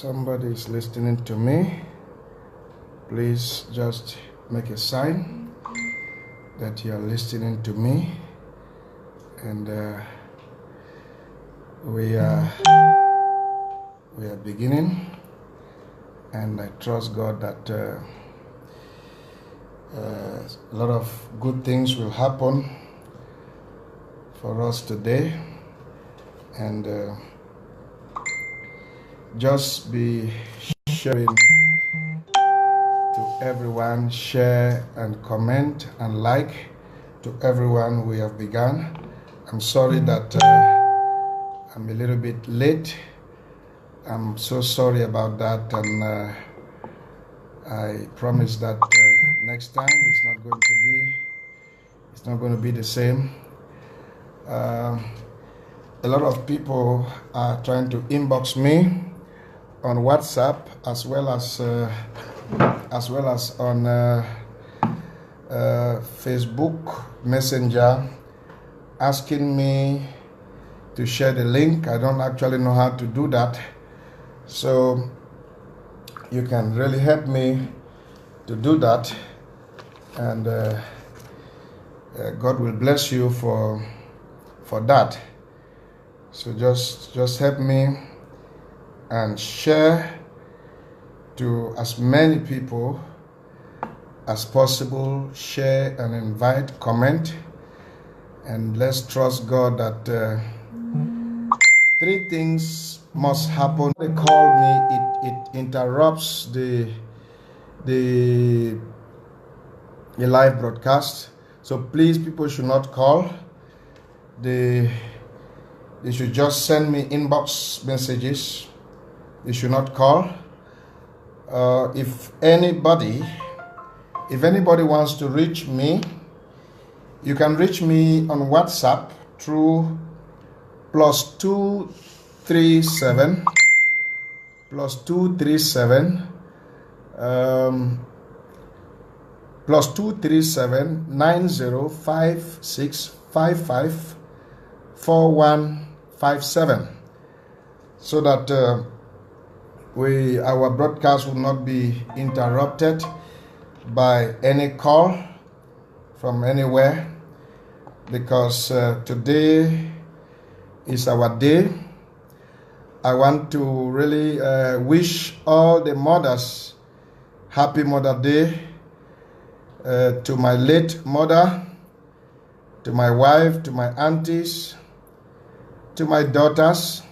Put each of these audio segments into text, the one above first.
somebody is listening to me, please just make a sign that you are listening to me. And we are beginning, and I trust God that a lot of good things will happen for us today. And just be sharing to everyone, share and comment and like to everyone. We have begun. I'm sorry that I'm a little bit late. I'm so sorry about that, and I promise that next time it's not going to be the same. A lot of people are trying to inbox me on WhatsApp as well as on Facebook Messenger, asking me to share the link. I don't actually know how to do that, so you can really help me to do that, and God will bless you for that. So just help me and share to as many people as possible. Share and invite, comment, and let's trust God that three things must happen. They call me, it interrupts the live broadcast. So please, people should not call. They should just send me inbox messages. They should not call. If anybody wants to reach me, you can reach me on WhatsApp through +237 9056554157, so that our broadcast will not be interrupted by any call from anywhere, because today is our day. I want to really wish all the mothers happy Mother Day. To my late mother, to my wife, to my aunties, to my daughters,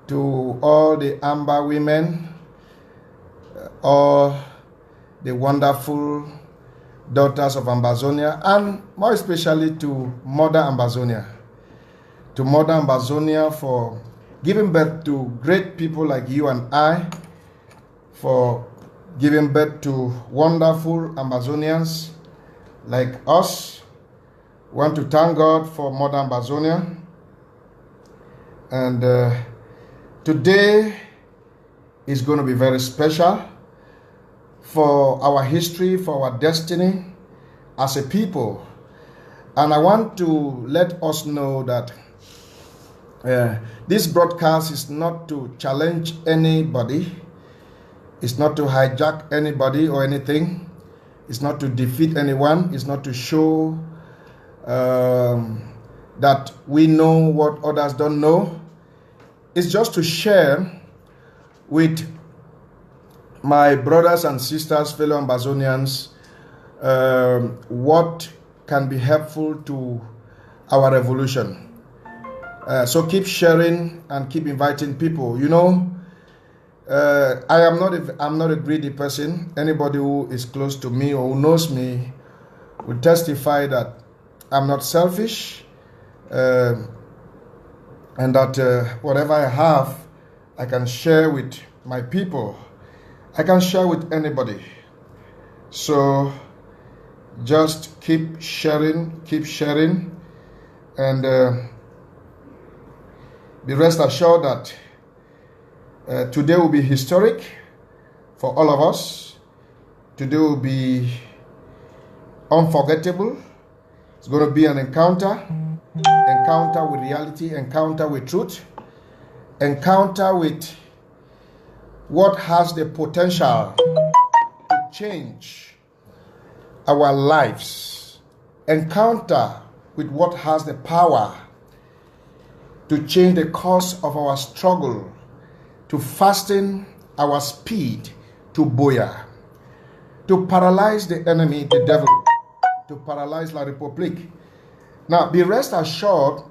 to all the Amber women, all the wonderful daughters of Ambazonia, and more especially to Mother Ambazonia. To Mother Ambazonia for giving birth to great people like you and I, for giving birth to wonderful Ambazonians like us. We want to thank God for Mother Ambazonia. And today is going to be very special for our history, for our destiny as a people. And I want to let us know that this broadcast is not to challenge anybody. It's not to hijack anybody or anything. It's not to defeat anyone. It's not to show that we know what others don't know. It's just to share with my brothers and sisters, fellow Ambazonians, what can be helpful to our revolution. So keep sharing and keep inviting people. You know, I'm not a greedy person. Anybody who is close to me or who knows me will testify that I'm not selfish, and that whatever I have, I can share with my people. I can share with anybody. So just keep sharing, and be rest assured that today will be historic for all of us. Today will be unforgettable. It's going to be an encounter with reality, encounter with truth, encounter with what has the potential to change our lives, encounter with what has the power to change the course of our struggle, to fasten our speed to buoy, to paralyze the enemy, the devil, to paralyze La République. Now, be rest assured,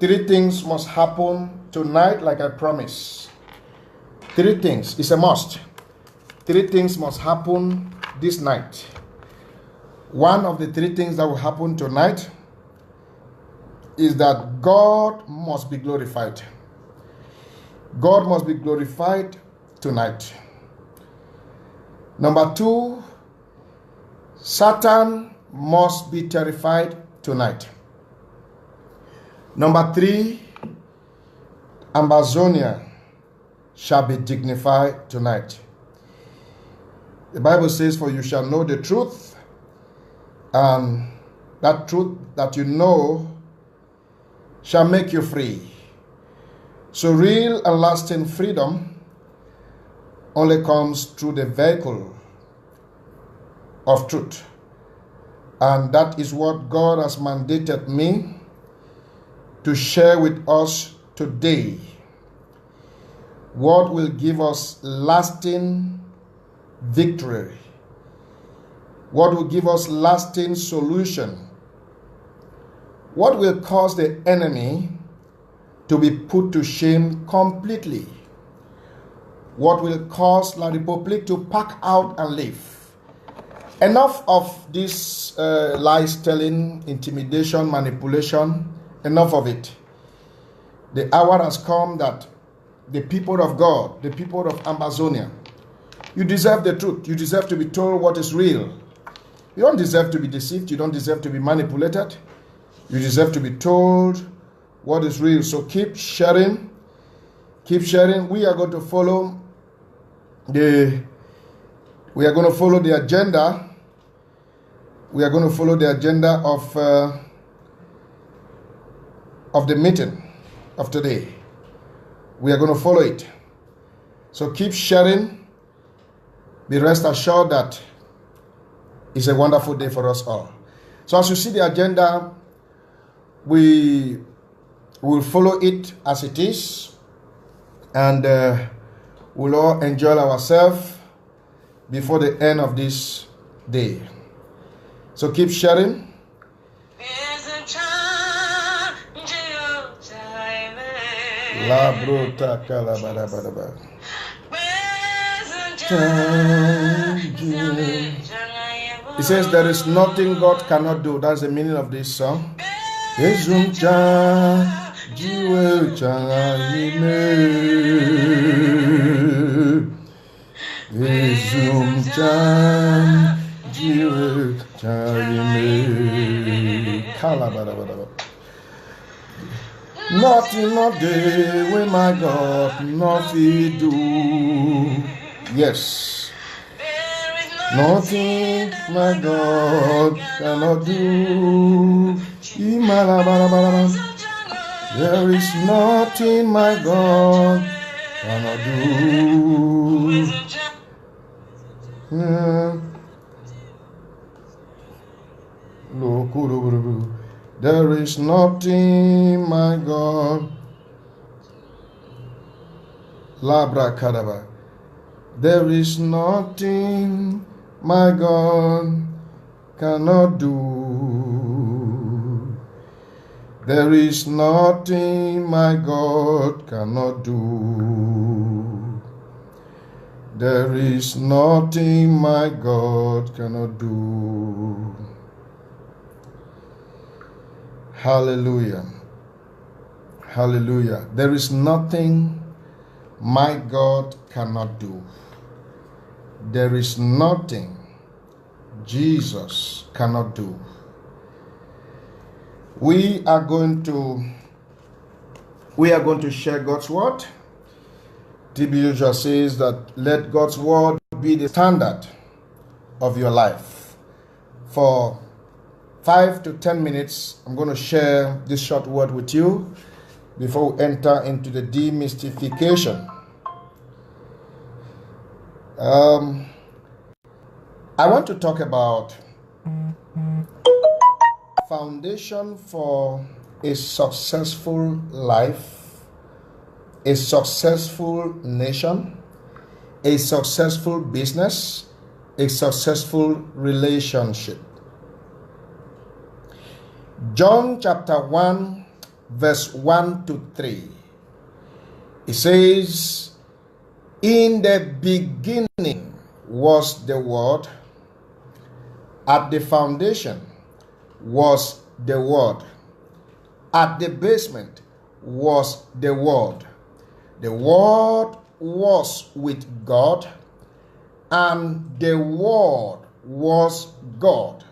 three things must happen tonight, like I promised. Three things, it's a must. Three things must happen this night. One of the three things that will happen tonight is that God must be glorified. God must be glorified tonight. Number two, Satan must be terrified tonight. Number three, Ambazonia shall be dignified tonight. The Bible says, for you shall know the truth, and that truth that you know shall make you free. So real and lasting freedom only comes through the vehicle of truth. And that is what God has mandated me to share with us today. What will give us lasting victory? What will give us lasting solution? What will cause the enemy to be put to shame completely? What will cause La République to pack out and leave? Enough of this lies telling, intimidation, manipulation. Enough of it. The hour has come that the people of God, the people of Ambazonia, you deserve the truth. You deserve to be told what is real. You don't deserve to be deceived. You don't deserve to be manipulated. You deserve to be told what is real. So keep sharing. Keep sharing. We are going to follow the agenda. We are going to follow the agenda of the meeting of today. We are going to follow it. So keep sharing. Be rest assured that it's a wonderful day for us all. So as you see the agenda, we will follow it as it is, and we'll all enjoy ourselves before the end of this day. So keep sharing. La bruta calabadabadaba. It says there is nothing God cannot do. That's the meaning of this song. Nothing not day when my God nothing do. Yes. Nothing my God cannot do. There is nothing my God cannot do. There is nothing my God. Labra kadaba. There is nothing my God cannot do. There is nothing my God cannot do. There is nothing my God cannot do. Hallelujah. Hallelujah. There is nothing my God cannot do. There is nothing Jesus cannot do. We are going to share God's word. TB Joshua says that let God's word be the standard of your life. For 5 to 10 minutes, I'm going to share this short word with you. before we enter into the demystification. I want to talk about foundation for a successful life, a successful nation, a successful business, a successful relationship. John chapter 1, verse 1 to 3. It says, "In the beginning was the Word, at the foundation was the Word, at the basement was the Word. The Word was with God, and the Word was God.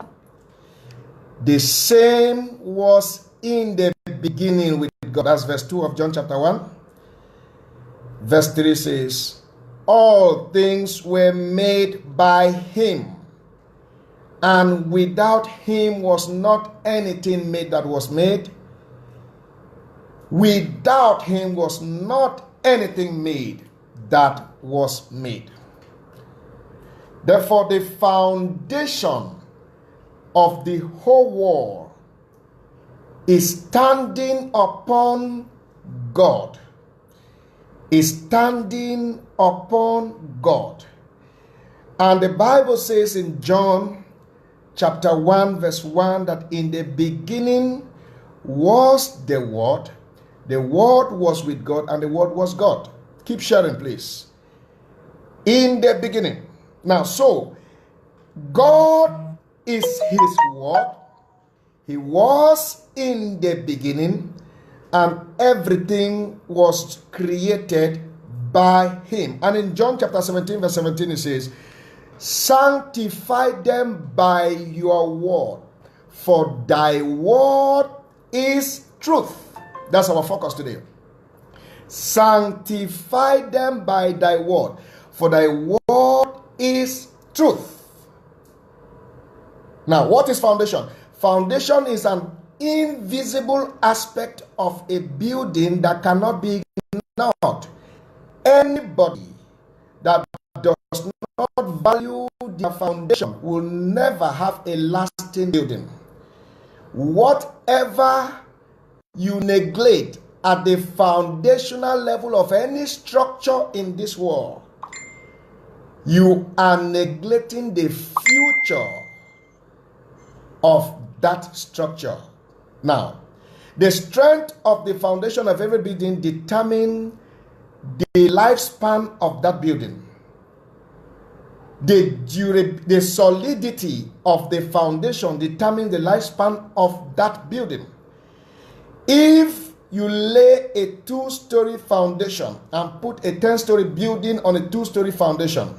The same was in the beginning with God." That's verse 2 of John chapter 1. Verse 3 says, "All things were made by him, and without him was not anything made that was made. Without him was not anything made that was made." Therefore, the foundation of the whole world is standing upon God. Is standing upon God. And the Bible says in John chapter 1 verse 1 that in the beginning was the Word was with God, and the Word was God. Keep sharing, please. In the beginning. Now, so God is his Word. He was in the beginning, and everything was created by him. And in John chapter 17 verse 17 it says, "Sanctify them by your word, for thy word is truth." That's our focus today. Sanctify them by thy word, for thy word is truth. Now, what is foundation? Foundation is an invisible aspect of a building that cannot be ignored. Anybody that does not value their foundation will never have a lasting building. Whatever you neglect at the foundational level of any structure in this world, you are neglecting the future of that structure. Now, the strength of the foundation of every building determines the lifespan of that building. The solidity of the foundation determines the lifespan of that building. If you lay a 2-story foundation and put a 10-story building on a 2-story foundation,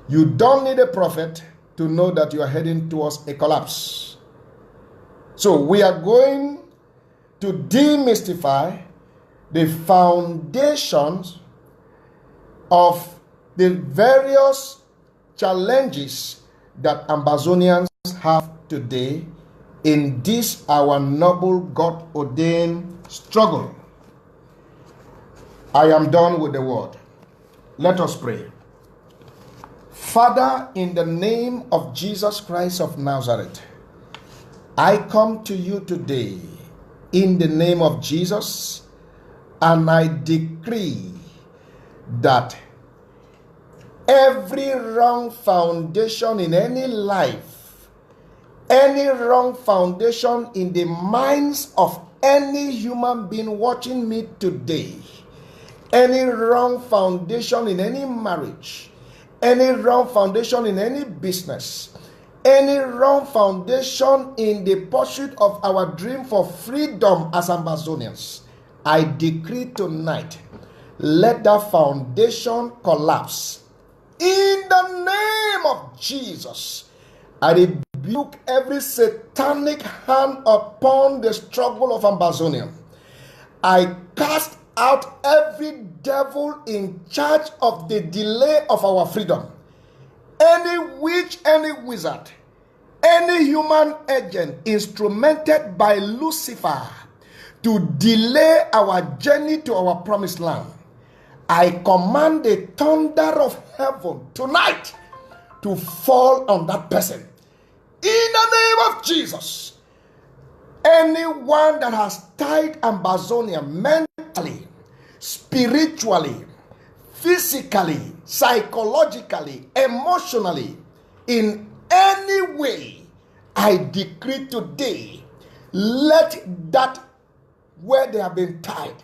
you don't need a prophet to know that you are heading towards a collapse. So we are going to demystify the foundations of the various challenges that Ambazonians have today in this our noble God-ordained struggle. I am done with the word. Let us pray. Father, in the name of Jesus Christ of Nazareth, I come to you today in the name of Jesus, and I decree that every wrong foundation in any life, any wrong foundation in the minds of any human being watching me today, any wrong foundation in any marriage, any wrong foundation in any business, any wrong foundation in the pursuit of our dream for freedom as Ambazonians, I decree tonight, let that foundation collapse. In the name of Jesus, I rebuke every satanic hand upon the struggle of Ambazonia. I cast out every devil in charge of the delay of our freedom. Any witch, any wizard, any human agent instrumented by Lucifer to delay our journey to our promised land, I command the thunder of heaven tonight to fall on that person. In the name of Jesus, anyone that has tied Ambazonia mentally, spiritually, physically, psychologically, emotionally, in any way, I decree today, let that where they have been tied,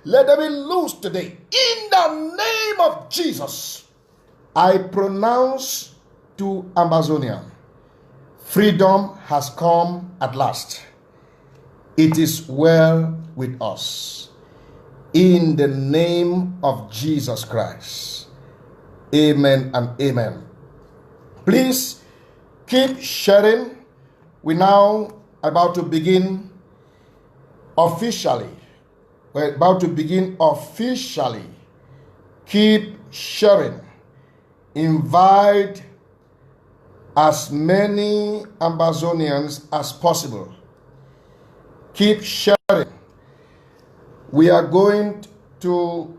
let them be loose today. In the name of Jesus, I pronounce to Ambazonia, freedom has come at last. It is well with us. In the name of Jesus Christ. Amen and amen. Please keep sharing. We're now about to begin officially. We're about to begin officially. Keep sharing. Invite as many Ambazonians as possible. Keep sharing. We are going to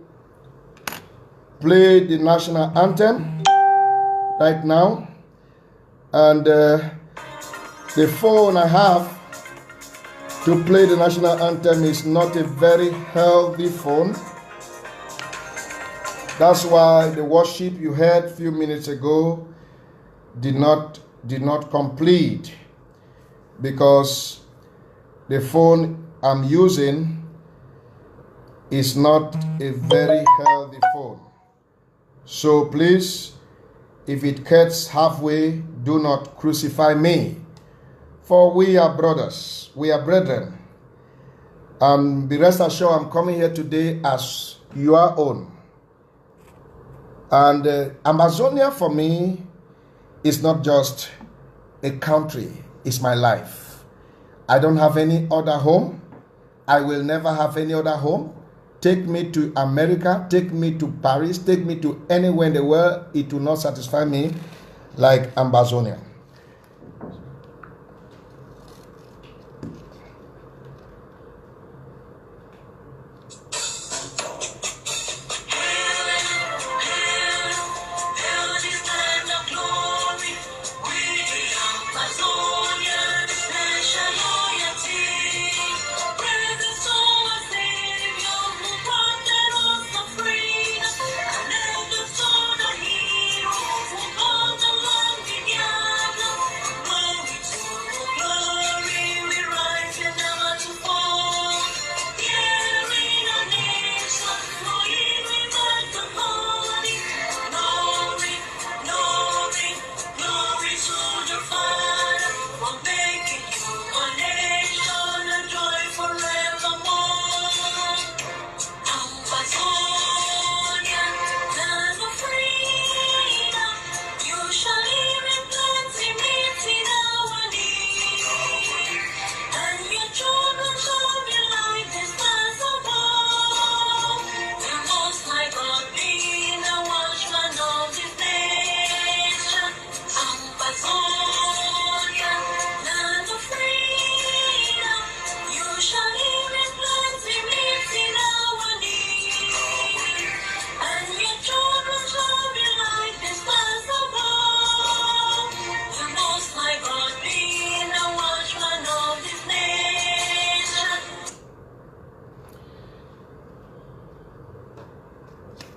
play the national anthem right now. And the phone I have to play the national anthem is not a very healthy phone. That's why the worship you heard a few minutes ago did not complete, because the phone I'm using is not a very healthy phone. So please, if it cuts halfway, do not crucify me. For we are brothers, we are brethren. And be rest assured, I'm coming here today as your own. And Ambazonia for me is not just a country, it's my life. I don't have any other home. I will never have any other home. Take me to America, take me to Paris, take me to anywhere in the world, it will not satisfy me like Ambazonia.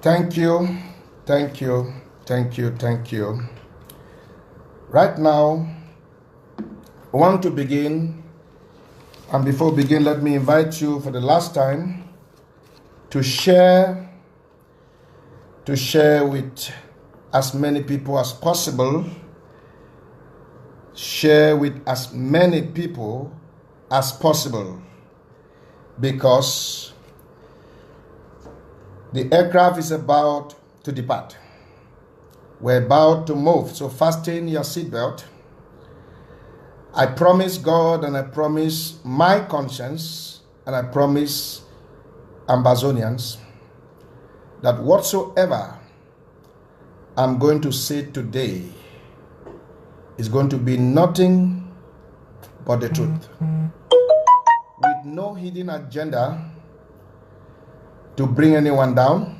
Thank you, thank you, thank you, thank you. Right now, I want to begin, and before we begin, let me invite you for the last time to share with as many people as possible. Share with as many people as possible, because the aircraft is about to depart. We're about to move, so fasten your seatbelt. I promise God, and I promise my conscience, and I promise Ambazonians that whatsoever I'm going to say today is going to be nothing but the truth. with no hidden agenda to bring anyone down.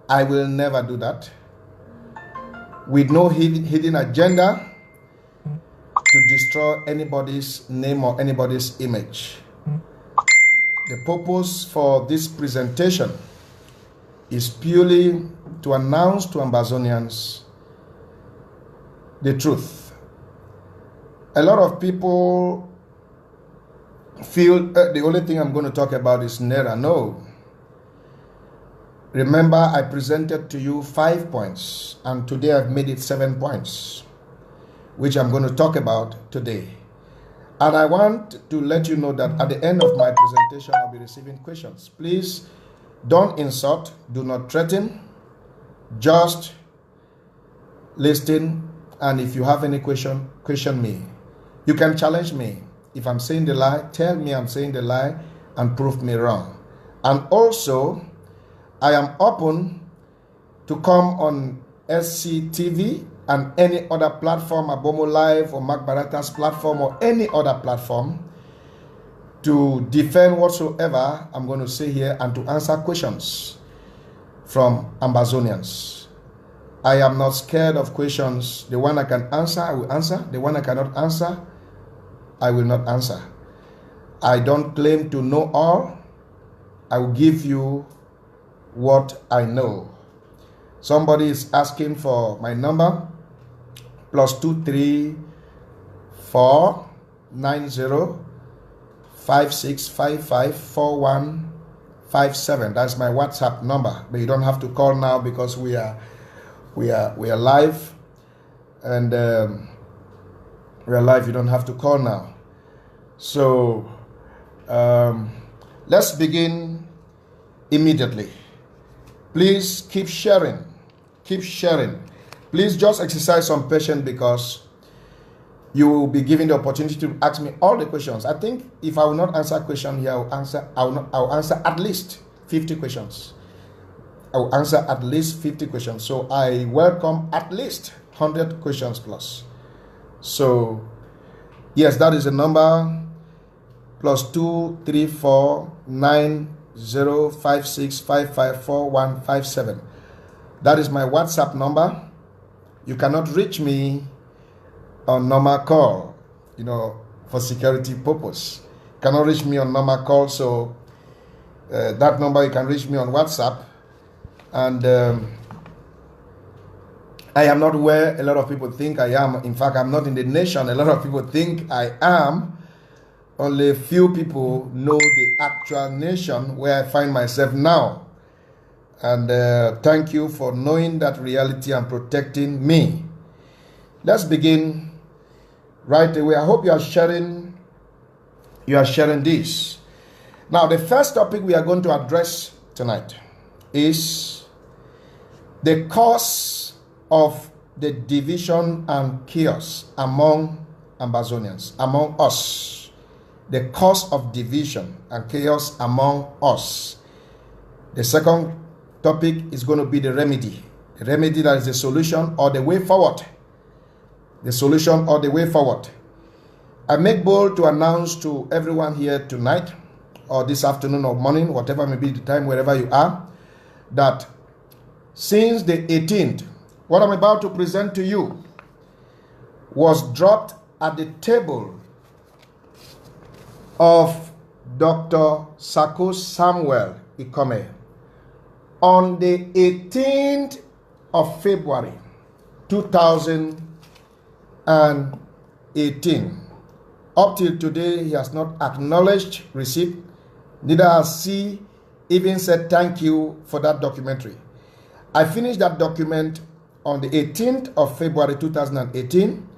I will never do that. With no hidden agenda to destroy anybody's name or anybody's image. The purpose for this presentation is purely to announce to Ambazonians the truth. A lot of people feel the only thing I'm going to talk about is Nera. No. Remember, I presented to you 5 points, and today I've made it 7 points, which I'm going to talk about today. And I want to let you know that at the end of my presentation, I'll be receiving questions. Please don't insult, do not threaten, just listen. And if you have any question me. You can challenge me. If I'm saying the lie, tell me I'm saying the lie and prove me wrong. And also, I am open to come on SCTV and any other platform, Abomo Live or Mark Barata's platform or any other platform, to defend whatsoever I'm going to say here and to answer questions from Ambazonians. I am not scared of questions. The one I can answer, I will answer. The one I cannot answer, I will not answer. I don't claim to know all. I will give you what I know. Somebody is asking for my number, +23490 56554157. That's my WhatsApp number. But you don't have to call now because we are live, and we are live. You don't have to call now. So let's begin immediately. Please keep sharing. Keep sharing. Please just exercise some patience because you will be given the opportunity to ask me all the questions. I think if I will not answer a question here, I'll answer at least 50 questions. I will answer at least 50 questions. So I welcome at least 100 questions plus. So yes, that is the number, +2349056554157. That is my WhatsApp number. You cannot reach me on normal call, for security purpose. You cannot reach me on normal call, so that number you can reach me on WhatsApp. And I am not where a lot of people think I am. In fact, I'm not in the nation a lot of people think I am. Only a few people know the actual nation where I find myself now. And thank you for knowing that reality and protecting me. Let's begin right away. I hope you are sharing this. Now, the first topic we are going to address tonight is the cause of the division and chaos among Ambazonians, among us. The cause of division and chaos among us. The second topic is going to be the remedy. The remedy, that is the solution or the way forward. The solution or the way forward. I make bold to announce to everyone here tonight, or this afternoon or morning, whatever may be the time, wherever you are, that since the 18th, what I'm about to present to you was dropped at the table of Dr. Sako Samuel Ikome on the 18th of February 2018. Up till today, he has not acknowledged receipt, neither has he even said thank you for that documentary. I finished that document on the 18th of February 2018,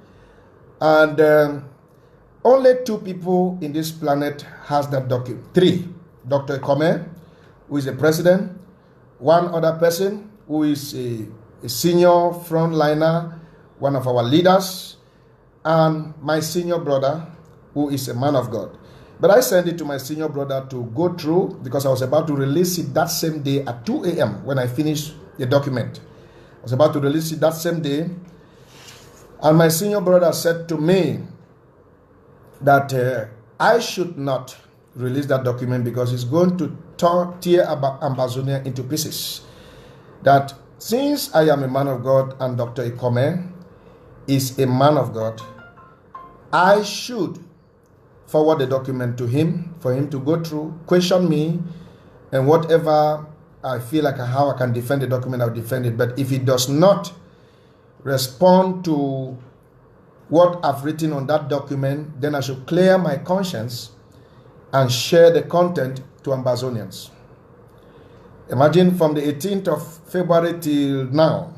and only 2 people in this planet has that document. 3. Dr. Ikome, who is the president, 1 other person who is a senior frontliner, one of our leaders, and my senior brother, who is a man of God. But I sent it to my senior brother to go through because I was about to release it that same day at 2 a.m. when I finished the document. I was about to release it that same day. And my senior brother said to me that I should not release that document because it's going to tear Ambazonia into pieces. That since I am a man of God and Dr. Ikome is a man of God, I should forward the document to him for him to go through, question me, and whatever I feel like how I can defend the document, I'll defend it. But if he does not respond to what I've written on that document, then I should clear my conscience and share the content to Ambazonians. Imagine from the 18th of February till now.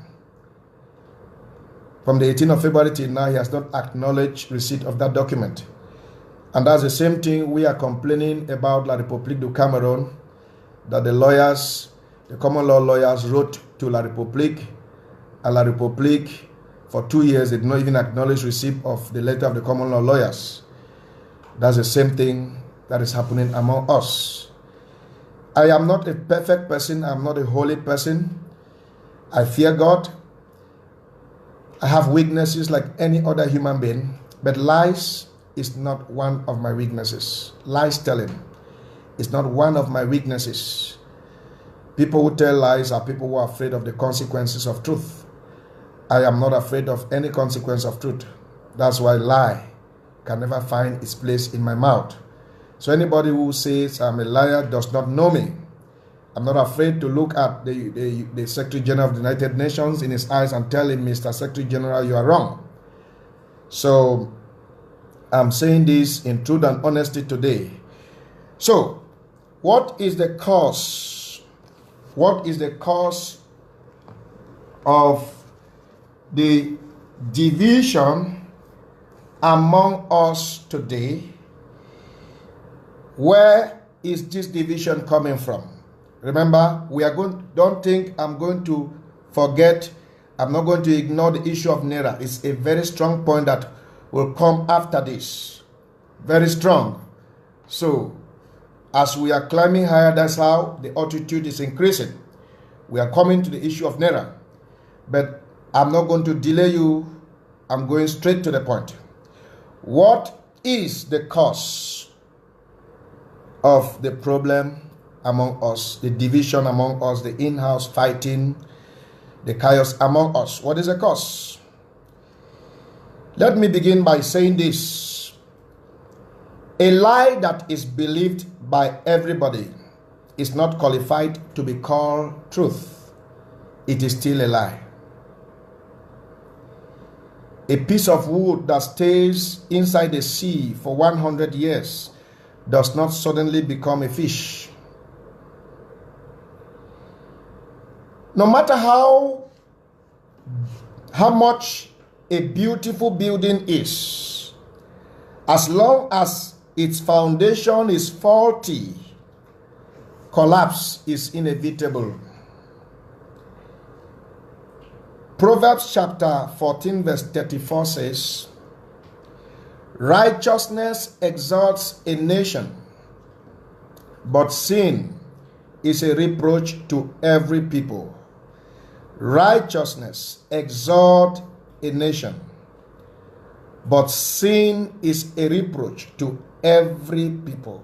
From the 18th of February till now, he has not acknowledged receipt of that document. And that's the same thing we are complaining about La République du Cameroon, that the lawyers, the common law lawyers wrote to La République, and La République for 2 years did not even acknowledge receipt of the letter of the common law lawyers. That's the same thing that is happening among us. I am not a perfect person. I am not a holy person. I fear God. I have weaknesses like any other human being, but lies is not one of my weaknesses. Lies telling is not one of my weaknesses. People who tell lies are people who are afraid of the consequences of truth. I am not afraid of any consequence of truth. That's why lie can never find its place in my mouth. So anybody who says I'm a liar does not know me. I'm not afraid to look at the Secretary General of the United Nations in his eyes and tell him, Mr. Secretary General, you are wrong. So I'm saying this in truth and honesty today. So what is the cause? What is the cause of the division among us today? Where is this division coming from? Remember, don't think I'm going to forget, I'm not going to ignore the issue of Nera. It's a very strong point that will come after this. Very strong. So, as we are climbing higher, that's how the altitude is increasing. We are coming to the issue of Nera. But I'm not going to delay you. I'm going straight to the point. What is the cause of the problem among us, the division among us, the in-house fighting, the chaos among us? What is the cause? Let me begin by saying this. A lie that is believed by everybody is not qualified to be called truth. It is still a lie. A piece of wood that stays inside the sea for 100 years does not suddenly become a fish. No matter how much a beautiful building is, as long as its foundation is faulty, collapse is inevitable. Proverbs chapter 14 verse 34 says, righteousness exalts a nation, but sin is a reproach to every people. Righteousness exalts a nation, but sin is a reproach to every people.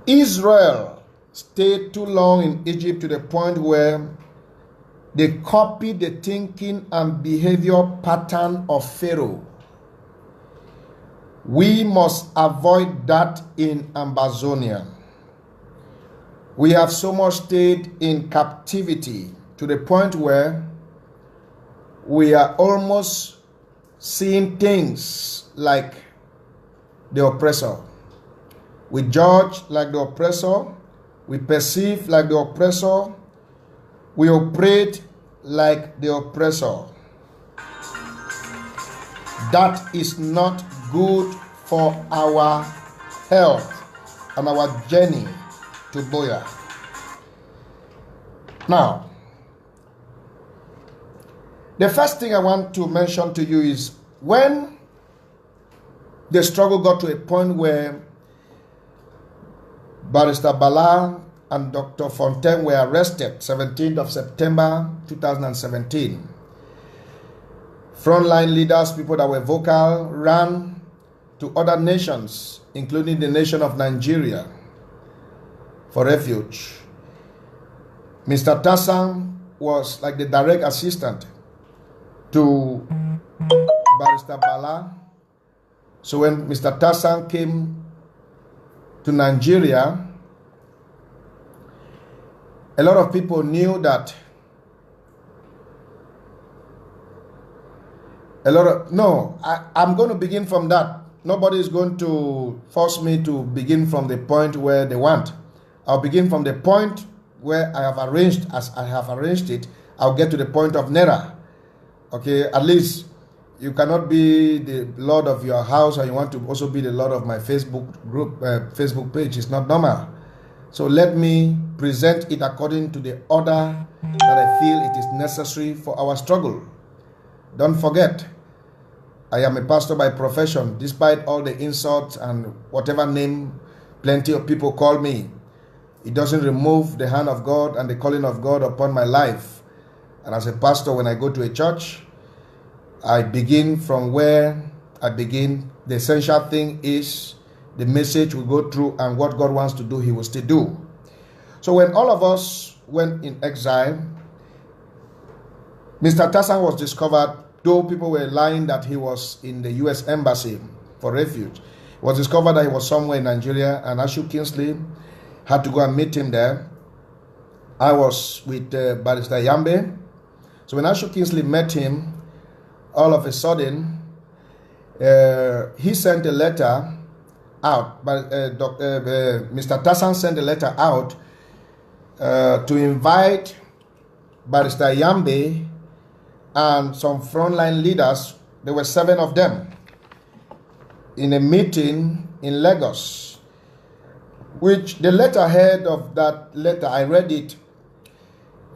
Israel stayed too long in Egypt to the point where they copied the thinking and behavior pattern of Pharaoh. We must avoid that in Ambazonia. We have so much stayed in captivity to the point where we are almost seeing things like the oppressor. We judge like the oppressor. We perceive like the oppressor. We operate like the oppressor. That is not good for our health and our journey to Boya. Now, the first thing I want to mention to you is when the struggle got to a point where Barrister Bala and Dr. Fontaine were arrested 17th of September 2017. Frontline leaders, people that were vocal, ran to other nations including the nation of Nigeria, for refuge. Mr. Tassan was like the direct assistant to Barrister Bala. So when Mr. Tassan came to Nigeria, a lot of people knew that I'm going to begin from that. Nobody is going to force me to begin from the point where they want. I'll begin from the point where I have arranged, as I have arranged it. I'll get to the point of Nera. Okay, at least you cannot be the Lord of your house and you want to also be the Lord of my Facebook group, Facebook page. It's not normal. So let me present it according to the order that I feel it is necessary for our struggle. Don't forget, I am a pastor by profession, despite all the insults and whatever name plenty of people call me. It doesn't remove the hand of God and the calling of God upon my life. And as a pastor, when I go to a church, I begin from where I begin. The essential thing is the message we go through, and what God wants to do, He will still do. So when all of us went in exile, Mr. Tassan was discovered, though people were lying that he was in the U.S. Embassy for refuge. It was discovered that he was somewhere in Nigeria, and Ashu Kingsley had to go and meet him there. I was with Barrister Yambe. So when Ashu Kingsley met him, all of a sudden, he sent a letter out, but Mr. Tassan sent a letter out to invite Barrister Yambe and some frontline leaders. There were 7 of them in a meeting in Lagos, which the letterhead of that letter, I read it,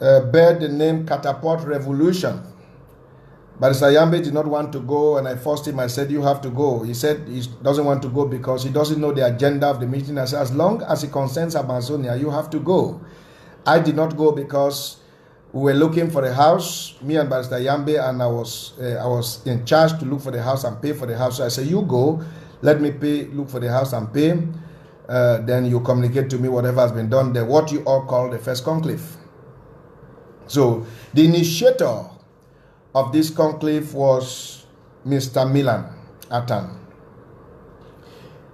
bear the name Catapult Revolution. Barrister Yambe did not want to go, and I forced him. I said, you have to go. He said he doesn't want to go because he doesn't know the agenda of the meeting. I said, as long as it concerns Ambazonia, you have to go. I did not go because we were looking for a house, me and Barrister Yambe, and I was in charge to look for the house and pay for the house. So I said, you go, let me look for the house and pay. Then you communicate to me whatever has been done there, what you all call the first conclave. So the initiator of this conclave was Mr. Milan Atan.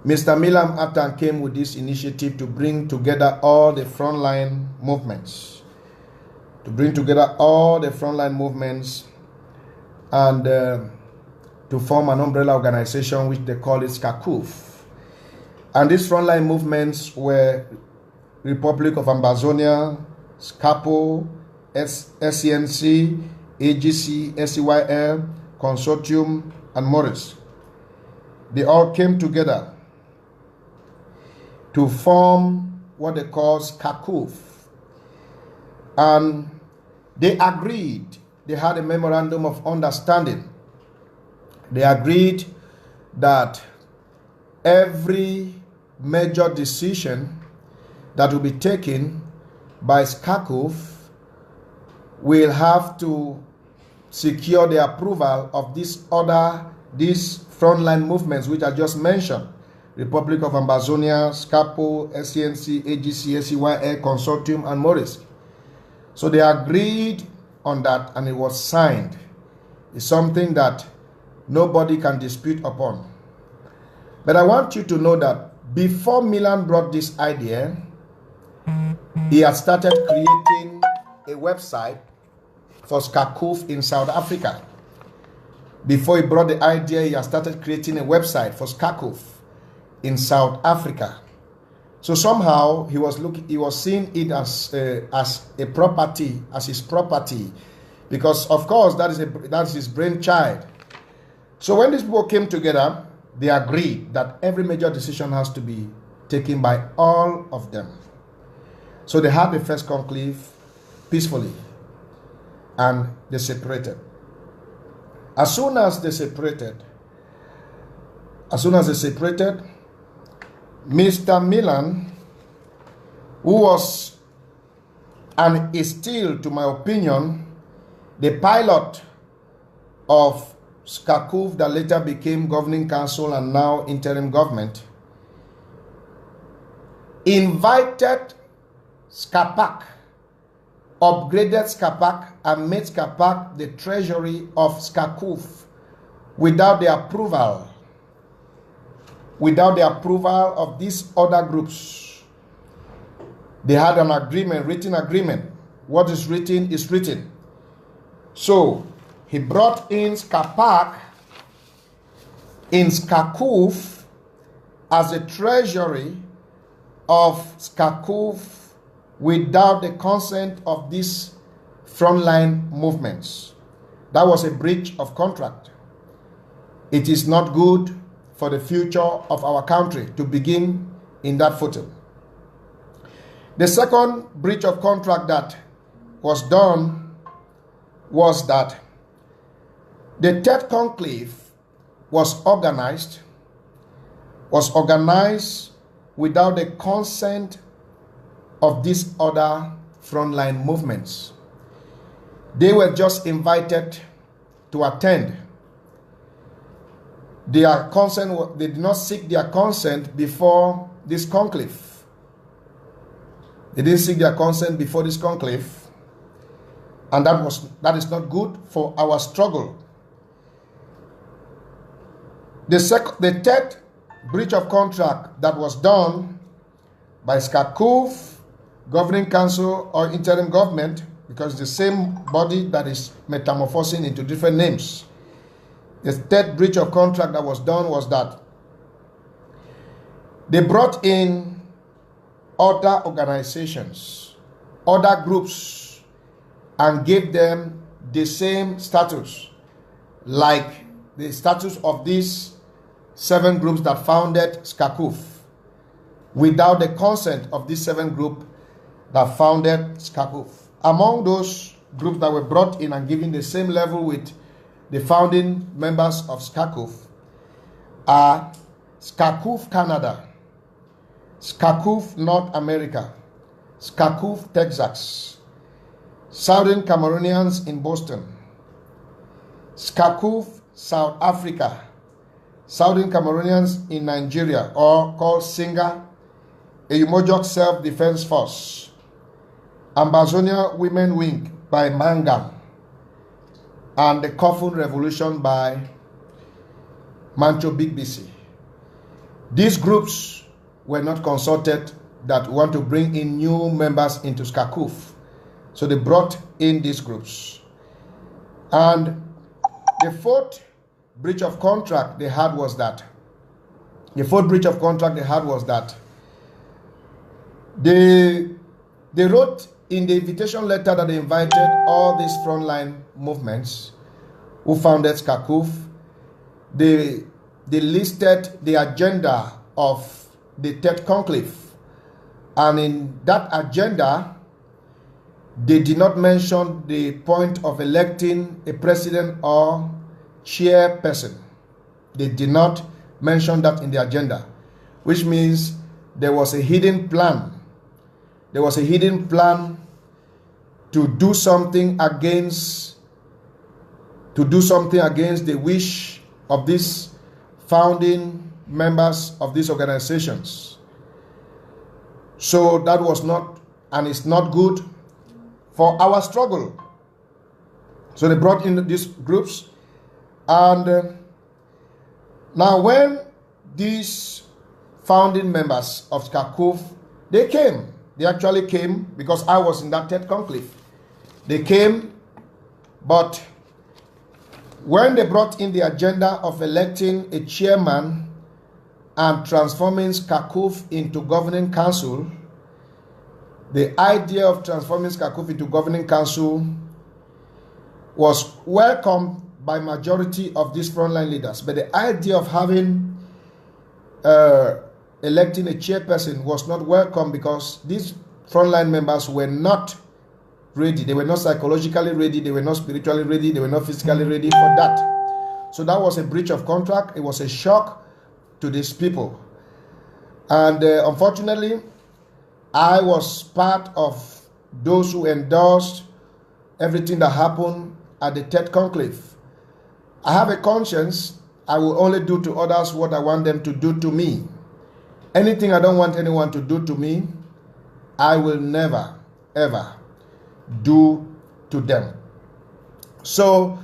Mr. Milan Atan came with this initiative to bring together all the frontline movements, and to form an umbrella organization which they call it Sissikou. And these frontline movements were Republic of Ambazonia, SCAPO, SCNC, AGC, SCYL, Consortium, and Morris. They all came together to form what they call Sissikou. And they agreed, they had a memorandum of understanding. They agreed that every major decision that will be taken by Sissikou will have to secure the approval of these frontline movements which I just mentioned: Republic of Ambazonia, SCAPO, SCNC, AGC, SCYL, Consortium, and Morris. So they agreed on that, and it was signed. It's something that nobody can dispute upon. But I want you to know that before Milan brought this idea, he had started creating a website for Sissikou in South Africa. Before he brought the idea, he had started creating a website for Sissikou in South Africa. So somehow he was seeing it as a property, as his property, because of course that is his brainchild. So when these people came together, they agreed that every major decision has to be taken by all of them. So they had the first conclave peacefully, and they separated. As soon as they separated, Mr. Milan, who was and is still, to my opinion, the pilot of Sissikou that later became governing council and now interim government, invited Skapak, upgraded Skapak, and made Skapak the treasury of Skakuf without the approval. Without the approval of these other groups. They had an agreement, written agreement. What is written is written. So he brought in Skapak in Skakuf as a treasury of Skakuf without the consent of these frontline movements. That was a breach of contract. It is not good for the future of our country to begin in that footing. The second breach of contract that was done was that the third conclave was organized without the consent of these other frontline movements. They were just invited to attend. Their consent, they did not seek their consent before this conclave. They didn't seek their consent before this conclave, and that is not good for our struggle. The third breach of contract that was done by Skakuf Governing Council or interim government, because it's the same body that is metamorphosing into different names. The third breach of contract that was done was that they brought in other organizations, other groups, and gave them the same status, like the status of these 7 groups that founded Skakuf, without the consent of these 7 groups that founded Skakuf. Among those groups that were brought in and given the same level with the founding members of Skakuf are Skakuf Canada, Skakuf North America, Skakuf Texas, Southern Cameroonians in Boston, Skakuf South Africa, Southern Cameroonians in Nigeria, or called Singa, Eyumojok Self-Defense Force, Ambazonia Women Wing by Mangam, and the Kofun Revolution by Mancho Big BC. These groups were not consulted that want to bring in new members into Skakuf. So they brought in these groups. And the fourth breach of contract they had was that they wrote in the invitation letter that they invited all these frontline movements who founded Skakuf. They listed the agenda of the third conclave, and in that agenda they did not mention the point of electing a president or chairperson. They did not mention that in the agenda, which means there was a hidden plan. There was a hidden plan to do something against the wish of these founding members of these organizations. So that was not, and it's not good for our struggle. So they brought in these groups, and now when these founding members of Skakuf, they actually came because I was in that third conclave. They came, but when they brought in the agenda of electing a chairman and transforming Skakuf into governing council, the idea of transforming Skakuf into governing council was welcomed by majority of these frontline leaders. But the idea of having electing a chairperson was not welcome because these frontline members were not ready. They were not psychologically ready. They were not spiritually ready. They were not physically ready for that. So that was a breach of contract. It was a shock to these people. And unfortunately, I was part of those who endorsed everything that happened at the third conclave. I have a conscience. I will only do to others what I want them to do to me. Anything I don't want anyone to do to me, I will never, ever do to them. So,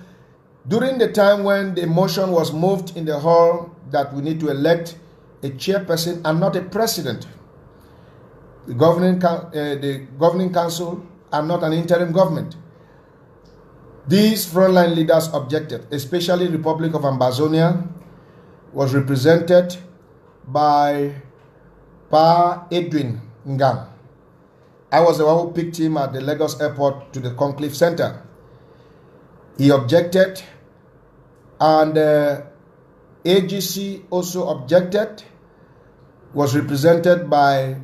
during the time when the motion was moved in the hall that we need to elect a chairperson and not a president, the governing council and not an interim government, these frontline leaders objected, especially the Republic of Ambazonia was represented by Pa Edwin Ngang. I was the one who picked him at the Lagos airport to the Conclave Center. He objected, and AGC also objected, was represented by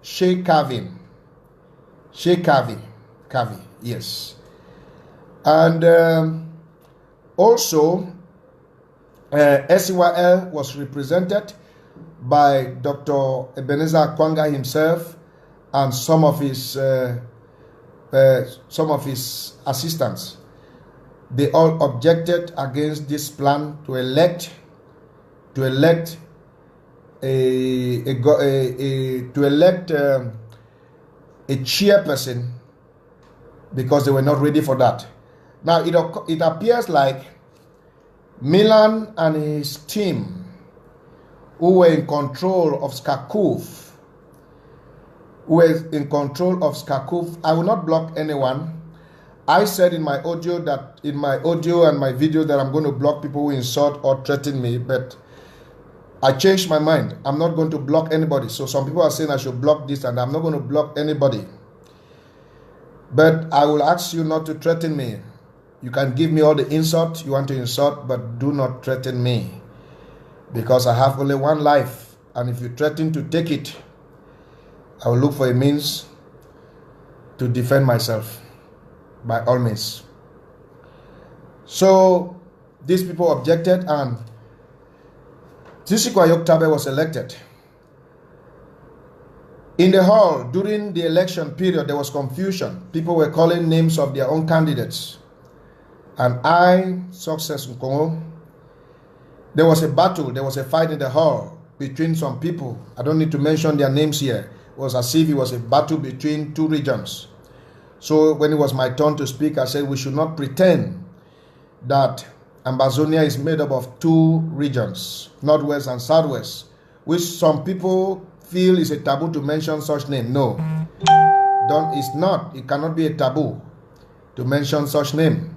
Sheikh Kavi, yes. And also SYL was represented by Dr. Ebenezer Kwanga himself and some of his assistants. They all objected against this plan to elect a chairperson, because they were not ready for that. Now it appears like Milan and his team, who were in control of Sissikou, I will not block anyone. I said in my audio and my video that I'm going to block people who insult or threaten me, but I changed my mind. I'm not going to block anybody. So some people are saying I should block this, and I'm not going to block anybody. But I will ask you not to threaten me. You can give me all the insult you want to insult, but do not threaten me, because I have only one life, and if you threaten to take it, I will look for a means to defend myself by all means. So these people objected, and Sissikou Ayoktabe was elected. In the hall, during the election period, there was confusion. People were calling names of their own candidates. And I, Success Nkongo, there was a battle, there was a fight in the hall between some people. I don't need to mention their names here. It was as if it was a battle between two regions. So when it was my turn to speak, I said we should not pretend that Ambazonia is made up of two regions, Northwest and Southwest, which some people feel is a taboo to mention such name. No, it's not. It cannot be a taboo to mention such name.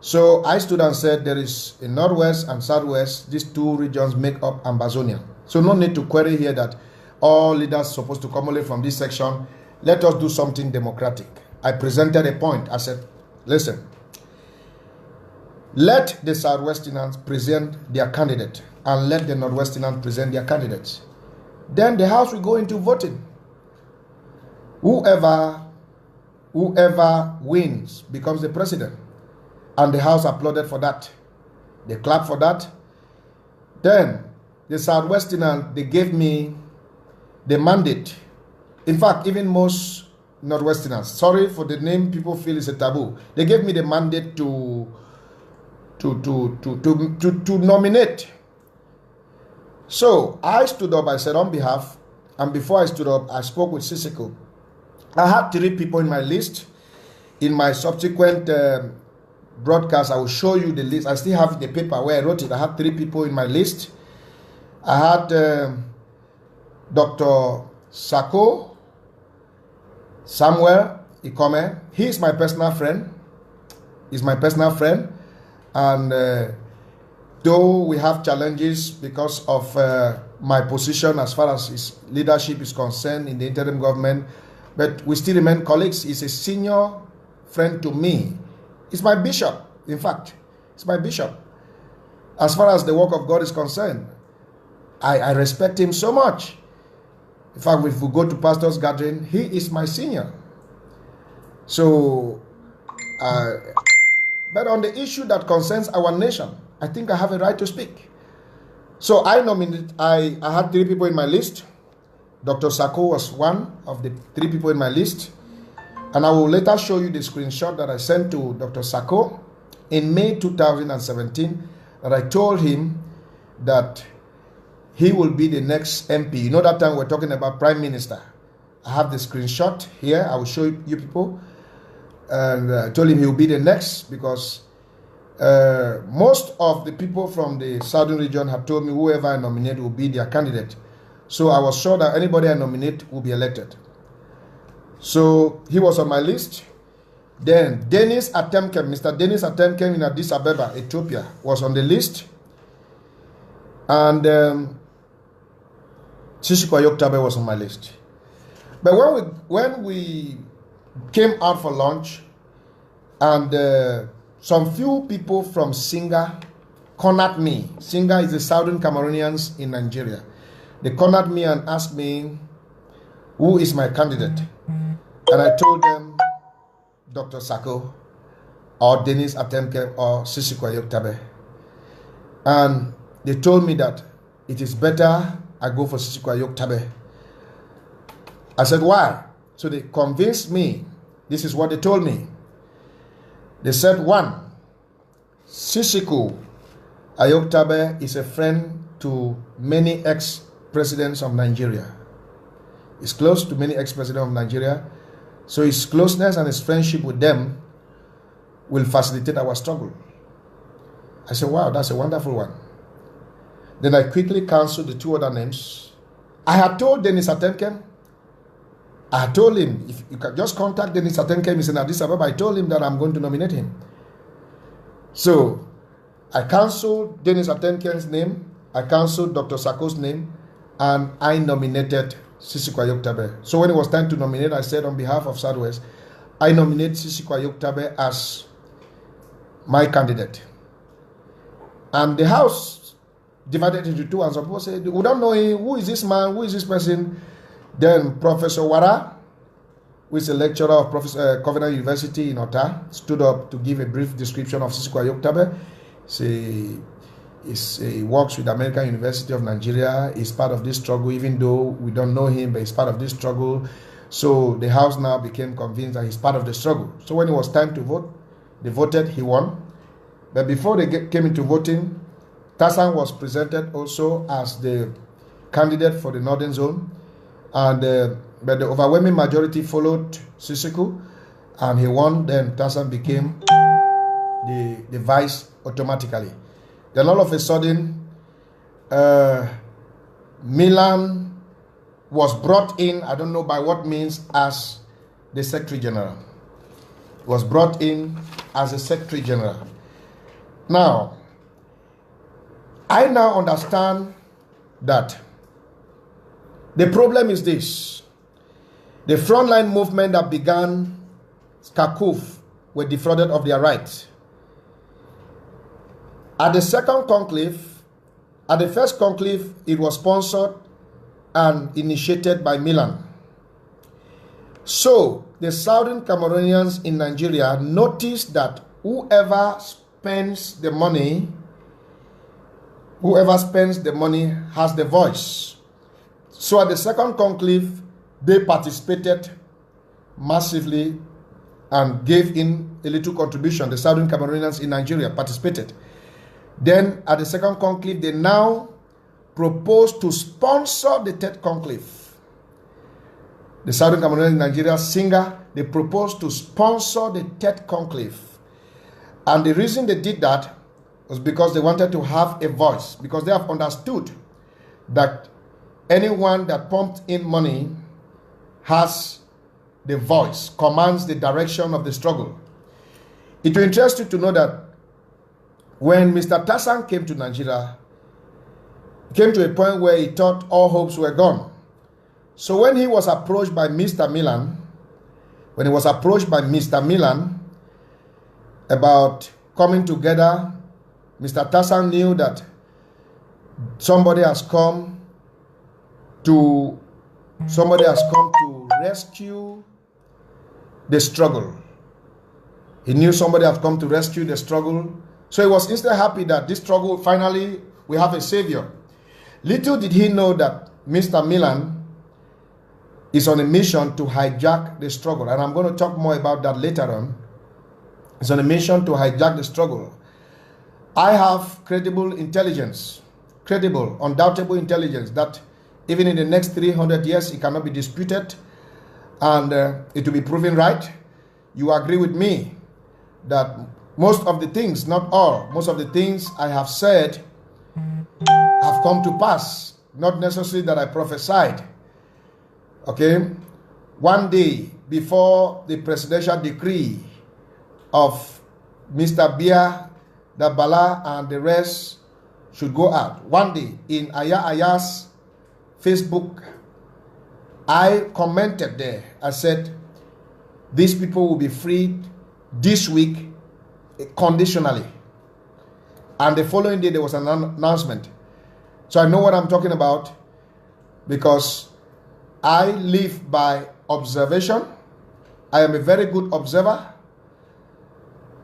So I stood and said there is a Northwest and Southwest. These two regions make up Ambazonia. So no need to query here that all leaders are supposed to come only from this section. Let us do something democratic. I presented a point. I said, listen, let the Southwesterners present their candidate and let the Northwesterners present their candidates. Then the House will go into voting. Whoever wins becomes the president. And the House applauded for that. They clapped for that. Then the Southwesterners, they gave me the mandate. In fact, even most Northwesterners, sorry for the name people feel is a taboo, they gave me the mandate to nominate. So I stood up, I said on behalf, and before I stood up, I spoke with Sissikou. I had 3 people in my list. In my subsequent broadcast, I will show you the list. I still have the paper where I wrote it. I had 3 people in my list. I had Dr. Sako Samuel Ikome. He is my personal friend. He's my personal friend. And though we have challenges because of my position as far as his leadership is concerned in the interim government, but we still remain colleagues. He's a senior friend to me. He's my bishop, in fact. He's my bishop. As far as the work of God is concerned, I respect him so much. In fact, if we go to pastor's gathering, he is my senior. So, but on the issue that concerns our nation, I think I have a right to speak. So I nominated, I had 3 people in my list. Dr. Sako was one of the 3 people in my list. And I will later show you the screenshot that I sent to Dr. Sako in May 2017, that I told him that he will be the next MP. You know that time we're talking about Prime Minister. I have the screenshot here. I will show you people. And I told him he will be the next because most of the people from the southern region have told me whoever I nominate will be their candidate. So I was sure that anybody I nominate will be elected. So he was on my list. Then Dennis Atemkem, Mr. Dennis Atemkem in Addis Ababa, Ethiopia, was on the list. And Sissikou Ayoktabe was on my list. But when we came out for lunch, and some few people from Singa cornered me. Singa is the Southern Cameroonians in Nigeria. They cornered me and asked me, who is my candidate? And I told them, Dr. Sako, or Dennis Atemkem, or Sissikou Ayoktabe. And they told me that it is better I go for Sissikou Ayoktabe. I said, why? So they convinced me. This is what they told me. They said, one, Sissikou Ayoktabe is a friend to many ex-presidents of Nigeria. He's close to many ex-presidents of Nigeria. So his closeness and his friendship with them will facilitate our struggle. I said, wow, that's a wonderful one. Then I quickly canceled the two other names. I had told Dennis Atemkem, I told him, if you can just contact Dennis Atemkem, he's in Addis Ababa. I told him that I'm going to nominate him. So I canceled Dennis Atemkem's name, I canceled Dr. Sako's name, and I nominated Sissikou Ayoktabe. So when it was time to nominate, I said on behalf of Southwest, I nominate Sissikou Ayoktabe as my candidate. And the House divided into two, and some people said, we don't know him. Who is this man? Who is this person? Then Professor Wara, who is a lecturer of Covenant University in Ota, stood up to give a brief description of Sissikou Ayoktabe. He works with American University of Nigeria. He's part of this struggle, even though we don't know him, but he's part of this struggle. So the House now became convinced that he's part of the struggle. So when it was time to vote, they voted, he won. But before they came into voting, Tassan was presented also as the candidate for the Northern Zone. And but the overwhelming majority followed Sissikou, and he won. Then Tassan became the vice automatically. Then all of a sudden, Milan was brought in, I don't know by what means, as the Secretary General. Was brought in as a Secretary General. Now, I now understand that the problem is this. The frontline movement that began Skakuf were defrauded of their rights. At the second conclave, at the first conclave, it was sponsored and initiated by Milan. So, the Southern Cameroonians in Nigeria noticed that whoever spends the money has the voice. So at the second conclave, they participated massively and gave in a little contribution. The Southern Cameroonians in Nigeria participated. Then at the second conclave, they now proposed to sponsor the third conclave. The Southern Cameroonians in Nigeria, Singa, they proposed to sponsor the third conclave. And the reason they did that was because they wanted to have a voice, because they have understood that anyone that pumped in money has the voice, commands the direction of the struggle. It will interest you to know that when Mr. Tassan came to Nigeria, he came to a point where he thought all hopes were gone. So when he was approached by Mr. Milan, about coming together, Mr. Tassan knew that somebody has come to rescue the struggle. He knew somebody had come to rescue the struggle. So he was instantly happy that this struggle, finally, we have a savior. Little did he know that Mr. Milan is on a mission to hijack the struggle. And I'm going to talk more about that later on. He's on a mission to hijack the struggle. I have credible intelligence credible, undoubtable intelligence that even in the next 300 years, it cannot be disputed, and it will be proven right. You agree with me that most of the things, not all, most of the things I have said have come to pass, not necessarily that I prophesied. Okay? One day before the presidential decree of Mr. Bia, that Bala and the rest should go out, one day in Aya's Facebook, I commented there. I said, these people will be freed this week conditionally. And the following day, there was an announcement. So I know what I'm talking about because I live by observation. I am a very good observer.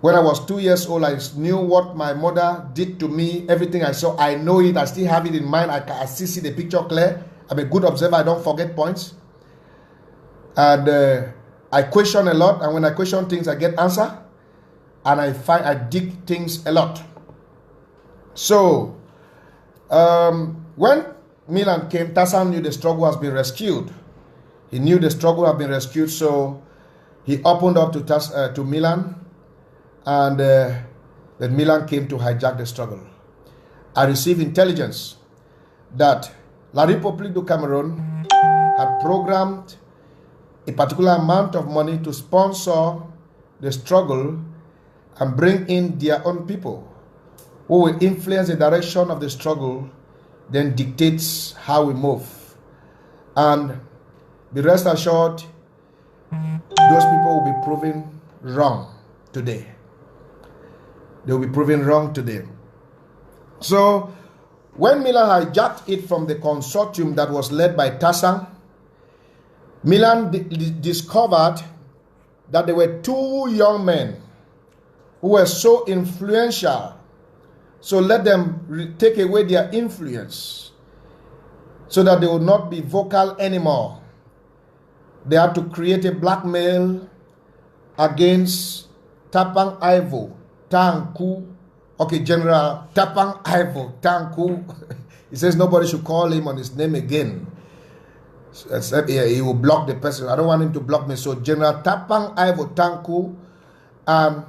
When I was 2 years old, I knew what my mother did to me. Everything I saw, I know it. I still have it in mind. I still see the picture clear. I'm a good observer. I don't forget points. And I question a lot. And when I question things, I get answer. And I dig things a lot. So, when Milan came, Tassan knew the struggle has been rescued. He knew the struggle had been rescued, so he opened up to Milan, and then Milan came to hijack the struggle. I received intelligence that La République du Cameroon had programmed a particular amount of money to sponsor the struggle and bring in their own people who will influence the direction of the struggle, then dictates how we move. And be rest assured, those people will be proven wrong today. They will be proven wrong today. So, when Milan hijacked it from the consortium that was led by Tassan, Milan discovered that there were two young men who were so influential. So let them take away their influence so that they will not be vocal anymore. They had to create a blackmail against Tapang Ivo Tanku. Okay, General Tapang Ivo Tanku. He says nobody should call him on his name again. Except he will block the person. I don't want him to block me. So General Tapang Ivo Tanku and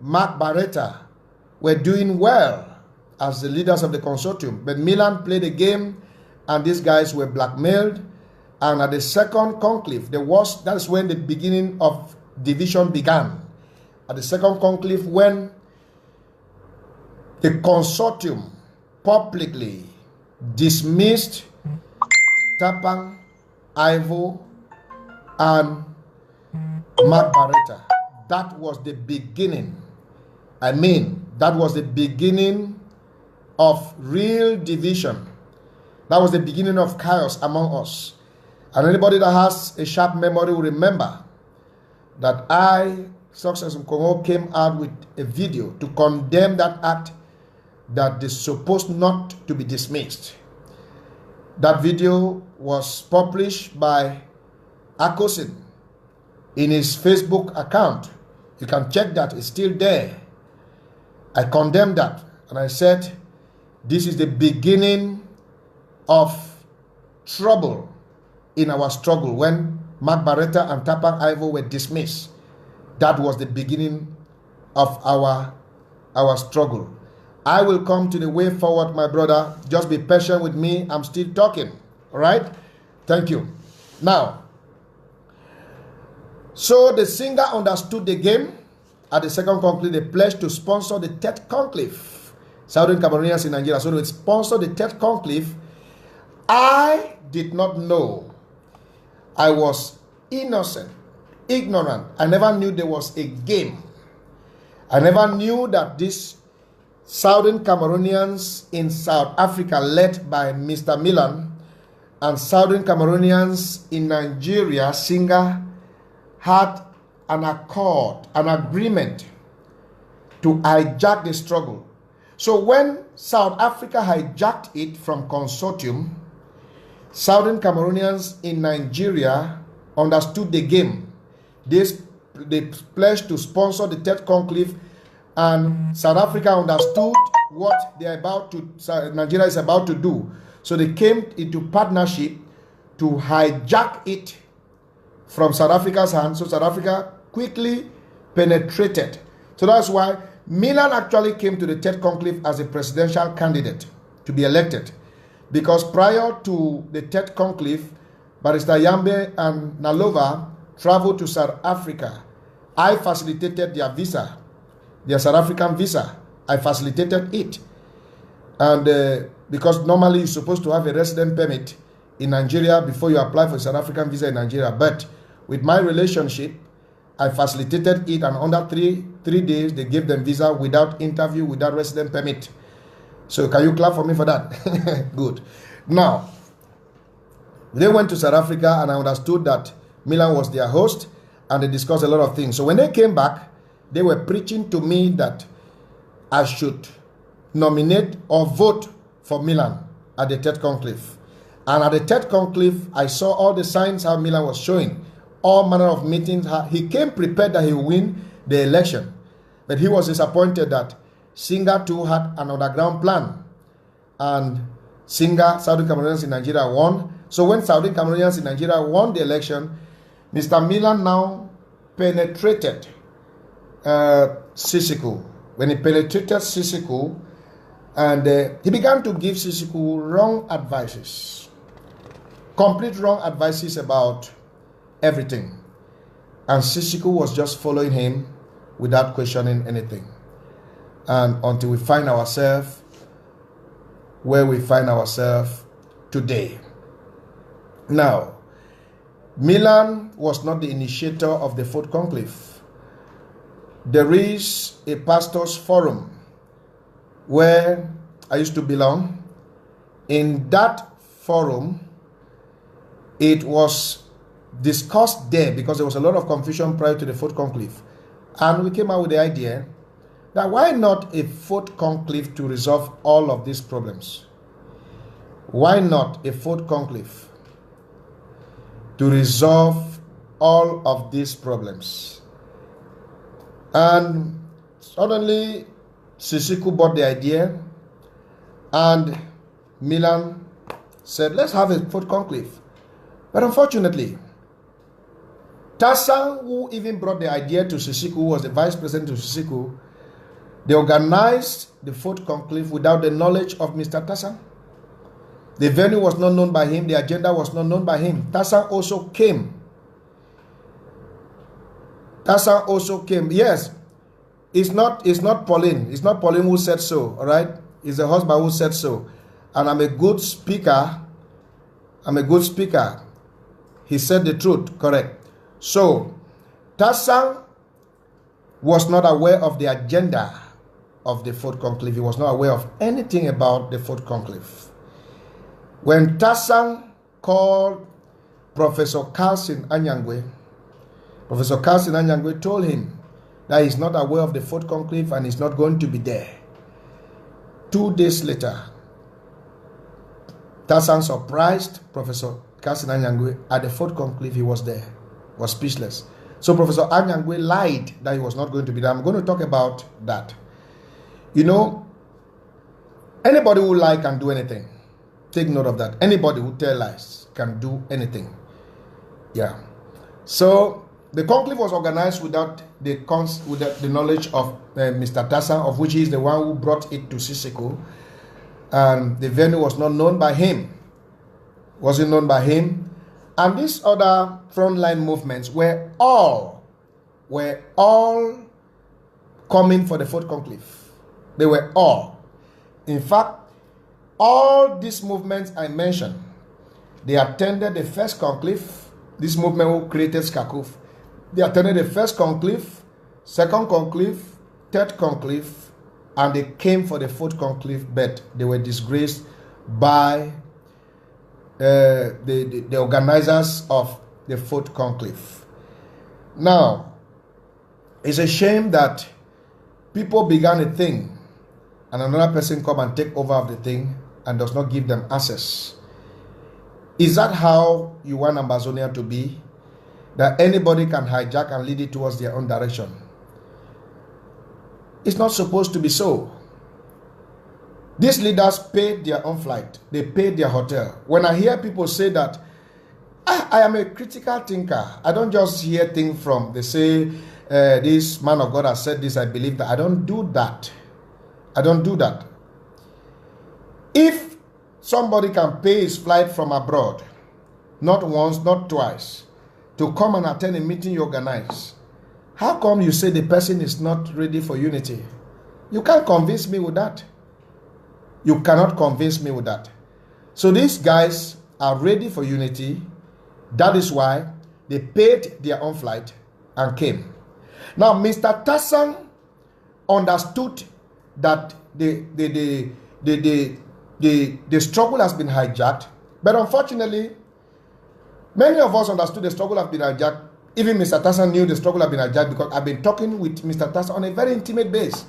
Mark Barretta were doing well as the leaders of the consortium. But Milan played a game and these guys were blackmailed. And at the second conclave, that's when the beginning of division began. At the second conclave, when the consortium publicly dismissed Tapang, Ivo, and Mark Barretta, that was the beginning. That was the beginning of real division. That was the beginning of chaos among us. And anybody that has a sharp memory will remember that I, Success in Congo, came out with a video to condemn that act that is supposed not to be dismissed. That video was published by Akosin in his Facebook account. You can check that, it's still there. I condemned that and I said, this is the beginning of trouble in our struggle. When Mark Barretta and Tapang Ivo were dismissed, that was the beginning of our struggle. I will come to the way forward, my brother. Just be patient with me. I'm still talking. All right? Thank you. Now, so the singer understood the game. At the second conclave, they pledged to sponsor the third conclave. Southern Cameroonians in Nigeria. So they sponsored the third conclave. I did not know. I was innocent, ignorant. I never knew there was a game. I never knew that these Southern Cameroonians in South Africa, led by Mr. Milan, and Southern Cameroonians in Nigeria, Singer, had an accord, an agreement to hijack the struggle. So when South Africa hijacked it from consortium, Southern Cameroonians in Nigeria understood the game. They pledged to sponsor the third conclave and South Africa understood what Nigeria is about to do. So they came into partnership to hijack it from South Africa's hands. So South Africa quickly penetrated. So that's why Milan actually came to the third conclave as a presidential candidate to be elected. Because prior to the third conclave, Barrister Yambe and Nalova traveled to South Africa. I facilitated their visa, their South African visa. I facilitated it. And because normally you're supposed to have a resident permit in Nigeria before you apply for a South African visa in Nigeria. But with my relationship, I facilitated it, and under three days, they gave them visa without interview, without resident permit. So can you clap for me for that? Good. Now, they went to South Africa, and I understood that Milan was their host, and they discussed a lot of things. So when they came back, they were preaching to me that I should nominate or vote for Milan at the third conclave. And at the third conclave, I saw all the signs how Milan was showing, all manner of meetings. He came prepared that he would win the election. But he was disappointed that Singa too had an underground plan. And Singa, Saudi Cameroonians in Nigeria, won. So when Saudi Cameroonians in Nigeria won the election, Mr. Milan now penetrated Sissikou. When he penetrated Sissikou, and he began to give Sissikou wrong advices. Complete wrong advices about everything. And Sissikou was just following him without questioning anything. And until we find ourselves where we find ourselves today. Now, Milan was not the initiator of the fourth conclave. There is a pastors' forum where I used to belong. In that forum, it was discussed there because there was a lot of confusion prior to the fourth conclave. And we came out with the idea that why not a fourth conclave to resolve all of these problems? Why not a fourth conclave to resolve all of these problems? And suddenly, Sissikou bought the idea, and Milan said, let's have a fourth conclave. But unfortunately, Tassan, who even brought the idea to Sissikou, who was the vice president to Sissikou, they organized the fourth conclave without the knowledge of Mr. Tassan. The venue was not known by him, the agenda was not known by him. Tassan also came. Tassan also came. Yes, it's not Pauline. It's not Pauline who said so, all right? It's the husband who said so. And I'm a good speaker. He said the truth, correct. So, Tassan was not aware of the agenda of the fourth conclave. He was not aware of anything about the fourth conclave. When Tassan called Professor Carlson Anyangwe, Professor Carlson Anyangwe told him that he's not aware of the fourth conclave and he's not going to be there. 2 days later, Tassan surprised Professor Carlson Anyangwe at the fourth conclave. He was there, was speechless. So Professor Anyangwe lied that he was not going to be there. I'm going to talk about that. You know, anybody who lie can do anything. Take note of that. Anybody who tell lies can do anything. Yeah. So the conclave was organized without the knowledge of Mr. Tassan, of which he is the one who brought it to Sissikou. And the venue was not known by him. Wasn't known by him. And these other frontline movements were all coming for the fourth conclave. They were all. In fact, all these movements I mentioned, they attended the first conclave. This movement who created Skakuf. They attended the first conclave, second conclave, third conclave, and they came for the fourth conclave, but they were disgraced by the organizers of the fourth conclave. Now, it's a shame that people began a thing and another person come and take over of the thing and does not give them access. Is that how you want Ambazonia to be? That anybody can hijack and lead it towards their own direction? It's not supposed to be so. These leaders paid their own flight. They paid their hotel. When I hear people say that, I am a critical thinker. I don't just hear things from, they say, this man of God has said this, I believe that. I don't do that. I don't do that. If somebody can pay his flight from abroad, not once, not twice, to come and attend a meeting you organize, how come you say the person is not ready for unity? You can't convince me with that. You cannot convince me with that. So these guys are ready for unity. That is why they paid their own flight and came. Now, Mr. Tassan understood that the struggle has been hijacked, but unfortunately, many of us understood the struggle has been hijacked. Even Mr. Tassan knew the struggle had been hijacked because I've been talking with Mr. Tassan on a very intimate base.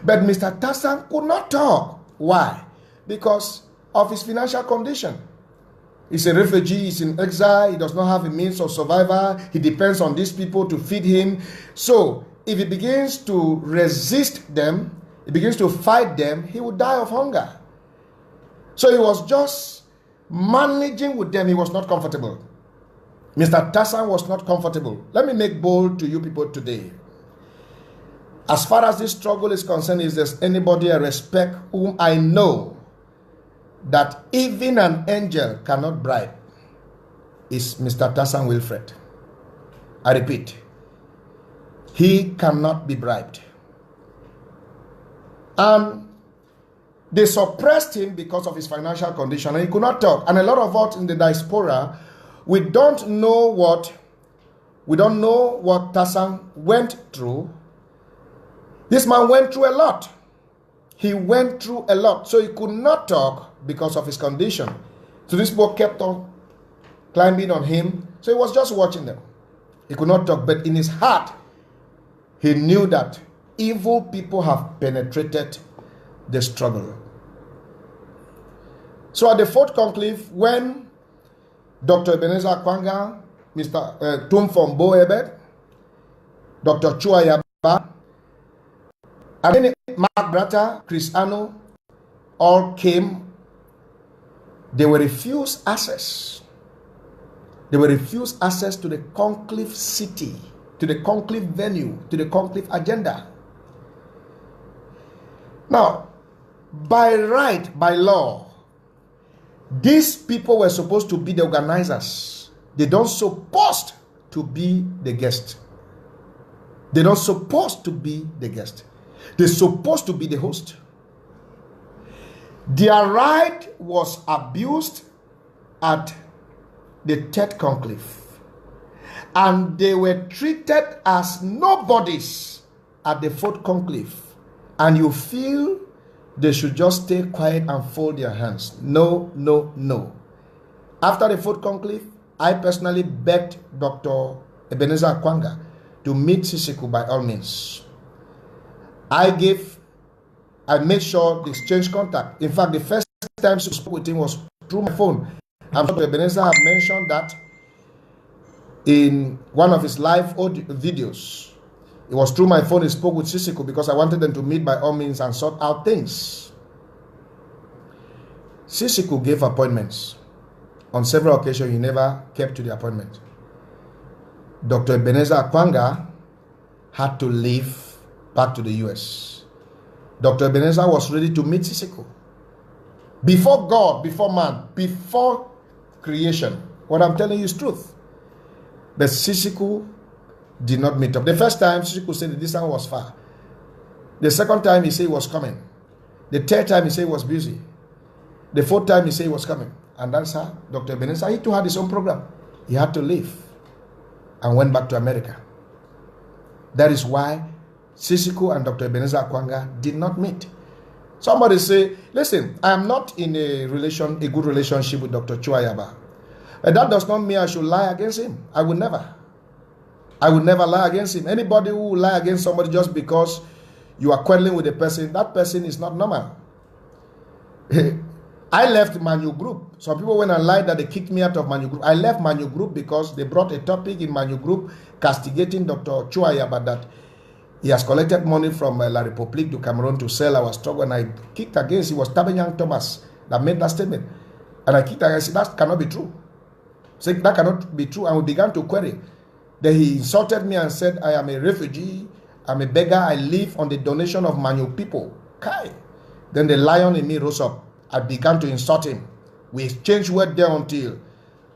But Mr. Tassan could not talk. Why? Because of his financial condition. He's a refugee, he's in exile, he does not have a means of survival, he depends on these people to feed him. So, if he begins to resist them, he begins to fight them, he will die of hunger. So he was just managing with them, he was not comfortable. Mr. Tassan was not comfortable. Let me make bold to you people today. As far as this struggle is concerned, is there anybody I respect whom I know that even an angel cannot bribe, is Mr. Tassan Wilfred. I repeat, he cannot be bribed. And they suppressed him because of his financial condition, and he could not talk. And a lot of us in the diaspora, we don't know what Tassan went through. This man went through a lot. He went through a lot, so he could not talk because of his condition. So this boy kept on climbing on him. So he was just watching them. He could not talk, but in his heart, he knew that evil people have penetrated the struggle. So at the fourth conclave, when Dr. Ebenezer Kwanga, Mr. Tumfon Boebed, Dr. Chuayaba, and then Mark Brata, Chris Ano, all came. They were refused access. They were refused access to the conclave city, to the conclave venue, to the conclave agenda. Now, by right, by law, these people were supposed to be the organizers. They don't supposed to be the guest. They don't supposed to be the guest. They're supposed to be the host. Their right was abused at the third conclave, and they were treated as nobodies at the fourth conclave. And you feel they should just stay quiet and fold their hands. No, no, no. After the fourth conclave, I personally begged Dr. Ebenezer Kwanga to meet Sissikou by all means. I made sure they exchanged contact. In fact, the first time she spoke with him was through my phone. I'm sure Ebenezer had mentioned that in one of his live audio videos. It was through my phone he spoke with Sissikou because I wanted them to meet by all means and sort out things. Sissikou gave appointments. On several occasions, he never kept to the appointment. Dr. Ebenezer Kwanga had to leave back to the US. Dr. Ebenezer was ready to meet Sissikou. Before God, before man, before creation. What I'm telling you is truth. But Sissikou did not meet up. The first time, Sissikou said the distance was far. The second time, he said he was coming. The third time, he said he was busy. The fourth time, he said he was coming. And that's how Dr. Ebenezer, he too had his own program. He had to leave and went back to America. That is why Sissikou and Dr. Ebenezer Kwanga did not meet. Somebody say, listen, I am not in a good relationship with Dr. Chuayaba. And that does not mean I should lie against him. I would never lie against him. Anybody who will lie against somebody just because you are quarreling with a person, that person is not normal. I left Manu Group. Some people went and lied that they kicked me out of Manu Group. I left Manu Group because they brought a topic in Manu Group castigating Dr. Chuayaba that He has collected money from La République du Cameroon to sell our struggle, and I kicked against. It was Tabanyang Thomas that made that statement, and I kicked against. That cannot be true. Said that cannot be true, and we began to query. Then he insulted me and said, I am a refugee, I'm a beggar, I live on the donation of Manu people. Kai. Then the lion in me rose up. I began to insult him. We exchanged words there until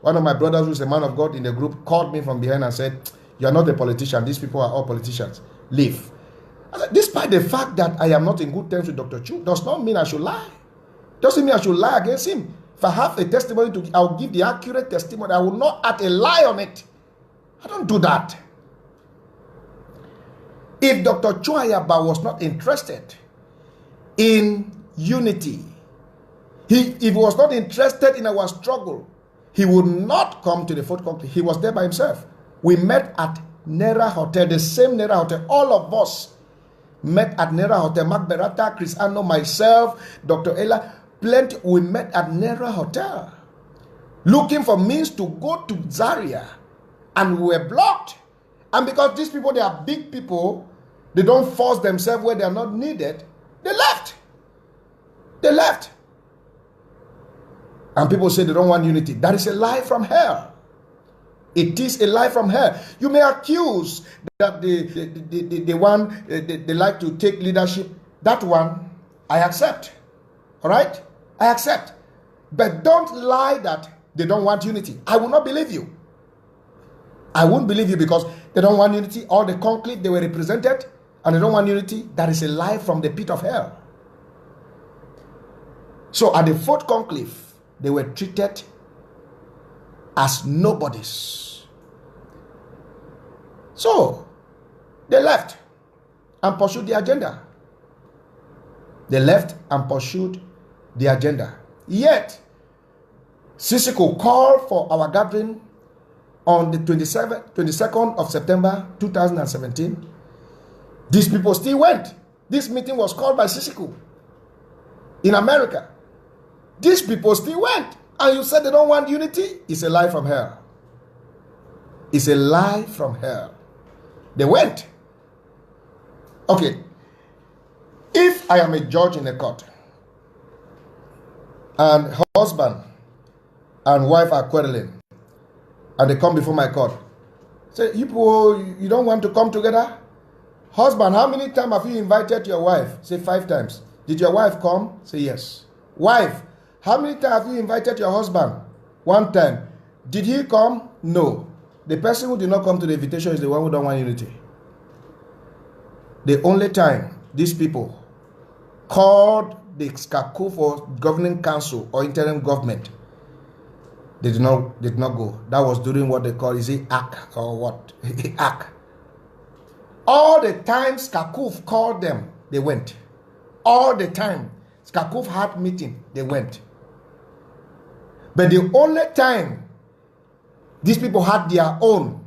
one of my brothers, who is a man of God in the group, called me from behind and said, you are not a politician. These people are all politicians. Leave. I said, despite the fact that I am not in good terms with Dr. Chu, does not mean I should lie. Doesn't mean I should lie against him. If I have a testimony to give, I will give the accurate testimony. I will not add a lie on it. I don't do that. If Dr. Chuayaba was not interested in unity, if he was not interested in our struggle, he would not come to the fourth conclave. He was there by himself. We met at Nera Hotel, the same Nera Hotel. All of us met at Nera Hotel. Mark Berata, Chris Anno, myself, Dr. Ella, plenty. We met at Nera Hotel, looking for means to go to Zaria, and we were blocked. And because these people, they are big people, they don't force themselves where they are not needed. They left. They left. And people say they don't want unity. That is a lie from hell. It is a lie from hell. You may accuse that they like to take leadership. That one, I accept. All right? I accept. But don't lie that they don't want unity. I will not believe you. I won't believe you because they don't want unity. All the conclave, they were represented, and they don't want unity. That is a lie from the pit of hell. So at the fourth conclave, they were treated as nobodies. So they left and pursued the agenda. They left and pursued the agenda. Yet, Sissikou called for our gathering on the 22nd of September 2017. These people still went. This meeting was called by Sissikou in America. These people still went. And you said they don't want unity? It's a lie from hell. It's a lie from hell. They went. Okay. If I am a judge in a court, and husband and wife are quarreling, and they come before my court, say, you people, you don't want to come together? Husband, how many times have you invited your wife? Say 5 times. Did your wife come? Say yes. Wife, how many times have you invited your husband? 1 time. Did he come? No. The person who did not come to the invitation is the one who don't want unity. The only time these people called the Sissikou for governing council or interim government, they did not go. That was during what they call, is it ACK or what? ACK. All the time Sissikou called them, they went. All the time Sissikou had meeting, they went. But the only time these people had their own,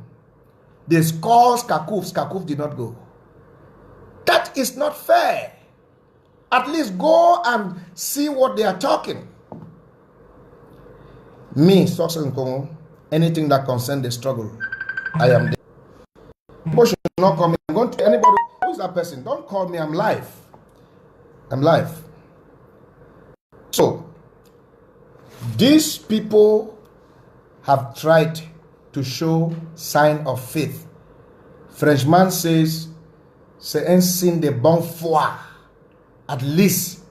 they called Sissikou did not go. That is not fair. At least go and see what they are talking. Me, Success in Congo, anything that concerns the struggle, I am there. People should not call me. I'm going to anybody who is that person. Don't call me. I'm live. I'm live. So, these people have tried to show sign of faith. Frenchman says, c'est un signe de bonne foi. At least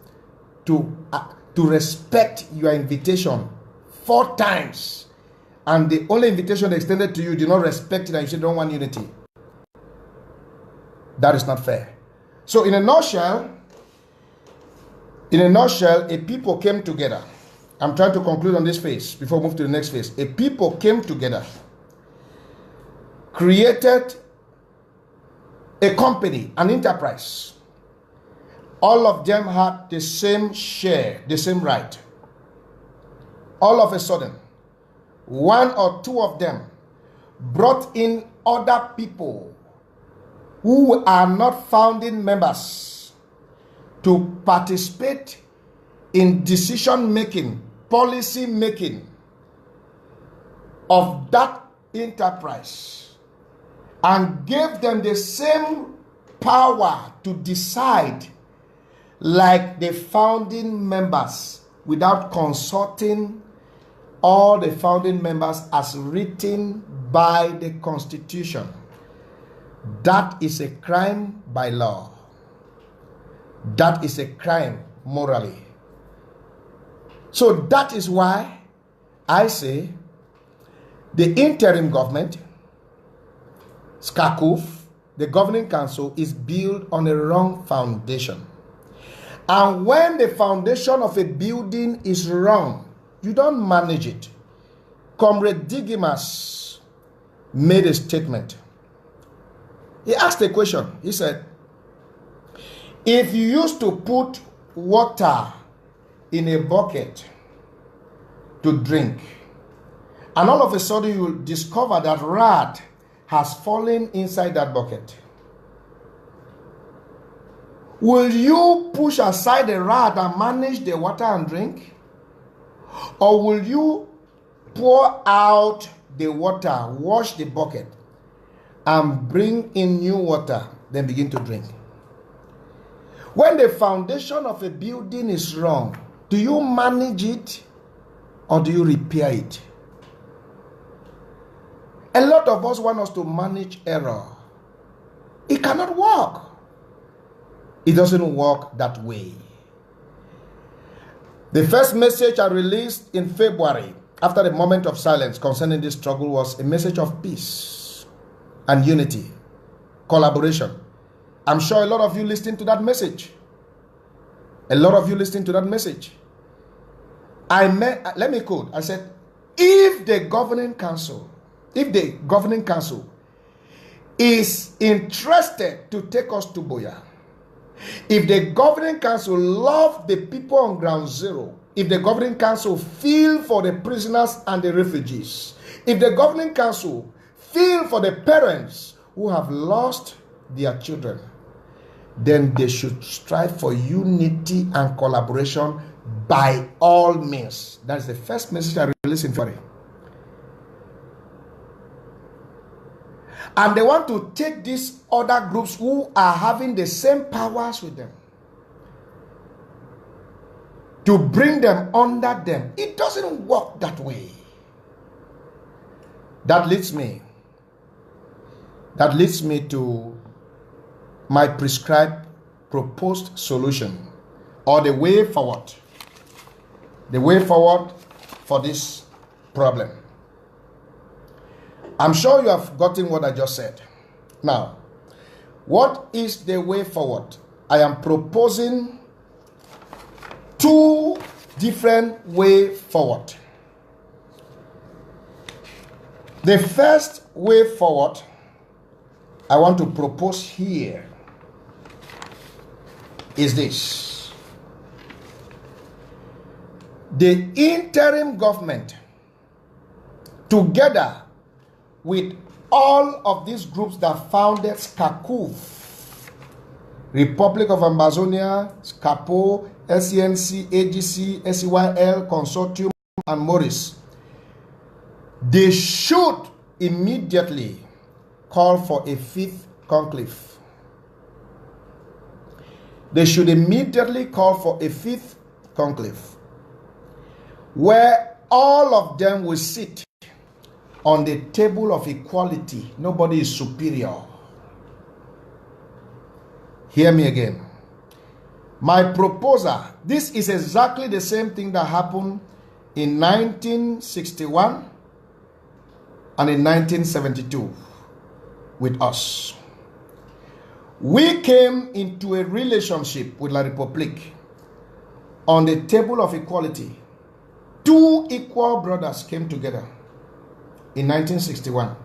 to respect your invitation 4 times, and the only invitation extended to you, do not respect it, and you say don't want unity. That is not fair. So in a nutshell, a people came together. I'm trying to conclude on this phase before we move to the next phase. A people came together, created a company, an enterprise. All of them had the same share, the same right. All of a sudden, 1 or 2 of them brought in other people who are not founding members to participate in decision making, policy making of that enterprise, and gave them the same power to decide like the founding members without consulting all the founding members as written by the Constitution. That is a crime by law. That is a crime morally. So that is why I say the interim government, Sissikou, the governing council, is built on a wrong foundation. And when the foundation of a building is wrong, you don't manage it. Comrade Digimas made a statement. He asked a question. He said, if you used to put water in a bucket to drink, and all of a sudden you will discover that rat has fallen inside that bucket, will you push aside the rat and manage the water and drink? Or will you pour out the water, wash the bucket, and bring in new water, then begin to drink? When the foundation of a building is wrong, do you manage it or do you repair it? A lot of us want us to manage error. It cannot work. It doesn't work that way. The first message I released in February, after the moment of silence concerning this struggle, was a message of peace and unity, collaboration. I'm sure a lot of you listened to that message. A lot of you listened to that message. Let me quote. I said, if the governing council is interested to take us to Boya, if the governing council love the people on ground zero, if the governing council feel for the prisoners and the refugees, if the governing council feel for the parents who have lost their children, then they should strive for unity and collaboration by all means. That's the first message I released in February. And they want to take these other groups who are having the same powers with them to bring them under them. It doesn't work that way. That leads me to my prescribed proposed solution, or the way forward. The way forward for this problem. I'm sure you have gotten what I just said. Now, what is the way forward? I am proposing two different ways forward. The first way forward I want to propose here is this. The interim government, together with all of these groups that founded Sissikou, Republic of Ambazonia, Sissikou, SCNC, AGC, SEYL, Consortium, and Maurice, they should immediately call for a fifth conclave. They should immediately call for a fifth conclave, where all of them will sit on the table of equality. Nobody is superior. Hear me again. My proposal, this is exactly the same thing that happened in 1961 and in 1972 with us. We came into a relationship with La République on the table of equality. Two equal brothers came together in 1961.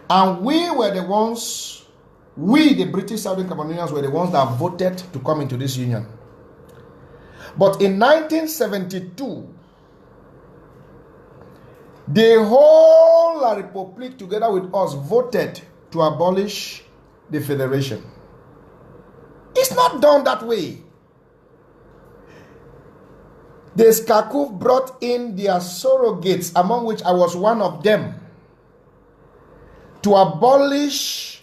And we were the ones, we the British Southern Cameroonians were the ones that voted to come into this union. But in 1972, the whole La République together with us voted to abolish the federation. It's not done that way. The Sissikou brought in their surrogates, among which I was one of them, to abolish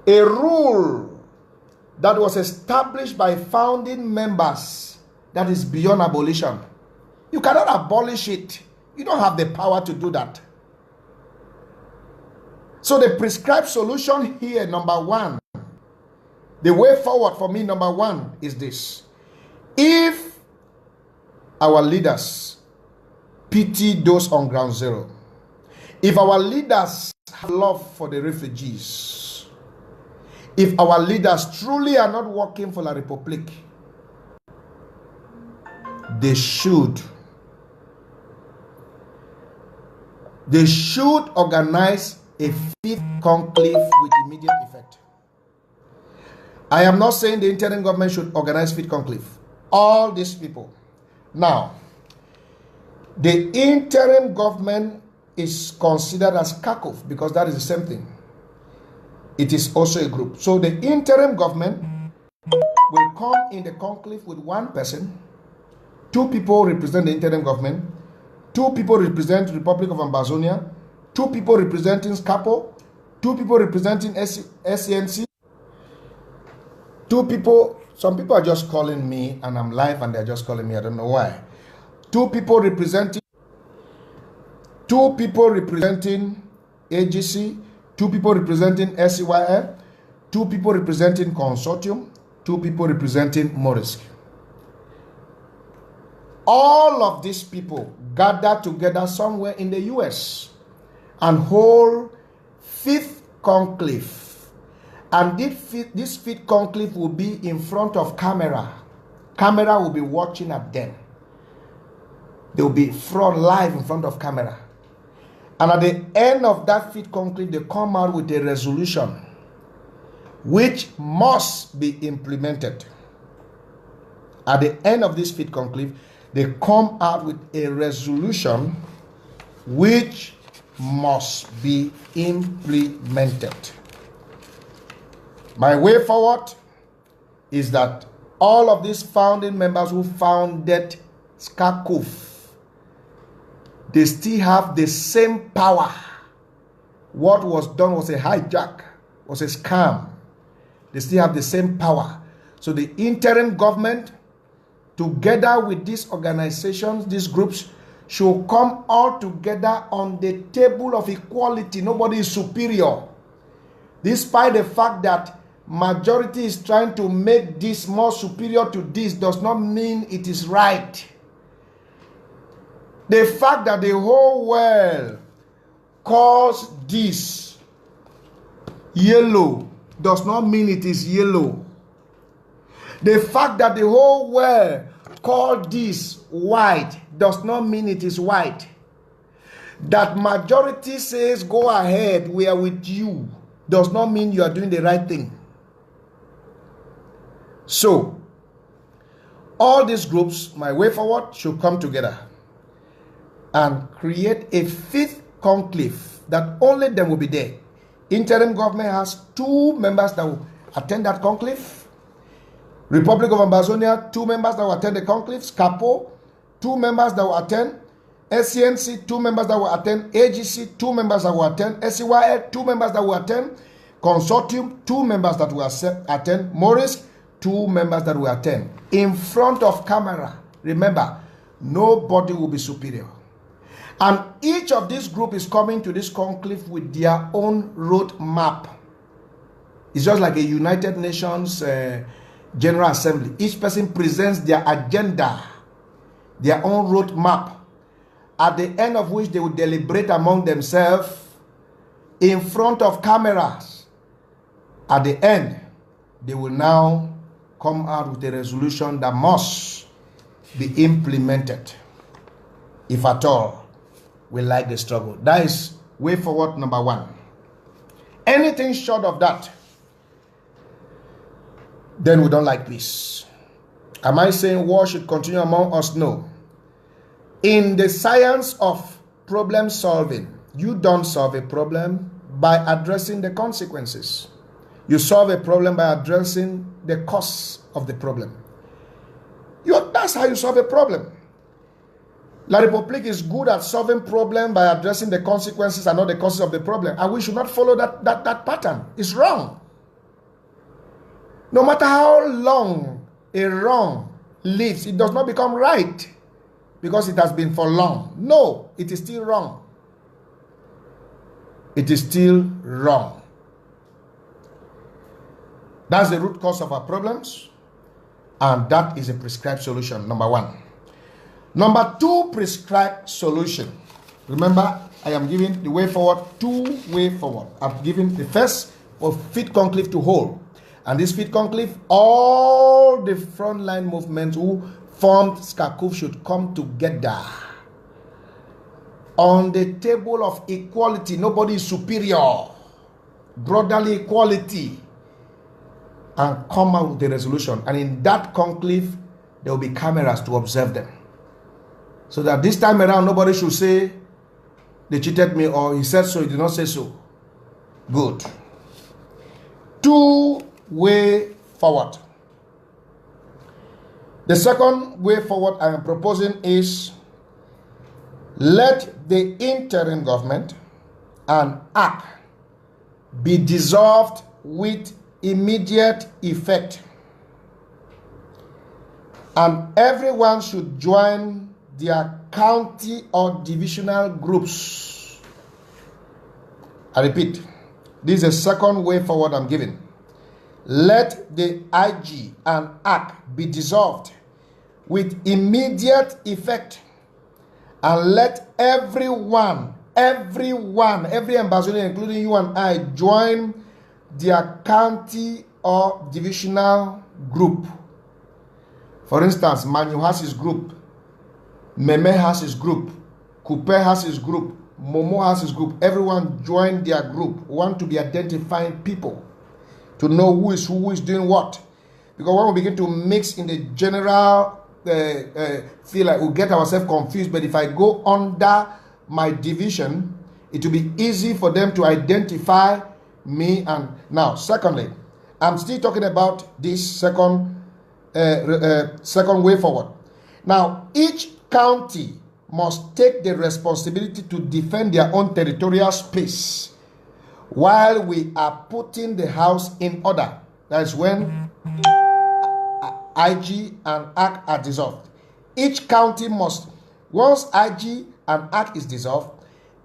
a rule that was established by founding members that is beyond abolition. You cannot abolish it. You don't have the power to do that. So the prescribed solution here, number one, the way forward for me, number one, is this. If our leaders pity those on ground zero, if our leaders have love for the refugees, if our leaders truly are not working for La République, they should organize a fifth conclave with immediate effect. I am not saying the interim government should organize fifth conclave. All these people. Now, the interim government is considered as CACOF because that is the same thing. It is also a group. So the interim government will come in the conclave with one person. 2 people represent the interim government. 2 people represent the Republic of Ambazonia. 2 people representing SCAPO. 2 people representing SCNC. 2 people, some people are just calling me and I'm live and they're just calling me. I don't know why. 2 people representing AGC. 2 people representing SCYL. 2 people representing Consortium. 2 people representing Maurice. All of these people gather together somewhere in the US and hold fifth conclave. And this fifth conclave will be in front of camera. Camera will be watching at them. They will be live in front of camera. And at the end of that fifth conclave, they come out with a resolution which must be implemented. At the end of this fifth conclave, they come out with a resolution which must be implemented. My way forward is that all of these founding members who founded SCACOF, they still have the same power. What was done was a hijack, was a scam. They still have the same power. So the interim government, together with these organizations, these groups, should come all together on the table of equality. Nobody is superior. Despite the fact that majority is trying to make this more superior to this, does not mean it is right. The fact that the whole world calls this yellow does not mean it is yellow. The fact that the whole world calls this white does not mean it is white. That majority says go ahead, we are with you, does not mean you are doing the right thing. So, all these groups, my way forward, should come together and create a fifth conclave that only them will be there. Interim government has 2 members that will attend that conclave. Republic of Ambazonia, 2 members that will attend the conclave. SCAPO, 2 members that will attend. SCNC, 2 members that will attend. AGC, 2 members that will attend. SCYL, 2 members that will attend. Consortium, 2 members that will attend. Maurice, 2 members that will attend. In front of camera. Remember, nobody will be superior. And each of this group is coming to this conclave with their own road map. It's just like a United Nations General Assembly. Each person presents their agenda, their own road map, at the end of which they will deliberate among themselves in front of cameras. At the end, they will now come out with a resolution that must be implemented, if at all we like the struggle. That is way forward number 1. Anything short of that, then we don't like peace. Am I saying war should continue among us? No. In the science of problem solving, you don't solve a problem by addressing the consequences. You solve a problem by addressing the cause of the problem. That's how you solve a problem. La République is good at solving problems by addressing the consequences and not the causes of the problem. And we should not follow that pattern. It's wrong. No matter how long a wrong lives, it does not become right because it has been for long. No, it is still wrong. It is still wrong. That's the root cause of our problems, and that is a prescribed solution, number one. Number two, prescribed solution. Remember, I am giving the way forward, two way forward. I'm giving the first for feet conclave to hold. And this feet conclave, all the frontline movements who formed Sissikou should come together on the table of equality. Nobody is superior. Brotherly equality. And come out with the resolution. And in that conclave, there will be cameras to observe them. So that this time around, nobody should say, they cheated me, or he said so, he did not say so. Good. Two-way forward. The second way forward I am proposing is, let the interim government and ACT be dissolved with immediate effect, and everyone should join their county or divisional groups. I repeat, this is the second way forward I'm giving. Let the IG and ACT be dissolved with immediate effect, and let everyone, every Ambazonia, including you and I, join their county or divisional group. For instance, Manu has his group, Meme has his group, Coupe has his group, Momo has his group. Everyone join their group. We want to be identifying people to know who is doing what. Because when we begin to mix in the general feel like we'll get ourselves confused. But if I go under my division, it will be easy for them to identify me. And now, secondly, I'm still talking about this second way forward. Now, each county must take the responsibility to defend their own territorial space while we are putting the house in order. That's when IG and ACT are dissolved. Each county must, once IG and ACT is dissolved,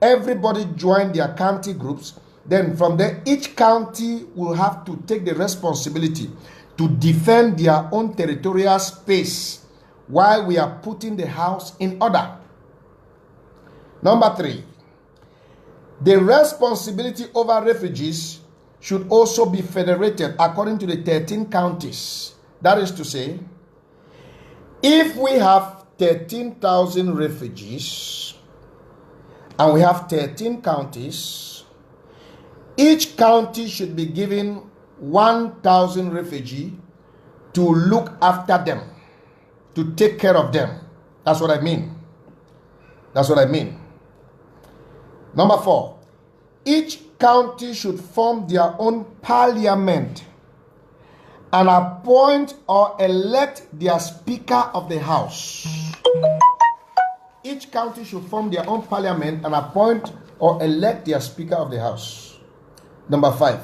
everybody join their county groups. Then from there, each county will have to take the responsibility to defend their own territorial space while we are putting the house in order. Number three, the responsibility over refugees should also be federated according to the 13 counties. That is to say, if we have 13,000 refugees and we have 13 counties, each county should be given 1,000 refugees to look after them, to take care of them. That's what I mean. That's what I mean. Number four, each county should form their own parliament and appoint or elect their Speaker of the House. Each county should form their own parliament and appoint or elect their Speaker of the House. Number five,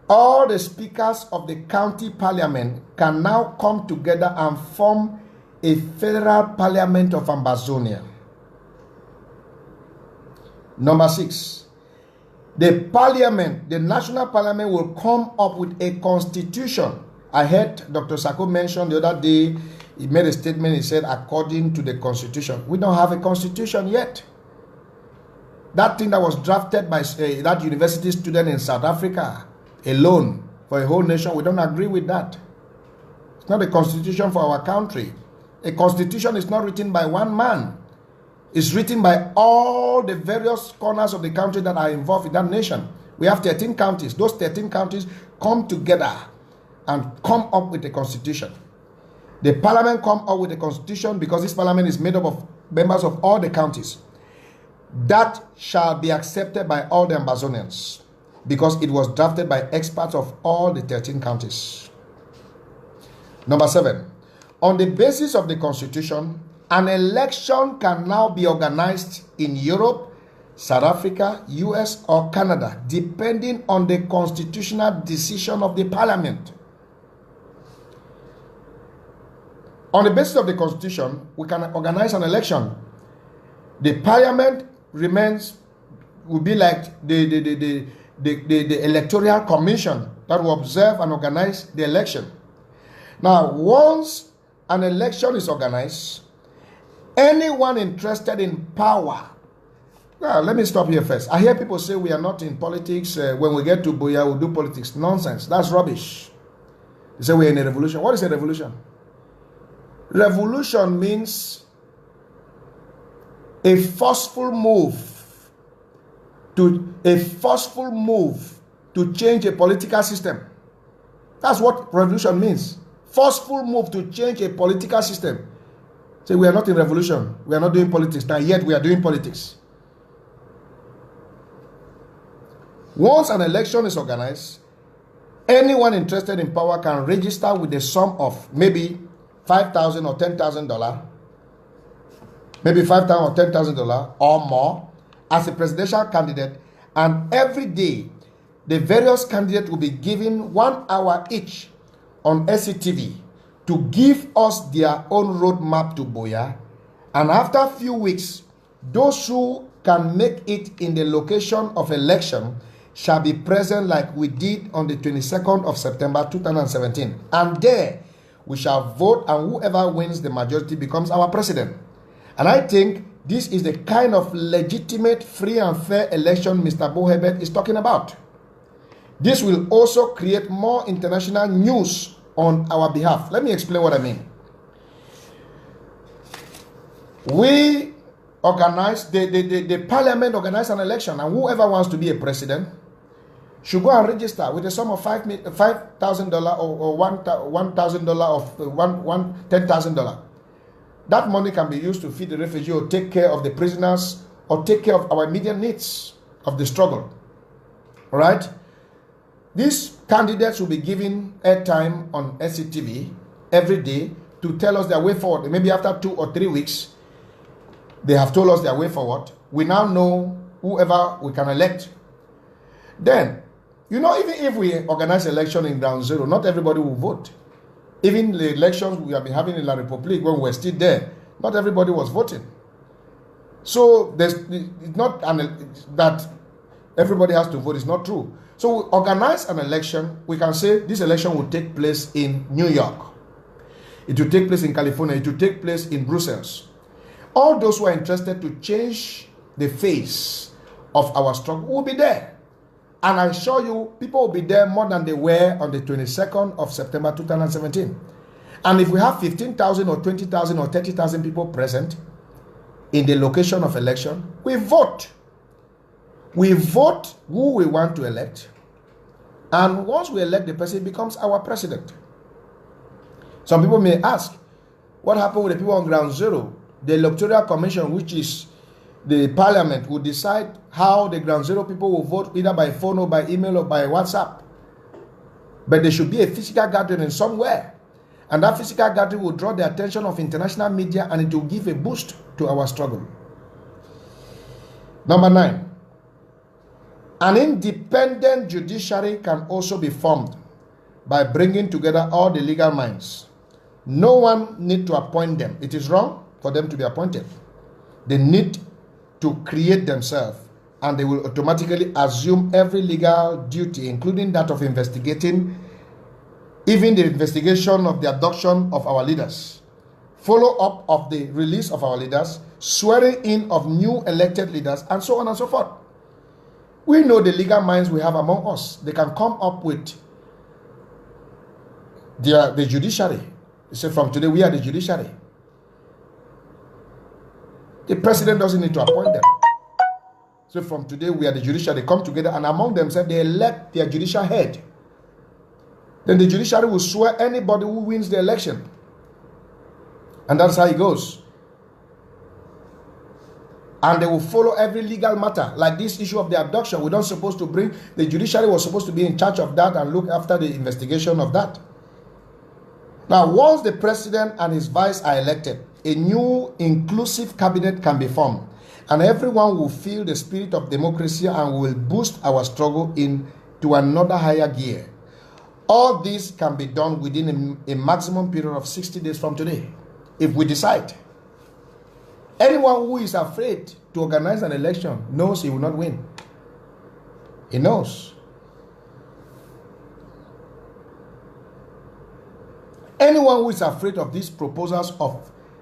all the speakers of the county parliament can now come together and form a federal parliament of Ambazonia. Number six, the parliament, the national parliament, will come up with a constitution. I heard Dr. Sissikou mention the other day, he made a statement, he said, according to the constitution. We don't have a constitution yet. That thing that was drafted by that university student in South Africa alone for a whole nation, we don't agree with that. It's not a constitution for our country. A constitution is not written by one man. It's written by all the various corners of the country that are involved in that nation. We have 13 counties. Those 13 counties come together and come up with a constitution. The parliament come up with a constitution because this parliament is made up of members of all the counties. That shall be accepted by all the Ambazonians because it was drafted by experts of all the 13 counties. Number seven, on the basis of the constitution, an election can now be organized in Europe, South Africa, US, or Canada, depending on the constitutional decision of the parliament. On the basis of the Constitution, we can organize an election. The Parliament will be like the Electoral Commission that will observe and organize the election. Now, once an election is organized, anyone interested in power. Well, let me stop here first. I hear people say we are not in politics. When we get to Buea, we'll do politics. Nonsense. That's rubbish. They say we're in a revolution. What is a revolution? Revolution means a forceful move to change a political system. That's what revolution means. Forceful move to change a political system. Say we are not in revolution. We are not doing politics. Now yet we are doing politics. Once an election is organized, anyone interested in power can register with a sum of maybe $5,000 or $10,000, maybe $5,000 or $10,000 or more as a presidential candidate, and every day the various candidates will be given 1 hour each on SCTV to give us their own roadmap to Buea, and after a few weeks, those who can make it in the location of election shall be present like we did on the 22nd of September 2017. And there we shall vote, and whoever wins the majority becomes our president. And I think this is the kind of legitimate, free and fair election Mr. Bohebet is talking about. This will also create more international news on our behalf. Let me explain what I mean. We organize, the parliament organize an election, and whoever wants to be a president should go and register with a sum of $5,000 or $1,000 of $10,000. That money can be used to feed the refugee or take care of the prisoners or take care of our immediate needs of the struggle. All right? These candidates will be given airtime on SCTV every day to tell us their way forward. Maybe after 2 or 3 weeks, they have told us their way forward. We now know whoever we can elect. Then, you know, even if we organize election in ground zero, not everybody will vote. Even the elections we have been having in La Republique, when we were still there, not everybody was voting. So it's not that everybody has to vote. It's not true. So we organize an election. We can say this election will take place in New York. It will take place in California. It will take place in Brussels. All those who are interested to change the face of our struggle will be there. And I assure you, people will be there more than they were on the 22nd of September 2017. And if we have 15,000 or 20,000 or 30,000 people present in the location of election, we vote. We vote who we want to elect. And once we elect the person, it becomes our president. Some people may ask, what happened with the people on ground zero? The Electoral Commission, which is the parliament, will decide how the ground zero people will vote, either by phone or by email or by WhatsApp. But there should be a physical gathering somewhere. And that physical gathering will draw the attention of international media, and it will give a boost to our struggle. Number 9. An independent judiciary can also be formed by bringing together all the legal minds. No one need to appoint them. It is wrong for them to be appointed. They need to create themselves, and they will automatically assume every legal duty, including that of investigating, even the investigation of the abduction of our leaders, follow up of the release of our leaders, swearing in of new elected leaders, and so on and so forth. We know the legal minds we have among us. They can come up with the judiciary. They say, from today we are the judiciary. The president doesn't need to appoint them. So from today we are the judiciary. They come together, and among themselves they elect their judicial head. Then the judiciary will swear anybody who wins the election. And that's how it goes. And they will follow every legal matter. Like this issue of the abduction, we're not supposed to bring, the judiciary was supposed to be in charge of that and look after the investigation of that. Now, once the president and his vice are elected, a new inclusive cabinet can be formed, and everyone will feel the spirit of democracy and will boost our struggle into another higher gear. All this can be done within a maximum period of 60 days from today, if we decide. Anyone who is afraid to organize an election knows he will not win. He knows. Anyone who is afraid of these proposals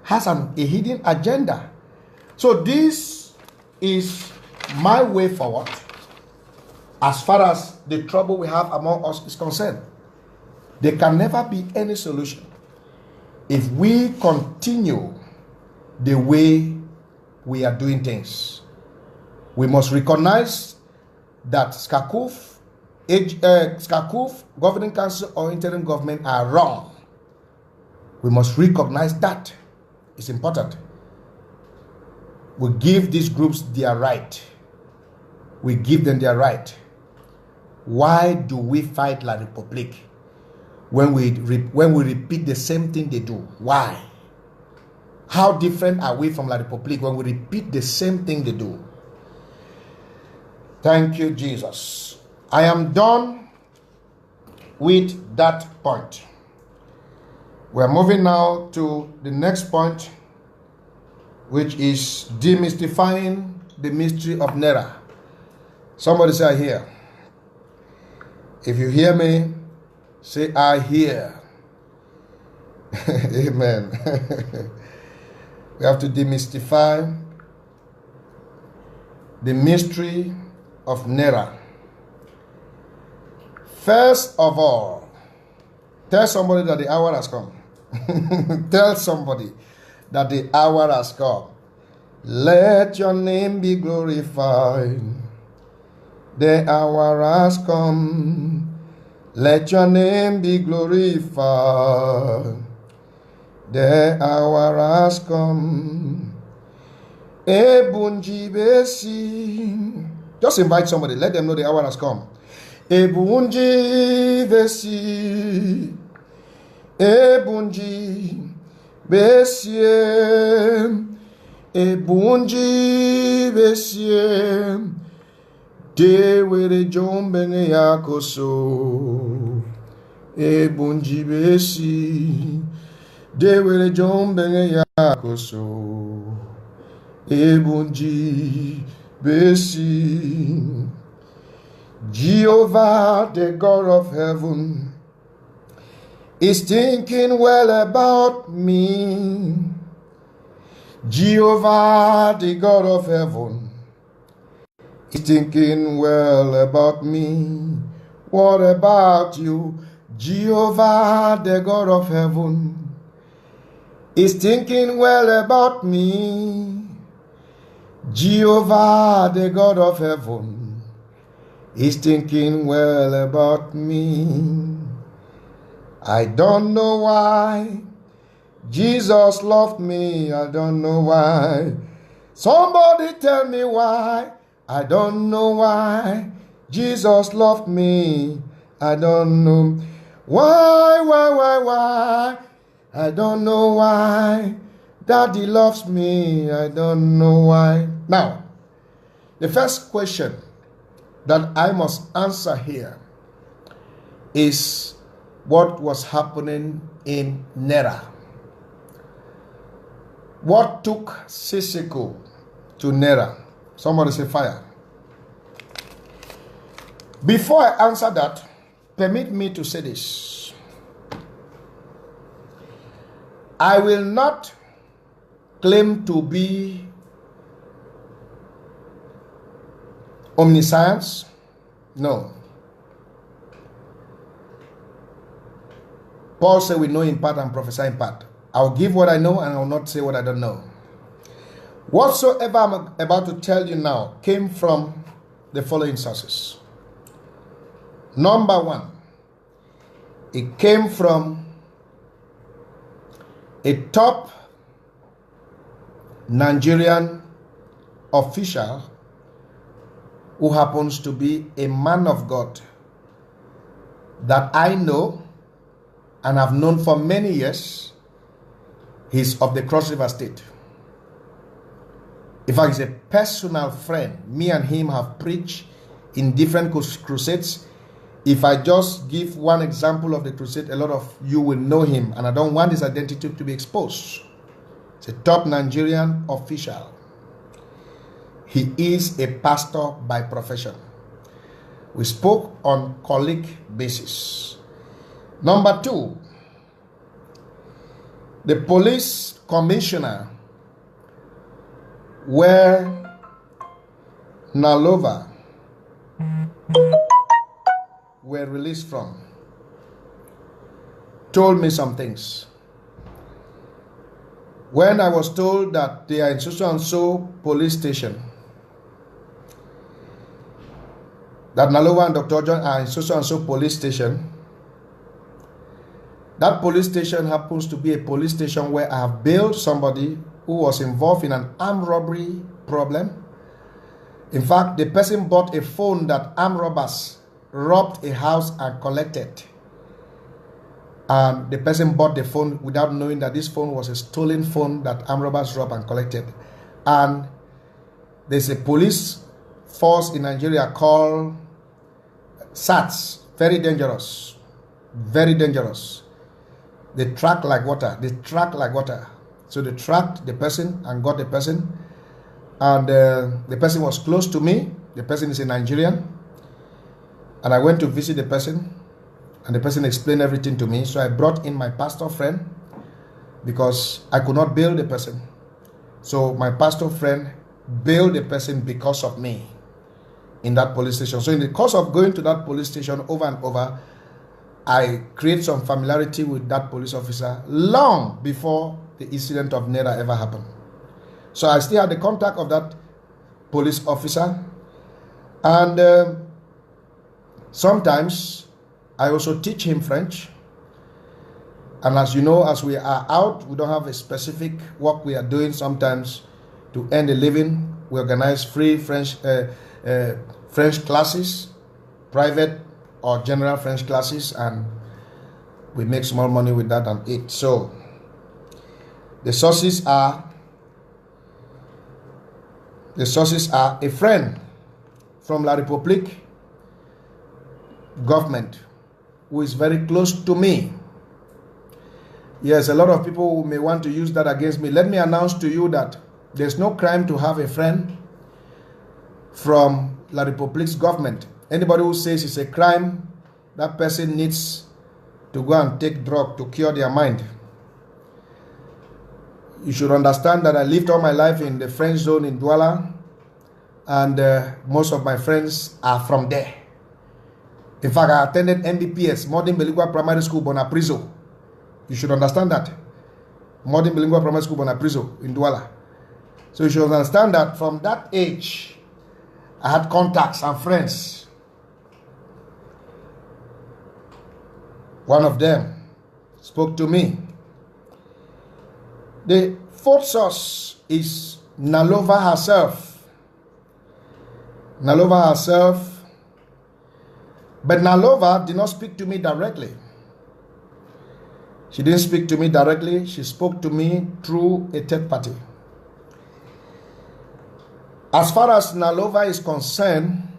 has a hidden agenda. So this is my way forward as far as the trouble we have among us is concerned. There can never be any solution if we continue the way we are doing things. We must recognize that Sissikou, governing council or interim government are wrong. We must recognize that. It's important. We give these groups their right. We give them their right. Why do we fight La République when we repeat the same thing they do? Why? How different are we from La République when we repeat the same thing they do? Thank you, Jesus. I am done with that point. We're moving now to the next point, which is demystifying the mystery of Nera. Somebody say, I hear. If you hear me, say, I hear. Amen. We have to demystify the mystery of Nera. First of all, tell somebody that the hour has come. Tell somebody that the hour has come. Let your name be glorified. The hour has come. Let your name be glorified. The hour has come. Ebunji besi. Just invite somebody. Let them know the hour has come. Ebunji besi. Ebunji besie. Ebunji besie. De were jombenge yakoso. Ebunji besi. De were jombenge yakoso. Ebunji besi. Jehovah, the God of heaven, is thinking well about me. Jehovah, the God of heaven, is thinking well about me. What about you? Jehovah, the God of heaven, is thinking well about me. Jehovah, the God of heaven, is thinking well about me. I don't know why Jesus loved me. I don't know why. Somebody tell me why. I don't know why Jesus loved me. I don't know why. I don't know why Daddy loves me. I don't know why. Now, the first question that I must answer here is what was happening in Nera. What took Sissikou to Nera? Somebody say fire. Before I answer that, permit me to say this. I will not claim to be omniscience. No. Paul said we know in part and prophesy in part. I'll give what I know and I will not say what I don't know. Whatsoever I'm about to tell you now came from the following sources. Number one, it came from a top Nigerian official who happens to be a man of God that I know and have known for many years. He's of the Cross River State. In fact, he's a personal friend. Me and him have preached in different crusades If I just give one example of the crusade, a lot of you will know him, and I don't want his identity to be exposed. He's a top Nigerian official. He is a pastor by profession. We spoke on colleague basis. Number 2, the police commissioner where Nalova were released from told me some things. When I was told that they are in so and so police station, that Nalova and Dr. John are in so and so police station, that police station happens to be a police station where I have bailed somebody who was involved in an armed robbery problem. In fact, the person bought a phone that armed robbers robbed a house and collected. And the person bought the phone without knowing that this phone was a stolen phone that armed robbers robbed and collected. And there's a police force in Nigeria called SATs. Very dangerous. Very dangerous. They track like water. They track like water. So they tracked the person and got the person. And the person was close to me. The person is a Nigerian. And I went to visit the person. And the person explained everything to me. So I brought in my pastor friend because I could not bail the person. So my pastor friend bailed the person because of me in that police station. So in the course of going to that police station over and over, I create some familiarity with that police officer long before the incident of Nera ever happened. So I still had the contact of that police officer. And sometimes I also teach him French. And as you know, as we are out, we don't have a specific work we are doing. Sometimes to earn a living, we organize free French classes, private or general French classes, and we make small money with that and eat. So the sources are a friend from La République government who is very close to me. Yes, a lot of people may want to use that against me. Let me announce to you that there's no crime to have a friend from La République's government. Anybody who says it's a crime, that person needs to go and take drug to cure their mind. You should understand that I lived all my life in the French zone in Douala, and most of my friends are from there. In fact, I attended MBPS, Modern Bilingual Primary School, Bonapriso. You should understand that. Modern Bilingual Primary School, Bonapriso in Douala. So you should understand that from that age, I had contacts and friends. One of them spoke to me. The fourth source is Nalova herself. Nalova herself. But Nalova did not speak to me directly. She didn't speak to me directly. She spoke to me through a third party. As far as Nalova is concerned,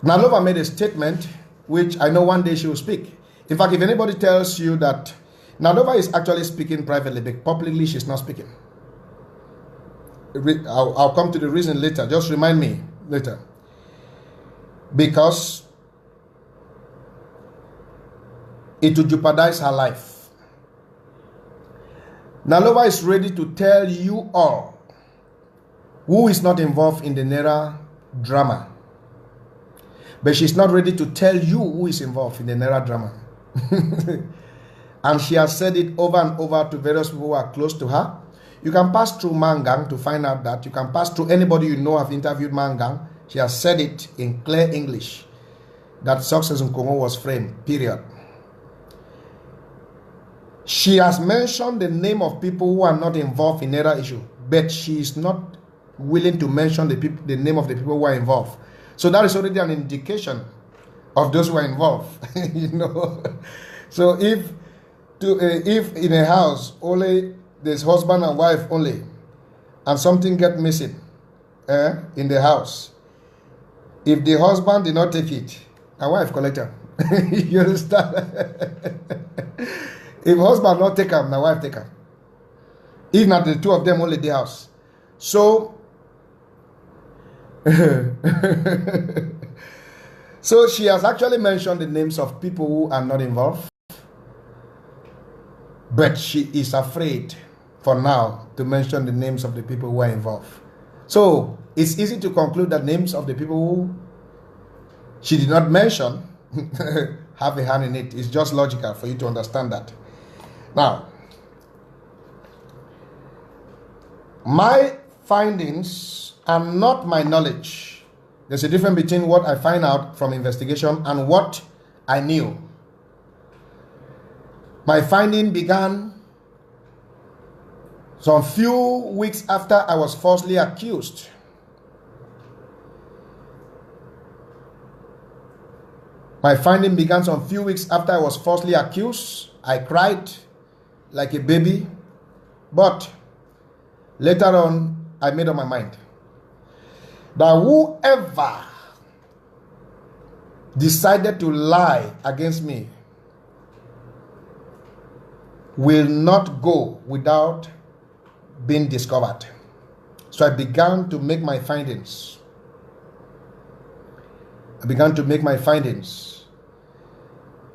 Nalova made a statement which I know one day she will speak. In fact, if anybody tells you that Nalova is actually speaking privately, but publicly she's not speaking. I'll come to the reason later. Just remind me later. Because it will jeopardize her life. Nalova is ready to tell you all who is not involved in the Nera drama. But she's not ready to tell you who is involved in the Nera drama. And she has said it over and over to various people who are close to her. You can pass through Mangang to find out that. You can pass through anybody you know have interviewed Mangang. She has said it in clear English that Success in Congo was framed, period. She has mentioned the name of people who are not involved in Nera issue, but she is not willing to mention the name of the people who are involved. So that is already an indication of those who are involved, you know. So if in a house only there's husband and wife only, and something get missing in the house, If the husband did not take it, my wife collect him. You understand? If husband not take him, my wife take him. If not, the two of them only the house. So, so she has actually mentioned the names of people who are not involved, but she is afraid for now to mention the names of the people who are involved. So it's easy to conclude that names of the people who she did not mention have a hand in it. It's just logical for you to understand that. Now, my findings are not my knowledge. There's a difference between what I find out from investigation and what I knew. My finding began some few weeks after I was falsely accused. My finding began some few weeks after I was falsely accused. I cried like a baby, but later on, I made up my mind that whoever decided to lie against me will not go without being discovered. So I began to make my findings.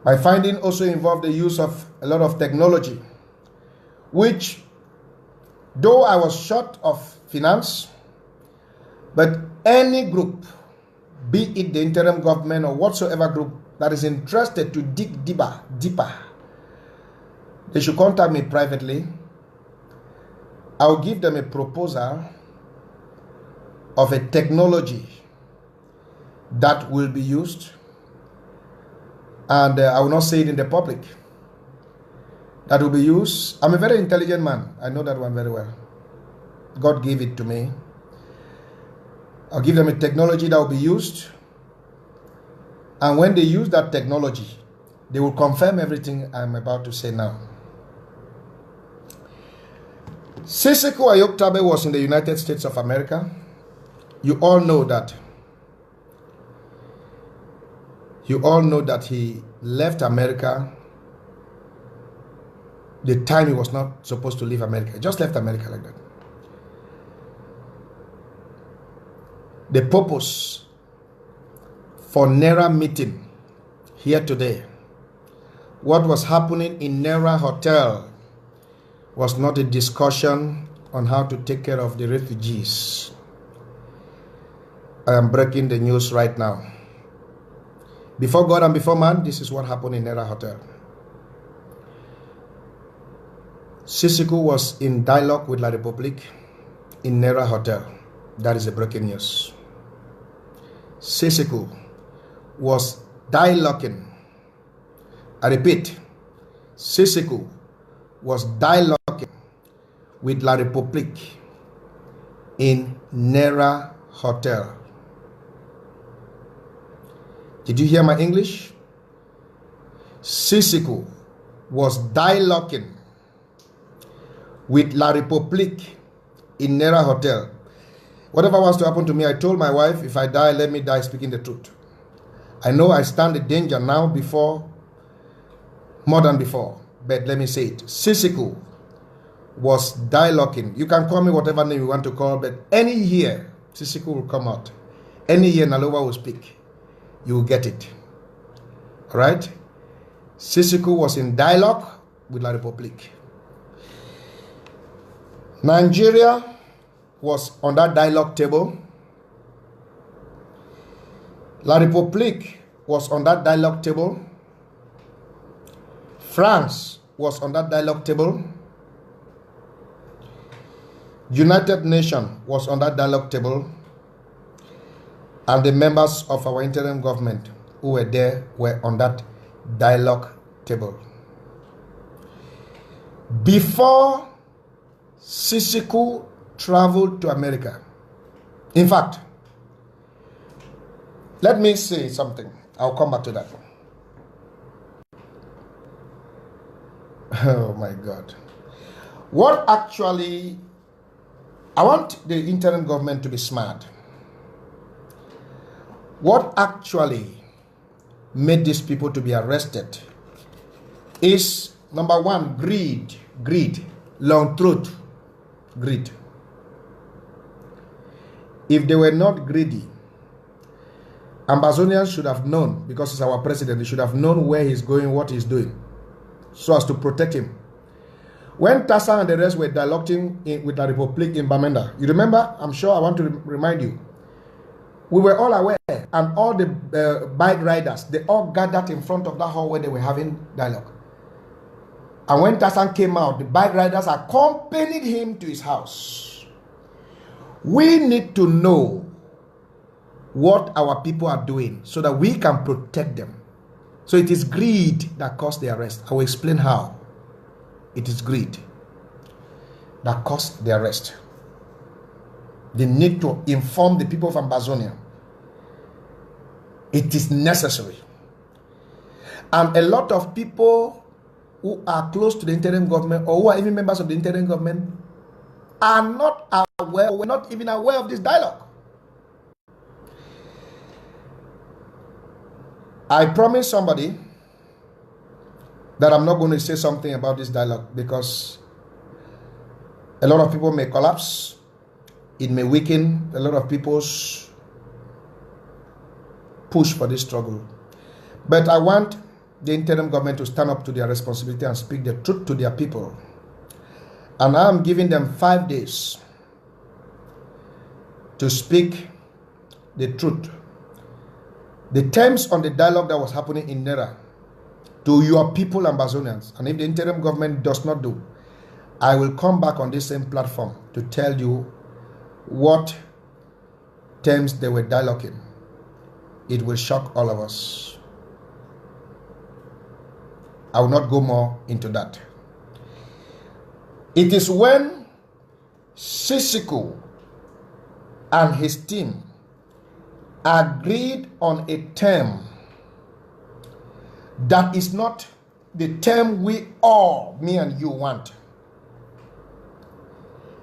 My finding also involved the use of a lot of technology, which, though I was short of finance, but any group, be it the interim government or whatsoever group that is interested to dig deeper, they should contact me privately. I'll give them a proposal of a technology that will be used, and I will not say it in the public, that will be used. I'm a very intelligent man. I know that one very well. God gave it to me. I'll give them a technology that will be used, and when they use that technology, they will confirm everything I'm about to say now. Sissikou Ayoktabe was in the United States of America. You all know that. He left America the time he was not supposed to leave America. He just left America like that. The purpose for Nera meeting here today, what was happening in Nera Hotel, was not a discussion on how to take care of the refugees. I am breaking the news right now. Before God and before man, this is what happened in Nera Hotel. Sissikou was in dialogue with La République in Nera Hotel. That is a breaking news. Sissikou was dialoguing. I repeat, Sissikou was dialoguing with La République in Nera Hotel. Did you hear my English? Sissikou was dialoguing with La République in Nera Hotel. Whatever was to happen to me, I told my wife, if I die, let me die speaking the truth. I know I stand the danger now more than before, but let me say it. Sissikou was dialoguing. You can call me whatever name you want to call, but any year, Sissikou will come out. Any year, Nalova will speak. You will get it. All right? Sissikou was in dialogue with La République. Nigeria was on that dialogue table. La République was on that dialogue table. France was on that dialogue table. United Nations was on that dialogue table. And the members of our interim government who were there were on that dialogue table. Before Sissikou traveled to America. In fact, let me say something. I'll come back to that. Oh my God. What actually, I want the interim government to be smart. What actually made these people to be arrested is, number one, greed, long throat, greed. If they were not greedy, Ambazonians should have known, because he's our president, they should have known where he's going, what he's doing, so as to protect him. When Tassa and the rest were dialoguing with the Republic in Bamenda, you remember, I'm sure I want to remind you, we were all aware, and all the bike riders, they all gathered in front of that hall where they were having dialogue. And when Tassan came out, the bike riders accompanied him to his house. We need to know what our people are doing so that we can protect them. So it is greed that caused the arrest. I will explain how. It is greed that caused the arrest. They need to inform the people of Ambazonia. It is necessary. And a lot of people who are close to the interim government, or who are even members of the interim government, are not aware, we're not even aware of this dialogue. I promised somebody that I'm not going to say something about this dialogue because a lot of people may collapse. It may weaken a lot of people's push for this struggle. But I want the interim government to stand up to their responsibility and speak the truth to their people. And I'm giving them 5 days to speak the truth. The terms on the dialogue that was happening in Nera to your people, Ambazonians, and if the interim government does not do, I will come back on this same platform to tell you what terms they were dialoguing. It will shock all of us. I will not go more into that. It is when Sissikou and his team agreed on a term that is not the term we all, me and you, want.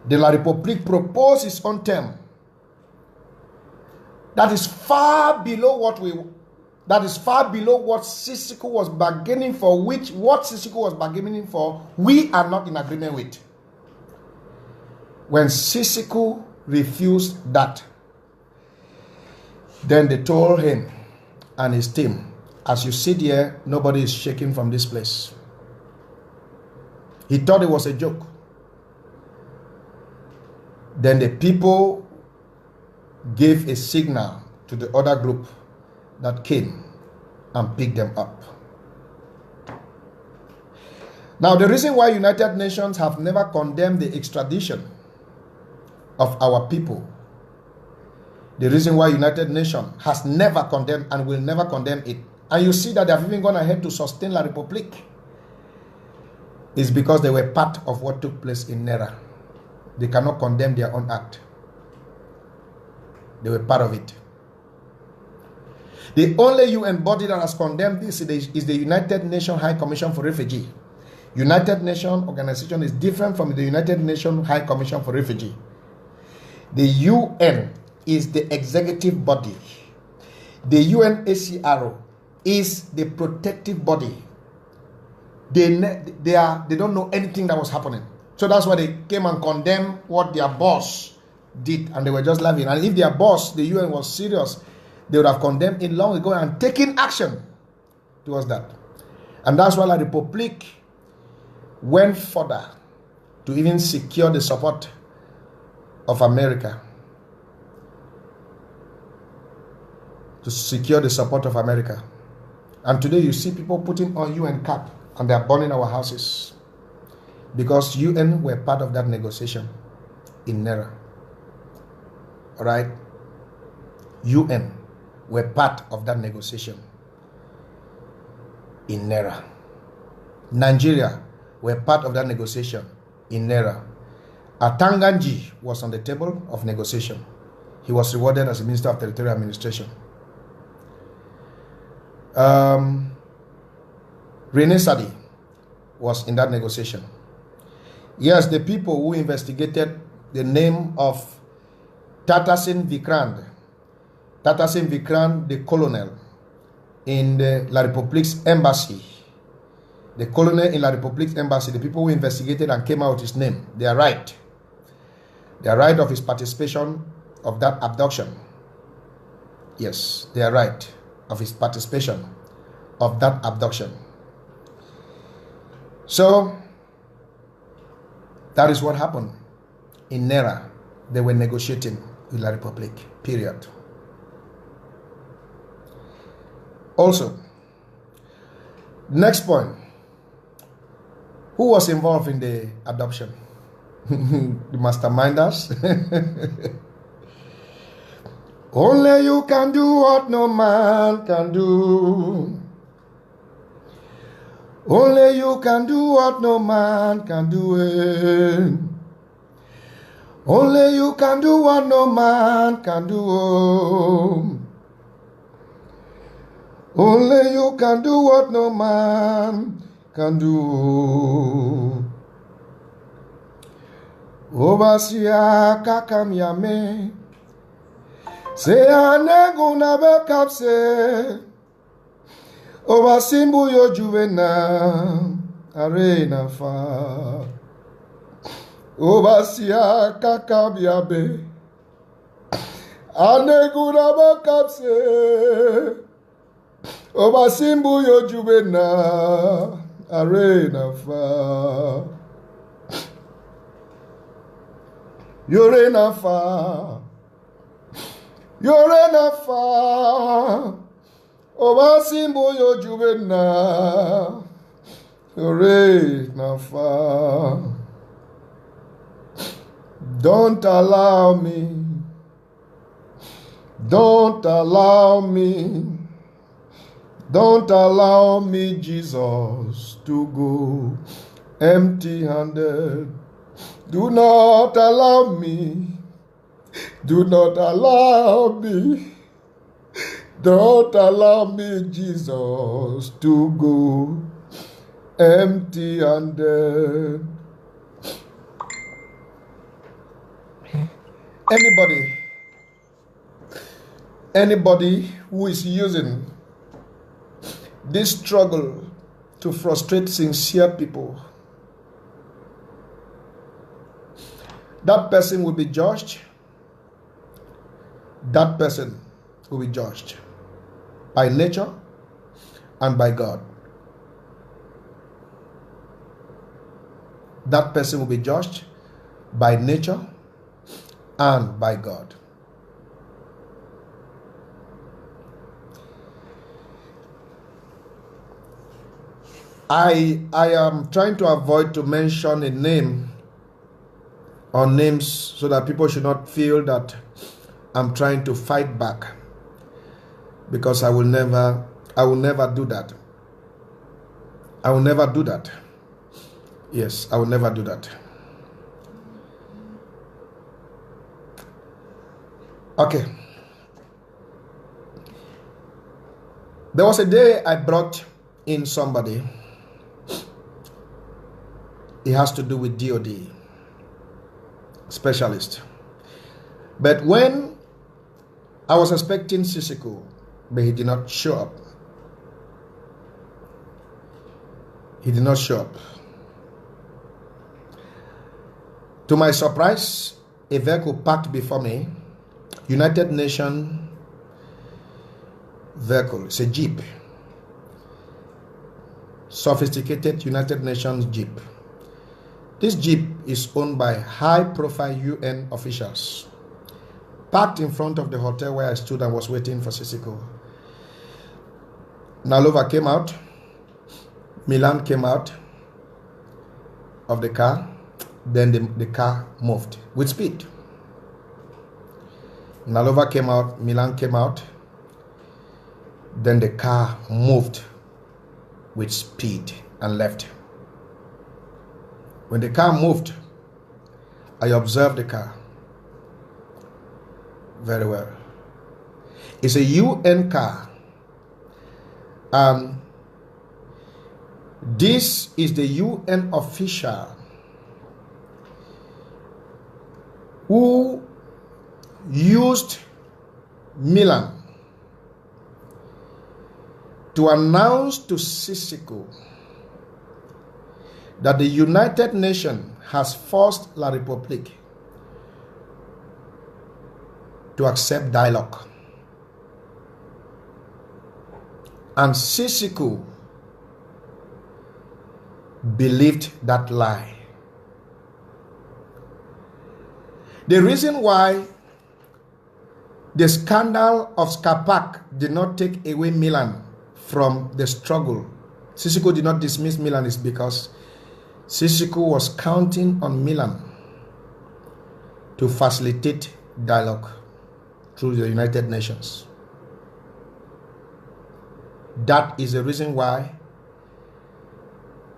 The La République proposed its own term that is far below what Sissikou was bargaining for, what Sissikou was bargaining for, we are not in agreement with. When Sissikou refused that, then they told him and his team, as you sit here, nobody is shaking from this place. He thought it was a joke. Then the people gave a signal to the other group that came and picked them up. Now, the reason why United Nations have never condemned the extradition of our people, the reason why United Nations has never condemned and will never condemn it, and you see that they have even gone ahead to sustain La République, is because they were part of what took place in Nera. They cannot condemn their own act. They were part of it. The only UN body that has condemned this is the United Nations High Commission for Refugees. United Nations organization is different from the United Nations High Commission for Refugees. The UN is the executive body. The UNHCR is the protective body. They don't know anything that was happening. So that's why they came and condemned what their boss did, and they were just laughing. And if their boss, the UN, was serious, they would have condemned it long ago and taken action towards that. And that's why La République went further to even secure the support of America. To secure the support of America. And today you see people putting on UN cap and they are burning our houses. Because UN were part of that negotiation in Nera. Alright? UN were part of that negotiation in Nera. Nigeria were part of that negotiation in Nera. Atanganji was on the table of negotiation. He was rewarded as a Minister of Territorial Administration. Rene Sadi was in that negotiation. Yes, the people who investigated the name of Tatasin Vikrant Tatasin Vikran, the colonel in the La République's embassy. The colonel in La République's embassy, the people who investigated and came out with his name, they are right. They are right of his participation of that abduction. Yes, they are right of his participation of that abduction. So, that is what happened in Nera. They were negotiating with La République, period. Also, next point. Who was involved in the adoption? The masterminders. Only you can do what no man can do. Only you can do what no man can do. Only you can do what no man can do. Only you can do what no man can do. Obasia kakamiame. Se anego na bekapse. Obasimbu yo juvena. Arena fa. Obasia kakamiame. Anego na bekapse. Obasimbu yo juvena. Arena fa. Yorena fa. Yorena fa. Obasimbu yo juvena. Yorena fa. Don't allow me. Don't allow me. Don't allow me, Jesus, to go empty-handed. Do not allow me. Do not allow me. Don't allow me, Jesus, to go empty-handed. Anybody who is using this struggle to frustrate sincere people, that person will be judged. That person will be judged by nature and by God. That person will be judged by nature and by God. I am trying to avoid to mention a name or names so that people should not feel that I'm trying to fight back, because I will never do that. I will never do that. Yes, I will never do that. Okay. There was a day I brought in somebody. It has to do with DOD specialist. But when I was expecting Sissikou, but he did not show up. He did not show up. To my surprise, a vehicle parked before me, United Nations vehicle. It's a Jeep. Sophisticated United Nations Jeep. This Jeep is owned by high-profile UN officials. Parked in front of the hotel where I stood and was waiting for Sissikou. Nalova came out. Milan came out of the car. Then the car moved with speed. Nalova came out. Milan came out. Then the car moved with speed and left. When the car moved, I observed the car very well. It's a UN car. This is the UN official who used Milan to announce to Sissikou that the United Nations has forced La République to accept dialogue. And Sissikou believed that lie. The reason why the scandal of Scapac did not take away Milan from the struggle, Sissikou did not dismiss Milan, is because Sissikou was counting on Milan to facilitate dialogue through the United Nations. That is the reason why,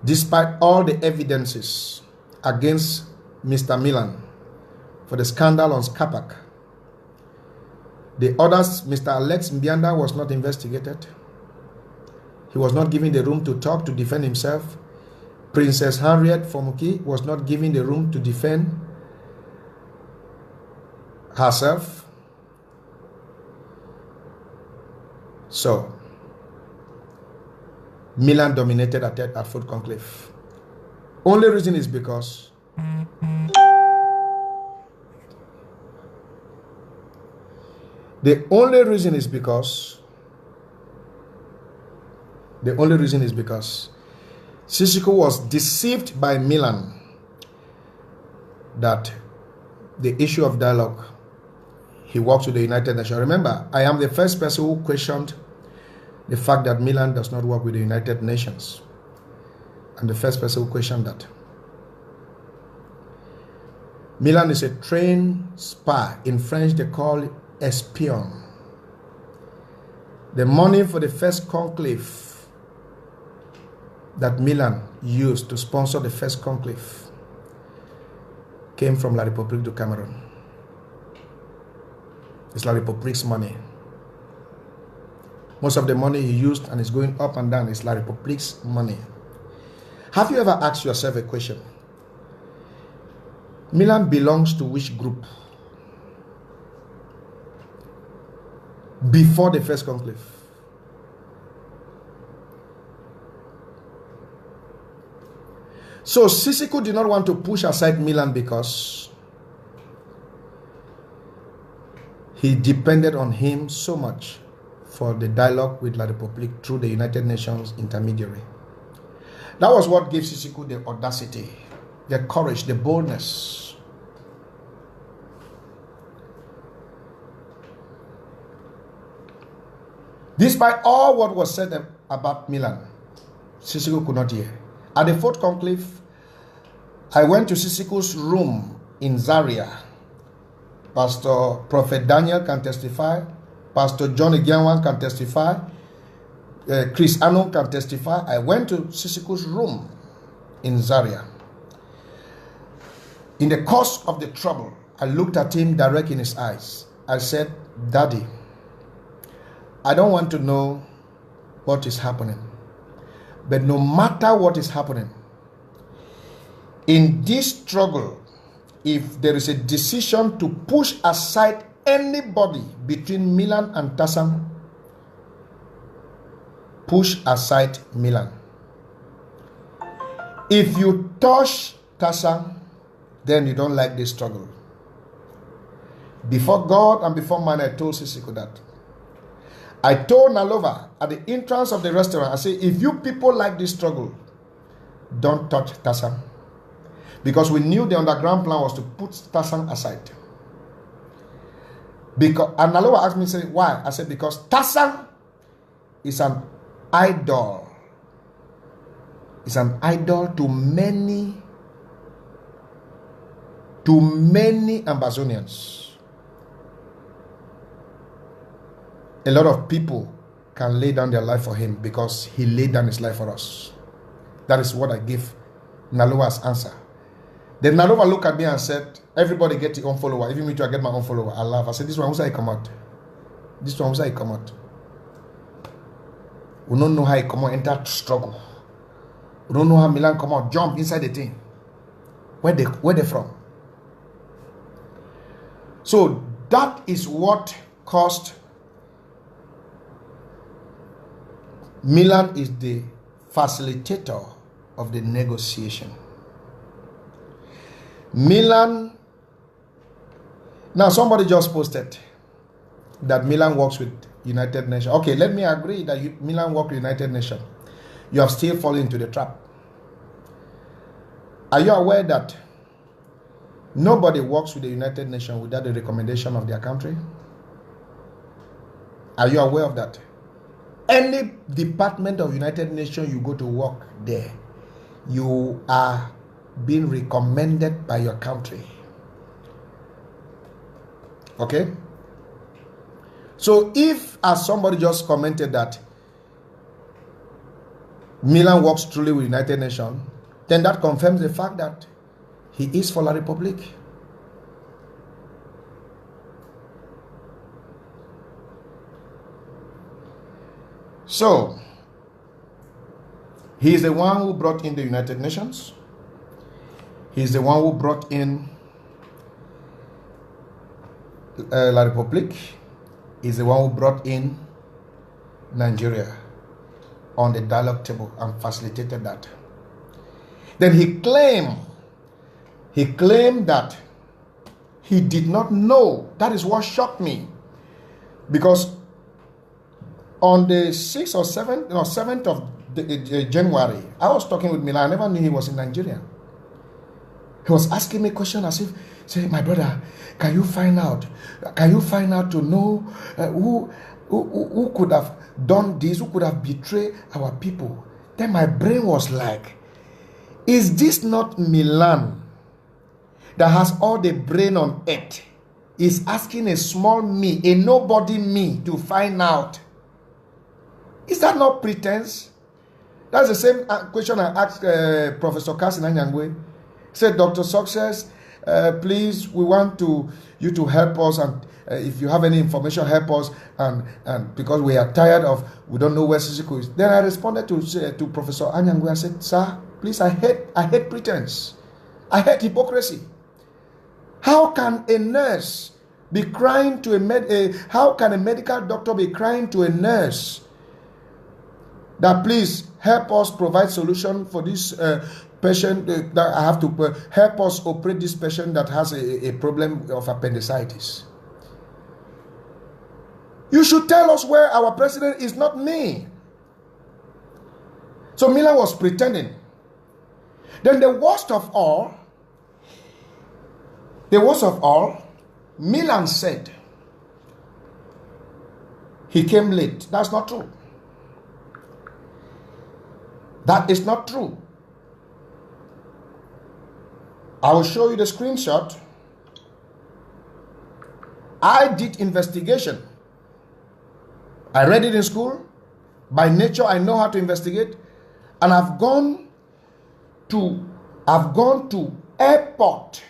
despite all the evidences against Mr. Milan for the scandal on Scapac, the others, Mr. Alex Mbianda, was not investigated. He was not given the room to talk, to defend himself. Princess Henriette Fomuki was not given the room to defend herself. So, Milan dominated at Fourth Conclave. Only reason is because Sissikou was deceived by Milan that the issue of dialogue, he works with the United Nations. Remember, I am the first person who questioned the fact that Milan does not work with the United Nations. I'm the first person who questioned that. Milan is a trained spy. In French, they call it espion. The money for the first conclave that Milan used to sponsor the first conclave came from La République du Cameroon. It's La République's money. Most of the money he used and is going up and down is La République's money. Have you ever asked yourself a question? Milan belongs to which group before the first conclave? So Sissikou did not want to push aside Milan because he depended on him so much for the dialogue with La République through the United Nations intermediary. That was what gave Sissikou the audacity, the courage, the boldness. Despite all what was said about Milan, Sissikou could not hear. At the Fourth Conclave, I went to Sissikou's room in Zaria. Pastor Prophet Daniel can testify. Pastor John Egianwan can testify. Chris Ano can testify. I went to Sissikou's room in Zaria. In the course of the trouble, I looked at him direct in his eyes. I said, Daddy, I don't want to know what is happening. But no matter what is happening, in this struggle, if there is a decision to push aside anybody between Milan and Tassan, push aside Milan. If you touch Tassan, then you don't like this struggle. Before God and before man, I told Sissikou that. I told Nalova at the entrance of the restaurant, I said, if you people like this struggle, don't touch Tassan. Because we knew the underground plan was to put Tassan aside. And Nalova asked me, said, why? I said, because Tassan is an idol. It's an idol to many Ambazonians. A lot of people can lay down their life for him because he laid down his life for us. That is what I give Nalova's answer. Then Nalova looked at me and said, everybody get your own follower. Even me too, I get my own follower. I laugh. I said, this one, who's I come out? This one, who's I come out? We don't know how he come out, enter struggle. We don't know how Milan come out, jump inside the thing. Where they from? So that is what caused Milan is the facilitator of the negotiation. Milan, now somebody just posted that Milan works with United Nations. Okay, let me agree that Milan works with United Nations. You have still fallen into the trap. Are you aware that nobody works with the United Nations without the recommendation of their country? Are you aware of that? Any department of United Nations you go to work there, you are being recommended by your country. Okay? So if, as somebody just commented, that Milan works truly with United Nations, then that confirms the fact that he is for La République. So, he is the one who brought in the United Nations. He is the one who brought in La République. He is the one who brought in Nigeria on the dialogue table and facilitated that. Then he claimed that he did not know. That is what shocked me. Because on the 6th or 7th of January, I was talking with Milan. I never knew he was in Nigeria. He was asking me a question as if, say, my brother, can you find out to know who could have done this, who could have betrayed our people? Then my brain was like, is this not Milan that has all the brain on earth? Is asking a small me, a nobody me, to find out. Is that not pretense? That's the same question I asked Professor Kassin Anyangwe. Said, Dr. Success, please, we want you to help us, and if you have any information, help us, and because we are tired of, we don't know where Sissikou is. Then I responded to Professor Anyangwe. I said, sir, please, I hate pretense. I hate hypocrisy. How can a nurse be crying to how can a medical doctor be crying to a nurse that please help us provide solution for this patient, that I have to help us operate this patient that has a problem of appendicitis? You should tell us where our president is, not me. So Milan was pretending. Then the worst of all, Milan said he came late. That's not true. That is not true. I will show you the screenshot. I did investigation. I read it in school. By nature, I know how to investigate. And I've gone to airport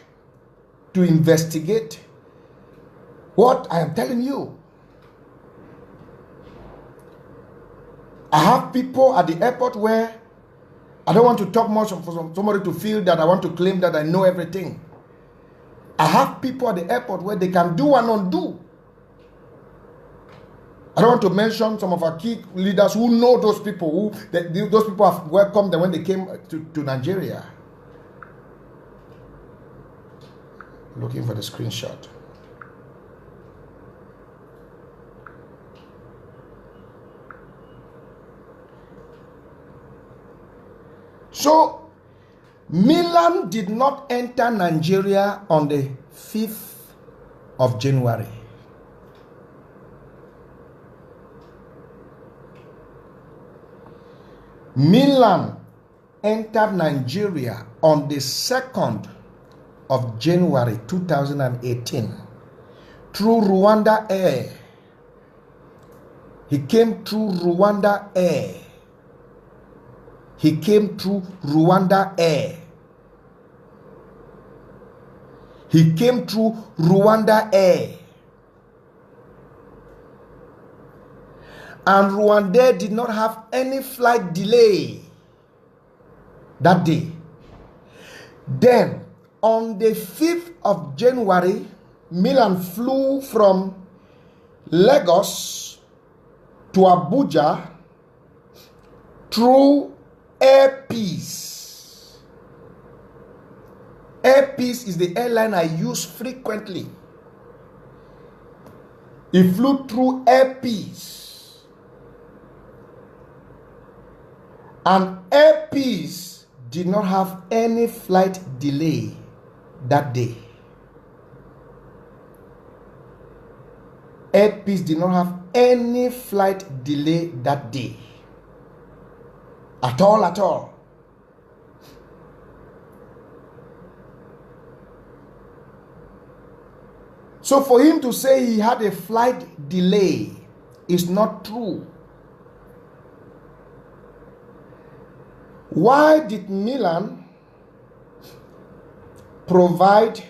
to investigate what I am telling you. I have people at the airport where I don't want to talk much for somebody to feel that I want to claim that I know everything. I have people at the airport where they can do and undo. I don't want to mention some of our key leaders who know those people, those people have welcomed them when they came to Nigeria. Looking for the screenshot. So, Milan did not enter Nigeria on the 5th of January. Milan entered Nigeria on the 2nd of January 2018 through Rwanda Air. He came through Rwanda Air. He came through Rwanda Air. He came through Rwanda Air. And Rwanda did not have any flight delay that day. Then, on the 5th of January, Milan flew from Lagos to Abuja through Air Peace. Air Peace is the airline I use frequently. He flew through Air Peace. And Air Peace did not have any flight delay that day. Air Peace did not have any flight delay that day. At all, at all. So for him to say he had a flight delay is not true. Why did Milan provide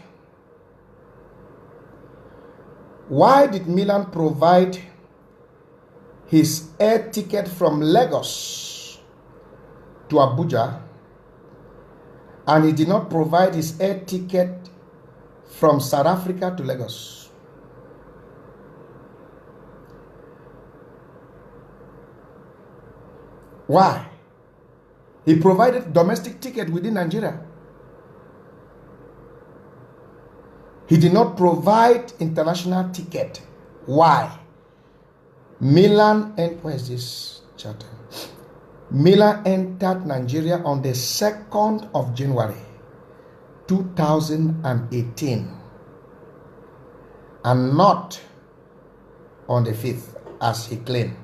his air ticket from Lagos to Abuja, and he did not provide his air ticket from South Africa to Lagos? Why? He provided domestic ticket within Nigeria. He did not provide international ticket. Why? Milan, and where is this charter? Milan entered Nigeria on the 2nd of January 2018 and not on the 5th as he claimed.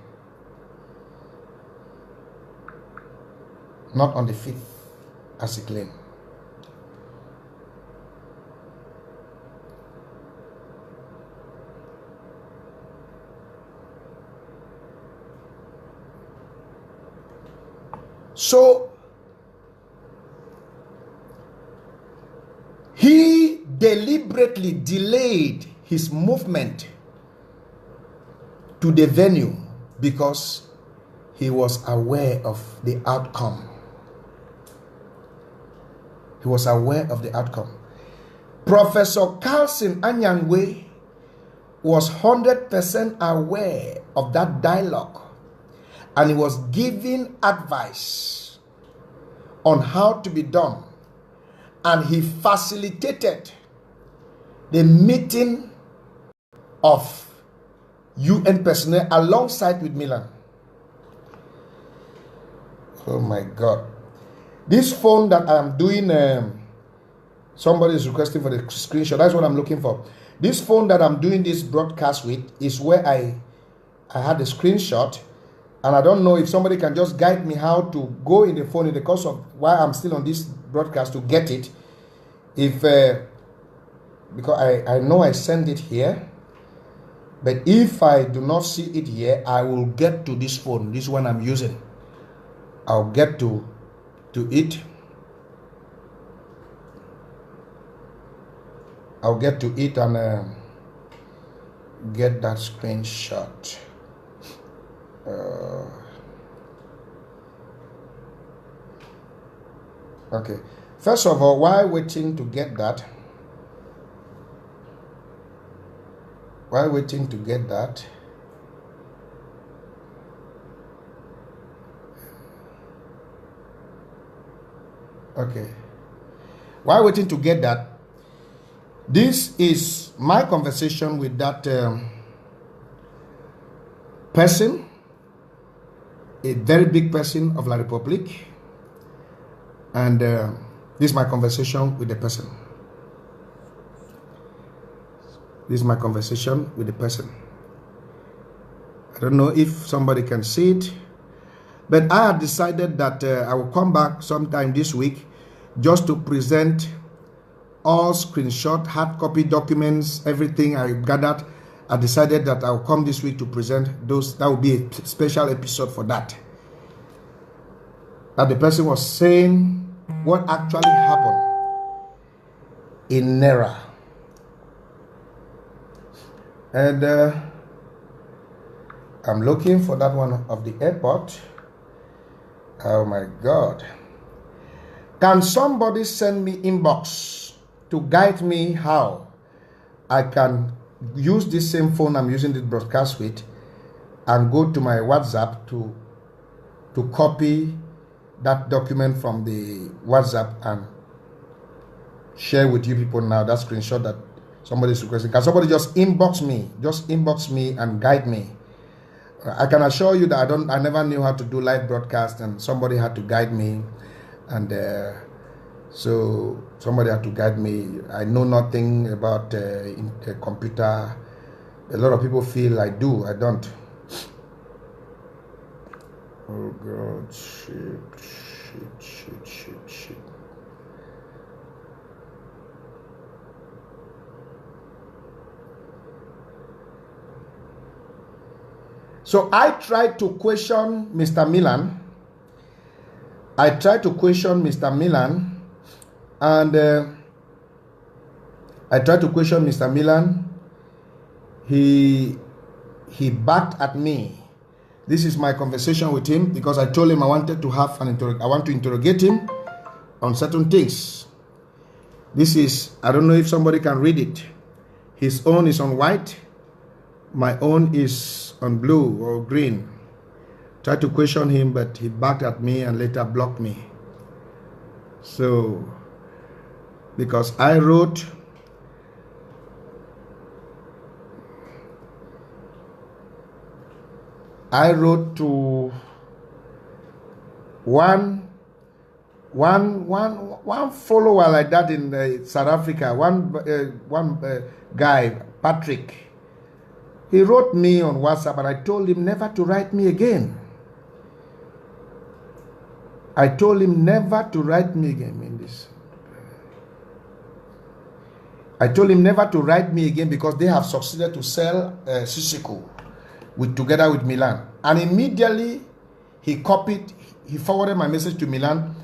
Not on the 5th as he claimed. So he deliberately delayed his movement to the venue because he was aware of the outcome. He was aware of the outcome. Professor Carlson Anyangwe was 100% aware of that dialogue, and he was giving advice on how to be done, and he facilitated the meeting of UN personnel alongside with Milan. Oh my God. This phone that I'm doing, somebody is requesting for the screenshot. That's what I'm looking for. This phone that I'm doing this broadcast with is where I had the screenshot, and I don't know if somebody can just guide me how to go in the phone in the course of while I'm still on this broadcast to get it. If because I know I send it here, but if I do not see it here, I will get to this phone, this one I'm using. I'll get to it. I'll get to it and get that screenshot. Okay. First of all, while waiting to get that, okay. While waiting to get that, this is my conversation with that person, a very big person of La Republique, and this is my conversation with the person. This is my conversation with the person. I don't know if somebody can see it, but I have decided that I will come back sometime this week just to present all screenshot, hard copy documents, everything I gathered. I decided that I will come this week to present those. That will be a special episode for that. That the person was saying what actually happened in Nera. And I'm looking for that one of the airport. Oh my God. Can somebody send me inbox to guide me how I can use this same phone I'm using this broadcast with and go to my WhatsApp to to copy that document from the WhatsApp and share with you people now that screenshot that somebody is requesting. Can somebody just inbox me and guide me? I can assure you that I never knew how to do live broadcast, and somebody had to guide me, and so somebody had to guide me. I know nothing about computer. A lot of people feel I do. I don't. Oh God, shit. So I tried to question Mr. Milan. He backed at me. This is my conversation with him, because I told him I want to interrogate him on certain things. This is, I don't know if somebody can read it. His own is on white. My own is on blue or green. Tried to question him, but he backed at me and later blocked me. So, because I wrote to one follower like that in South Africa. One guy, Patrick. He wrote me on WhatsApp, and I told him never to write me again. I told told him never to write me again because they have succeeded to sell Sissikou together with Milan. And immediately he forwarded my message to Milan,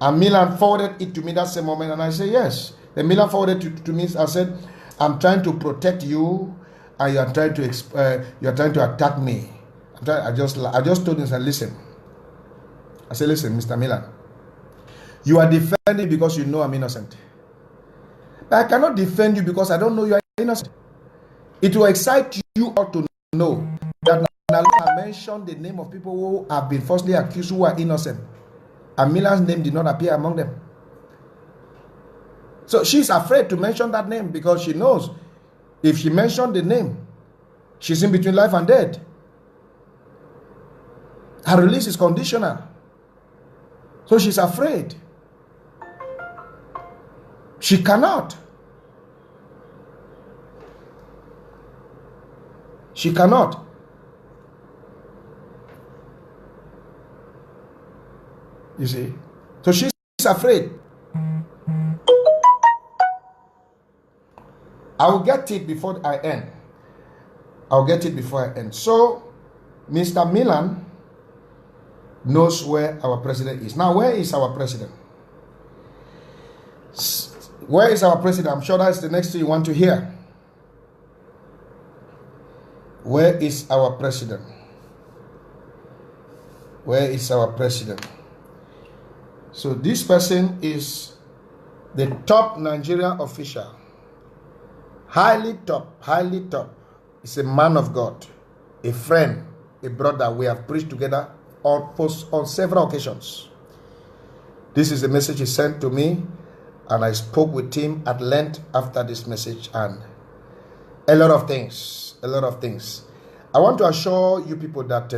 and Milan forwarded it to me that same moment. And I said, yes. Then Milan forwarded it to me. I said, I'm trying to protect you, and you are trying to attack me. I just told him, I said, listen. I said, listen, Mr. Milan, you are defending because you know I'm innocent. But I cannot defend you because I don't know you are innocent. It will excite you all to know that I mentioned the name of people who have been falsely accused who are innocent, and Milan's name did not appear among them. So she's afraid to mention that name because she knows if she mentioned the name, she's in between life and death. Her release is conditional. So she's afraid. She cannot. She cannot. You see? So she's afraid. I will get it before I end. So, Mr. Milan knows where our president is. Now, where is our president? Where is our president? I'm sure that's the next thing you want to hear. Where is our president? Where is our president? So this person is the top Nigerian official. Highly top. He's a man of God, a friend, a brother. We have preached together on several occasions. This is the message he sent to me, and I spoke with him at length after this message, and a lot of things. I want to assure you people that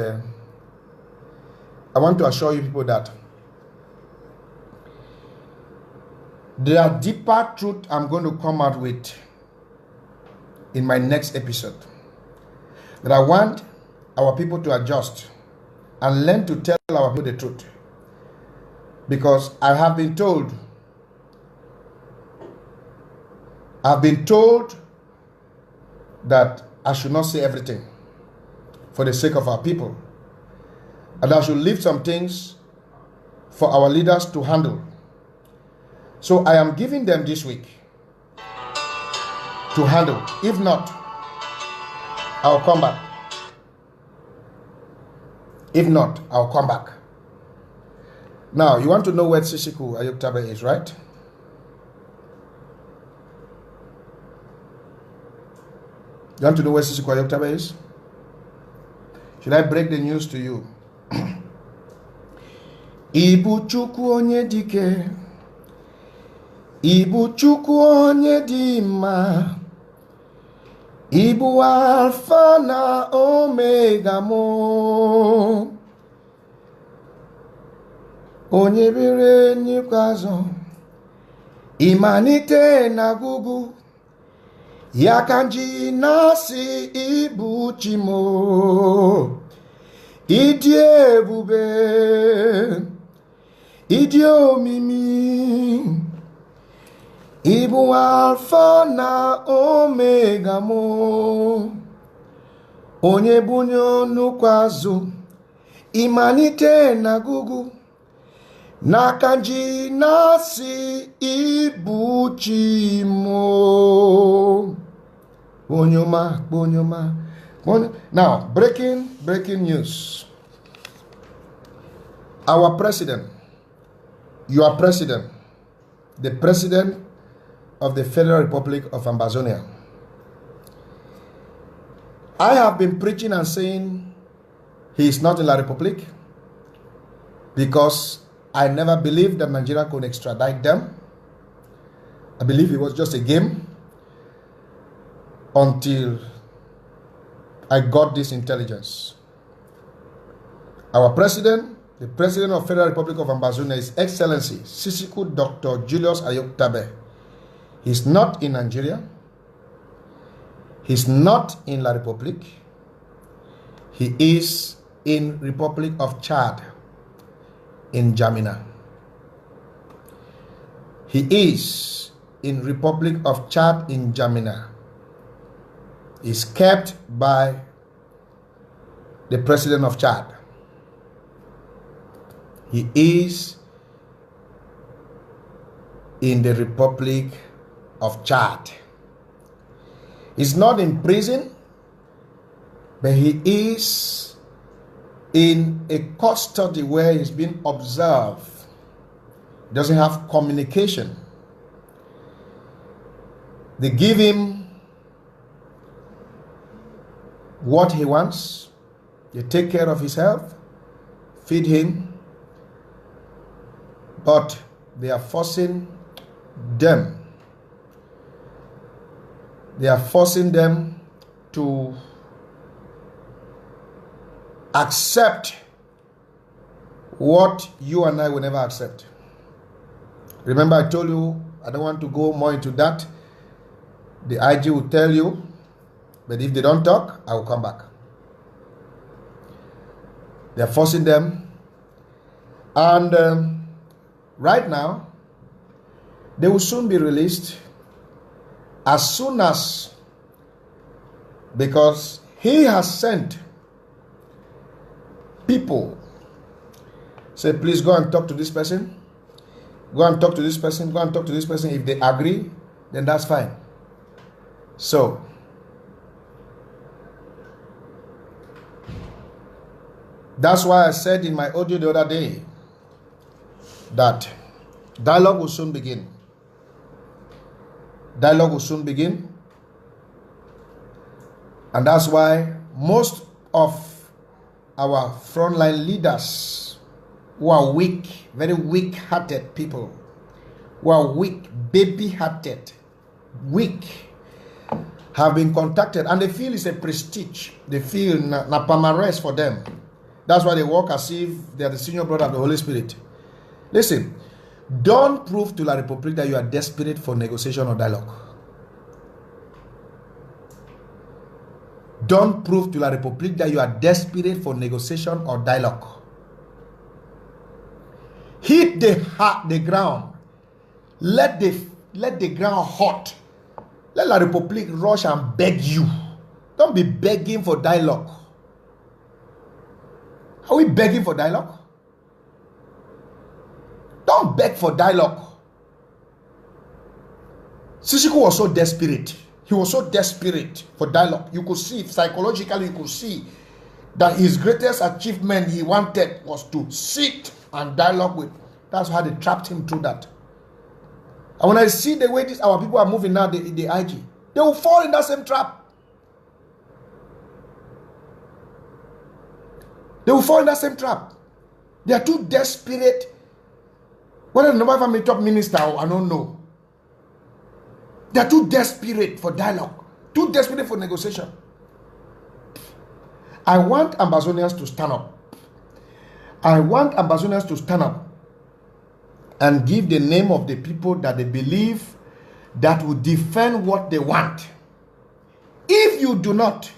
there are deeper truth I'm going to come out with in my next episode, that I want our people to adjust and learn to tell our people the truth. Because I have been told that I should not say everything for the sake of our people, and I should leave some things for our leaders to handle. So I am giving them this week to handle. If not, I'll come back. Now, you want to know where Sissikou Ayoktabe is, right? You want to know where Sissikou Ayoktabe is? Should I break the news to you? Ibu Chukwu onye dike, Ibu Chukwu onye dị mma, Ibu Alfa na Omega mo, onye biri n'ikpeazụ, ịmalite na ọgwụgwụ, ya ka m ji na-asị Ibu Chi mo. Ịdị ebube, ịdị omimi, Ibu Alfa na Omega mo, onye bunye nnukwu azụ, ịmalite na ọgwụgwụ, n'aka ji na-asị Ibu Chi mo. Onyoma. Now, breaking news. Our president, your president, the president of the Federal Republic of Ambazonia. I have been preaching and saying he is not in La Republic because I never believed that Nigeria could extradite them. I believe it was just a game until I got this intelligence. Our president, the president of Federal Republic of Ambazonia, His Excellency Sissikou Dr. Julius Ayok-Tabe. He's not in Nigeria. He's not in La Republic. He is in Republic of Chad, in Jamina. He is in Republic of Chad in Jamina. Is kept by the president of Chad. He is in the Republic of Chad. He's not in prison, but he is in a custody where he's being observed. He doesn't have communication. They give him what he wants. They take care of his health, feed him, but they are forcing them. They are forcing them to accept what you and I will never accept. Remember, I told you I don't want to go more into that. The IG will tell you, but if they don't talk, I will come back. They are forcing them. And right now, they will soon be released as soon as, because he has sent people, say, please go and talk to this person. Go and talk to this person. Go and talk to this person. If they agree, then that's fine. So, that's why I said in my audio the other day that dialogue will soon begin. Dialogue will soon begin. And that's why most of our frontline leaders who are weak, very weak-hearted people, who are weak, baby-hearted, weak, have been contacted, and they feel it's a prestige. They feel na palmarès for them. That's why they walk as if they are the senior brother of the Holy Spirit. Listen, don't prove to La Republic that you are desperate for negotiation or dialogue. Don't prove to La Republic that you are desperate for negotiation or dialogue. Hit the ground. Let the ground hot. Let La Republic rush and beg you. Don't be begging for dialogue. Are we begging for dialogue? Don't beg for dialogue. Sissikou was so desperate. He was so desperate for dialogue. You could see, psychologically, you could see that his greatest achievement he wanted was to sit and dialogue with. That's how they trapped him through that. And when I see the way our people are moving now, the IG, they will fall in that same trap. They will fall in that same trap. They are too desperate. Whether the number family top minister, I don't know. They are too desperate for dialogue, too desperate for negotiation. I want Ambazonians to stand up. I want Ambazonians to stand up and give the name of the people that they believe that will defend what they want. If you do not,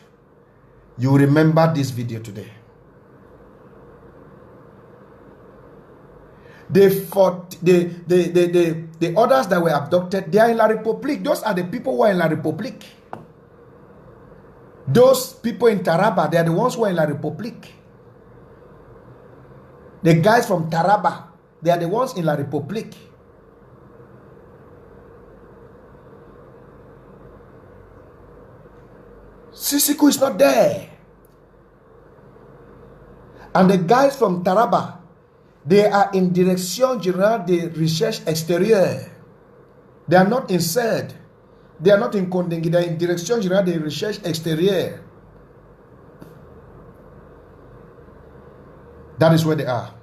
you remember this video today. The others that were abducted, they are in La République. Those are the people who are in La République. Those people in Taraba, they are the ones who are in La République. The guys from Taraba, they are the ones in La République. Sissikou is not there. And the guys from Taraba, they are in Direction Générale de Recherche Extérieure. They are not in SED. They are not in Kondengui. They are in Direction Générale de Recherche Extérieure. That is where they are.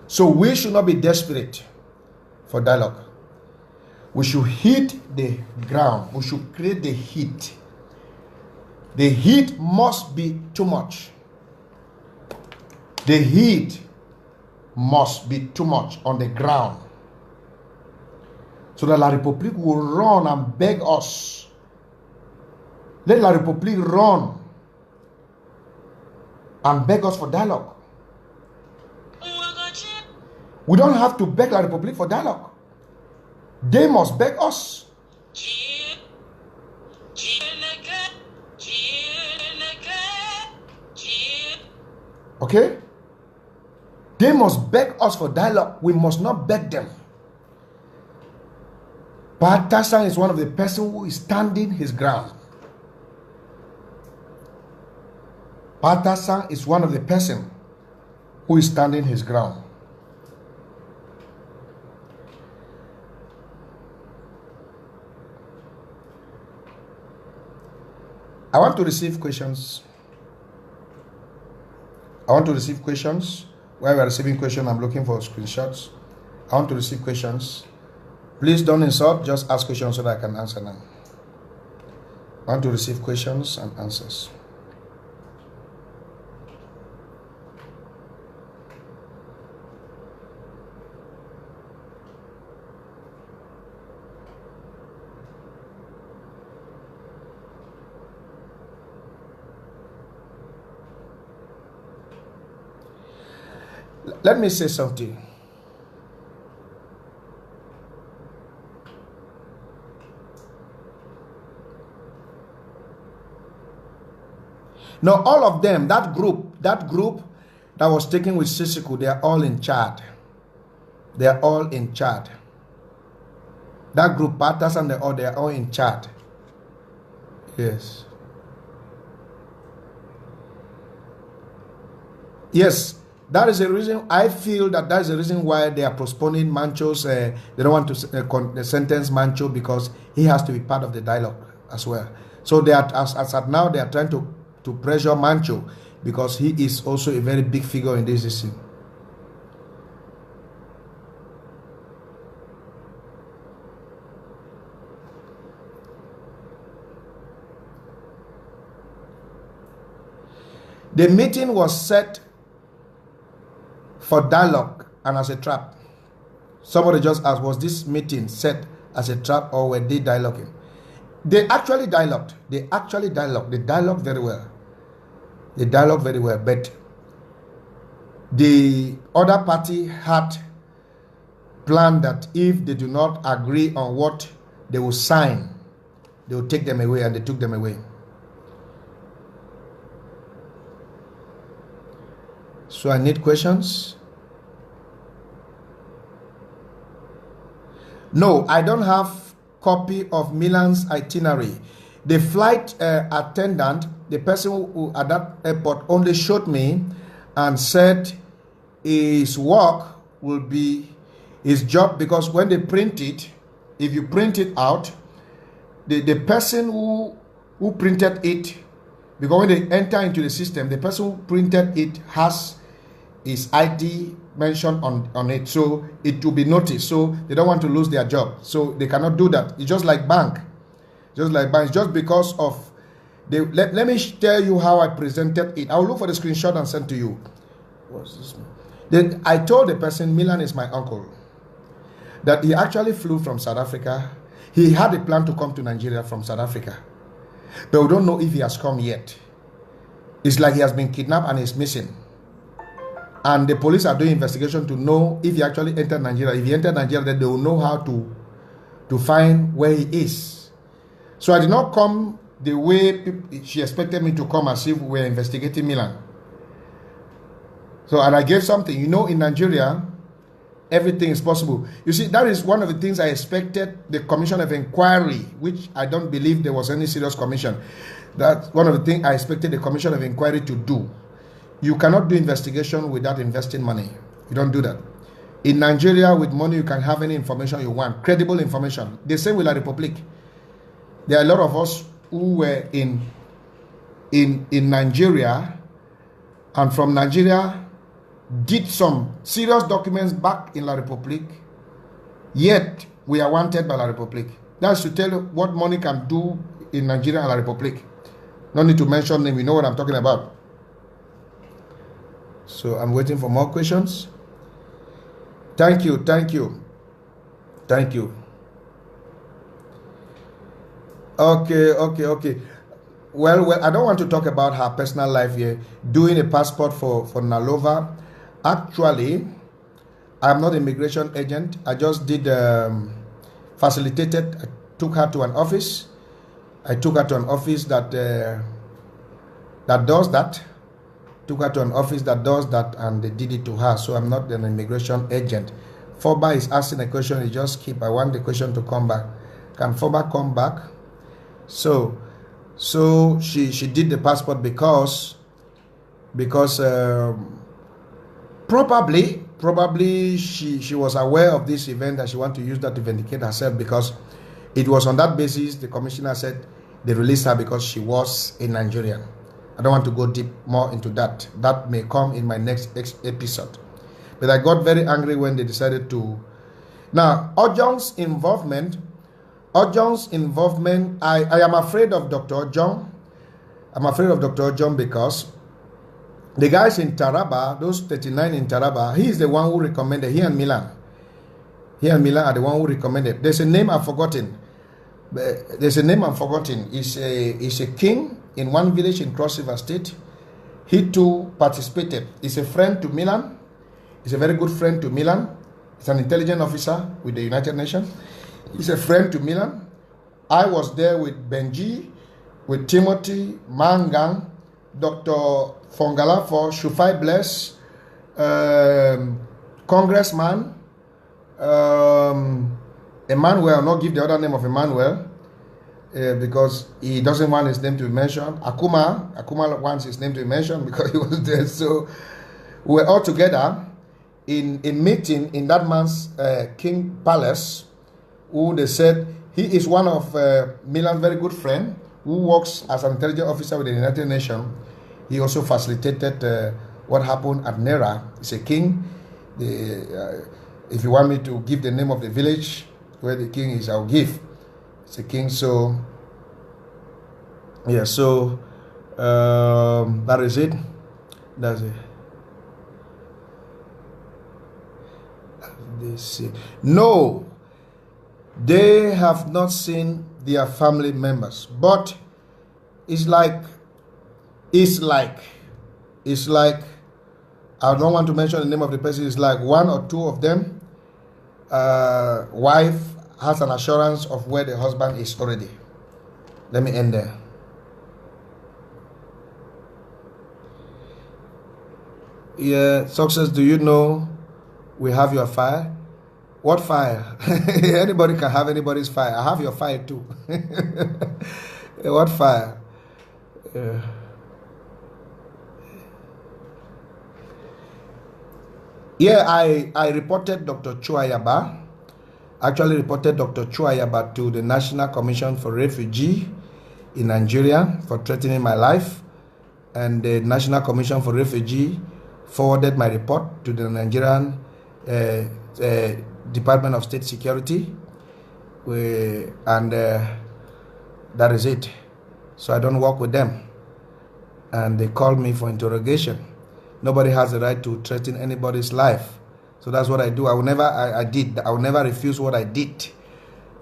So we should not be desperate for dialogue. We should hit the ground. We should create the heat. The heat must be too much. The heat must be too much on the ground. So that La République will run and beg us. Let La République run and beg us for dialogue. We don't have to beg La République for dialogue. They must beg us. Okay? They must beg us for dialogue. We must not beg them. But Tassan is one of the person who is standing his ground. Tassan is one of the person who is standing his ground. I want to receive questions. I want to receive questions. While we are receiving questions, I'm looking for screenshots. I want to receive questions. Please don't insult, just ask questions so that I can answer them. I want to receive questions and answers. Let me say something. Now, all of them, that group that was taken with Sissikou, they are all in Chad. They are all in Chad. That group, Patas and they are all in Chad. Yes. Yes. That is the reason I feel that is the reason why they are postponing Mancho's. They don't want to sentence Mancho because he has to be part of the dialogue as well. So they are, as at now, they are trying to pressure Mancho because he is also a very big figure in this issue. The meeting was set for dialogue and as a trap. Somebody just asked, was this meeting set as a trap or were they dialoguing? They actually dialogued. They dialogued very well. They dialogued very well, but the other party had planned that if they do not agree on what they will sign, they will take them away, and they took them away. So I need questions. No, I don't have copy of Milan's itinerary. The flight attendant, the person who at that airport, only showed me and said his work will be his job, because when they print it, if you print it out, the person who printed it Because when they enter into the system, the person who printed it has his ID mentioned on it, so it will be noticed. So they don't want to lose their job, so they cannot do that. It's just like bank, just because of the. Let me tell you how I presented it. I'll look for the screenshot and send to you. What's this? Then I told the person, Milan is my uncle, that he actually flew from South Africa. He had a plan to come to Nigeria from South Africa, but we don't know if he has come yet. It's like he has been kidnapped and is missing. And the police are doing investigation to know if he actually entered Nigeria. If he entered Nigeria, then they will know how to find where he is. So I did not come the way she expected me to come, as if we were investigating Milan. So, and I gave something. You know, in Nigeria, everything is possible. You see, that is one of the things I expected the Commission of Inquiry, which I don't believe there was any serious commission. That's one of the things I expected the Commission of Inquiry to do. You cannot do investigation without investing money. You don't do that. In Nigeria, with money, you can have any information you want, credible information. The same with La Republic. There are a lot of us who were in Nigeria, and from Nigeria did some serious documents back in La Republic, yet we are wanted by La Republic. That's to tell you what money can do in Nigeria and La Republic. No need to mention them, you know what I'm talking about. So I'm waiting for more questions. Thank you. Okay. Well, I don't want to talk about her personal life here. Doing a passport for Nalova. Actually, I'm not an immigration agent. I just did facilitated. I took her to an office. I took her to an office that does that. Took her to an office that does that, and they did it to her. So I'm not an immigration agent. Foba is asking a question. He just keep. I want the question to come back. Can Foba come back? So she did the passport because probably she was aware of this event and she wanted to use that to vindicate herself, because it was on that basis the commissioner said they released her because she was a Nigerian. I don't want to go deep more into that. That may come in my next episode. But I got very angry when they decided to. Now, Ojong's involvement, I am afraid of Dr. Ojong. I'm afraid of Dr. Ojong because the guys in Taraba, those 39 in Taraba, he is the one who recommended, he and Milan are the one who recommended. There's a name I've forgotten. It's a king in one village in Cross River State. He too participated. He's a friend to Milan. He's a very good friend to Milan. He's an intelligence officer with the United Nations. He's a friend to Milan. I was there with Benji, with Timothy, Mangang, Dr. Fongalafo, Shufai Bless, Congressman, Emmanuel. I'll not give the other name of Emmanuel because he doesn't want his name to be mentioned. Akuma wants his name to be mentioned because he was there. So we were all together in a meeting in that man's King Palace, who they said he is one of Milan's very good friend who works as an intelligence officer with the United Nations. He also facilitated what happened at Nera. It's a king. If you want me to give the name of the village where the king is, I'll give. It's a king. So yeah, so that is it. That's it. They see. No, they have not seen their family members, but it's like I don't want to mention the name of the person. It's like one or two of them wife has an assurance of where the husband is already. Let me end there. Yeah, success. Do you know we have your file? What file? Anybody can have anybody's file. I have your file too. What file? Yeah, I reported Dr. Chuayaba. Actually reported Dr. Chuayaba to the National Commission for Refugee in Nigeria for threatening my life. and the National Commission for Refugee forwarded my report to the Nigerian Department of State Security, and that is it. So I don't work with them, and they called me for interrogation. Nobody has the right to threaten anybody's life, so that's what I do. I will never, I will never refuse what I did.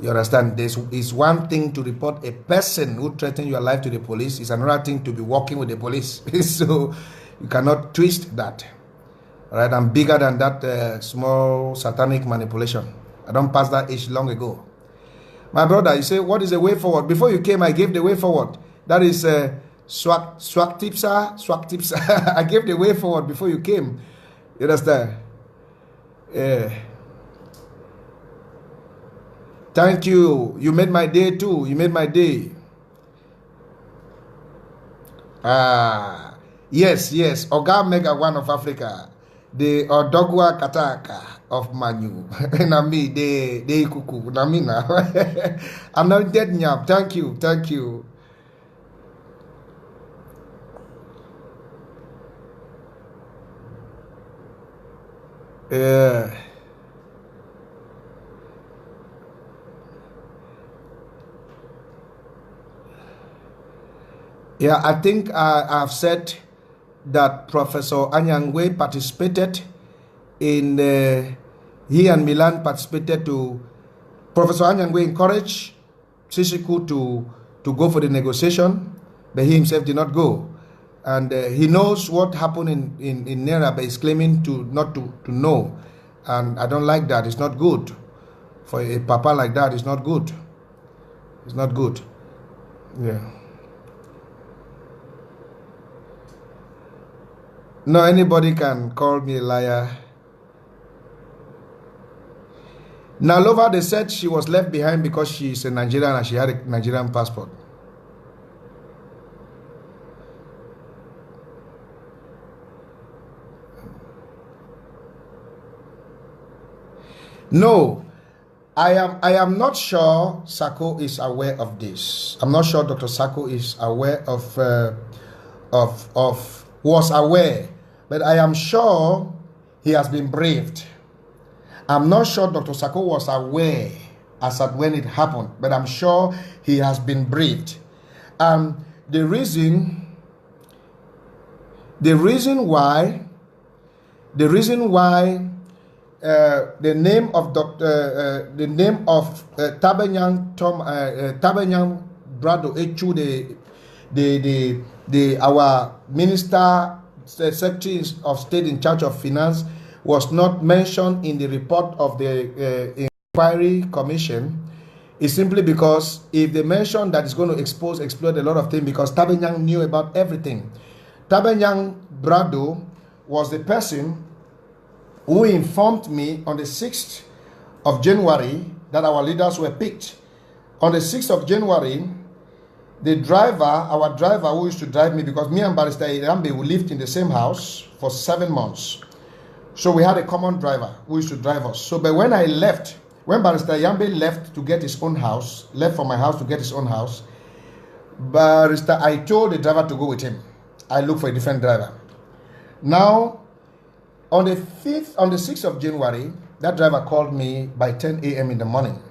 You understand? It's one thing to report a person who threatens your life to the police. It's another thing to be working with the police. So you cannot twist that. All right, I'm bigger than that small satanic manipulation. I don't pass that age long ago. My brother, you say, what is the way forward? Before you came, I gave the way forward. That is swag tipsa. I gave the way forward before you came. You understand? Thank you. You made my day too. You made my day. Yes. Oga Mega One of Africa. The Odogwa Kataka of Manu. Nami de kuku. Namina. I'm not dead nyam. Thank you. Yeah, I think I've said that Professor Anyangwe participated in, he and Milan participated to, Professor Anyangwe encouraged Sissikou to go for the negotiation, but he himself did not go. And he knows what happened in Nera, but he's claiming not to know. And I don't like that. It's not good. For a papa like that, it's not good. It's not good. Yeah. No, anybody can call me a liar. Nalova, they said she was left behind because she's a Nigerian and she had a Nigerian passport. No, I am not sure Sako is aware of this. I'm not sure Dr. Sako is aware was aware, but I am sure he has been briefed. I'm not sure Dr. Sako was aware as at when it happened, but I'm sure he has been briefed. The reason why the name of Tabanyang Brado Echu, our Minister Secretary of State in charge of Finance, was not mentioned in the report of the inquiry commission is simply because if they mention that it's going to explode a lot of things, because Tabanyang knew about everything. Tabanyang Brado was the person who informed me on the 6th of January that our leaders were picked. On the 6th of January, the driver, our driver who used to drive me, because me and Barrister Irambe, we lived in the same house for 7 months. So we had a common driver who used to drive us. So, but when I left, when Barrister Irambe left to get his own house, left from my house to get his own house, I told the driver to go with him. I looked for a different driver. Now, on the 6th of January, that driver called me by 10 a.m. in the morning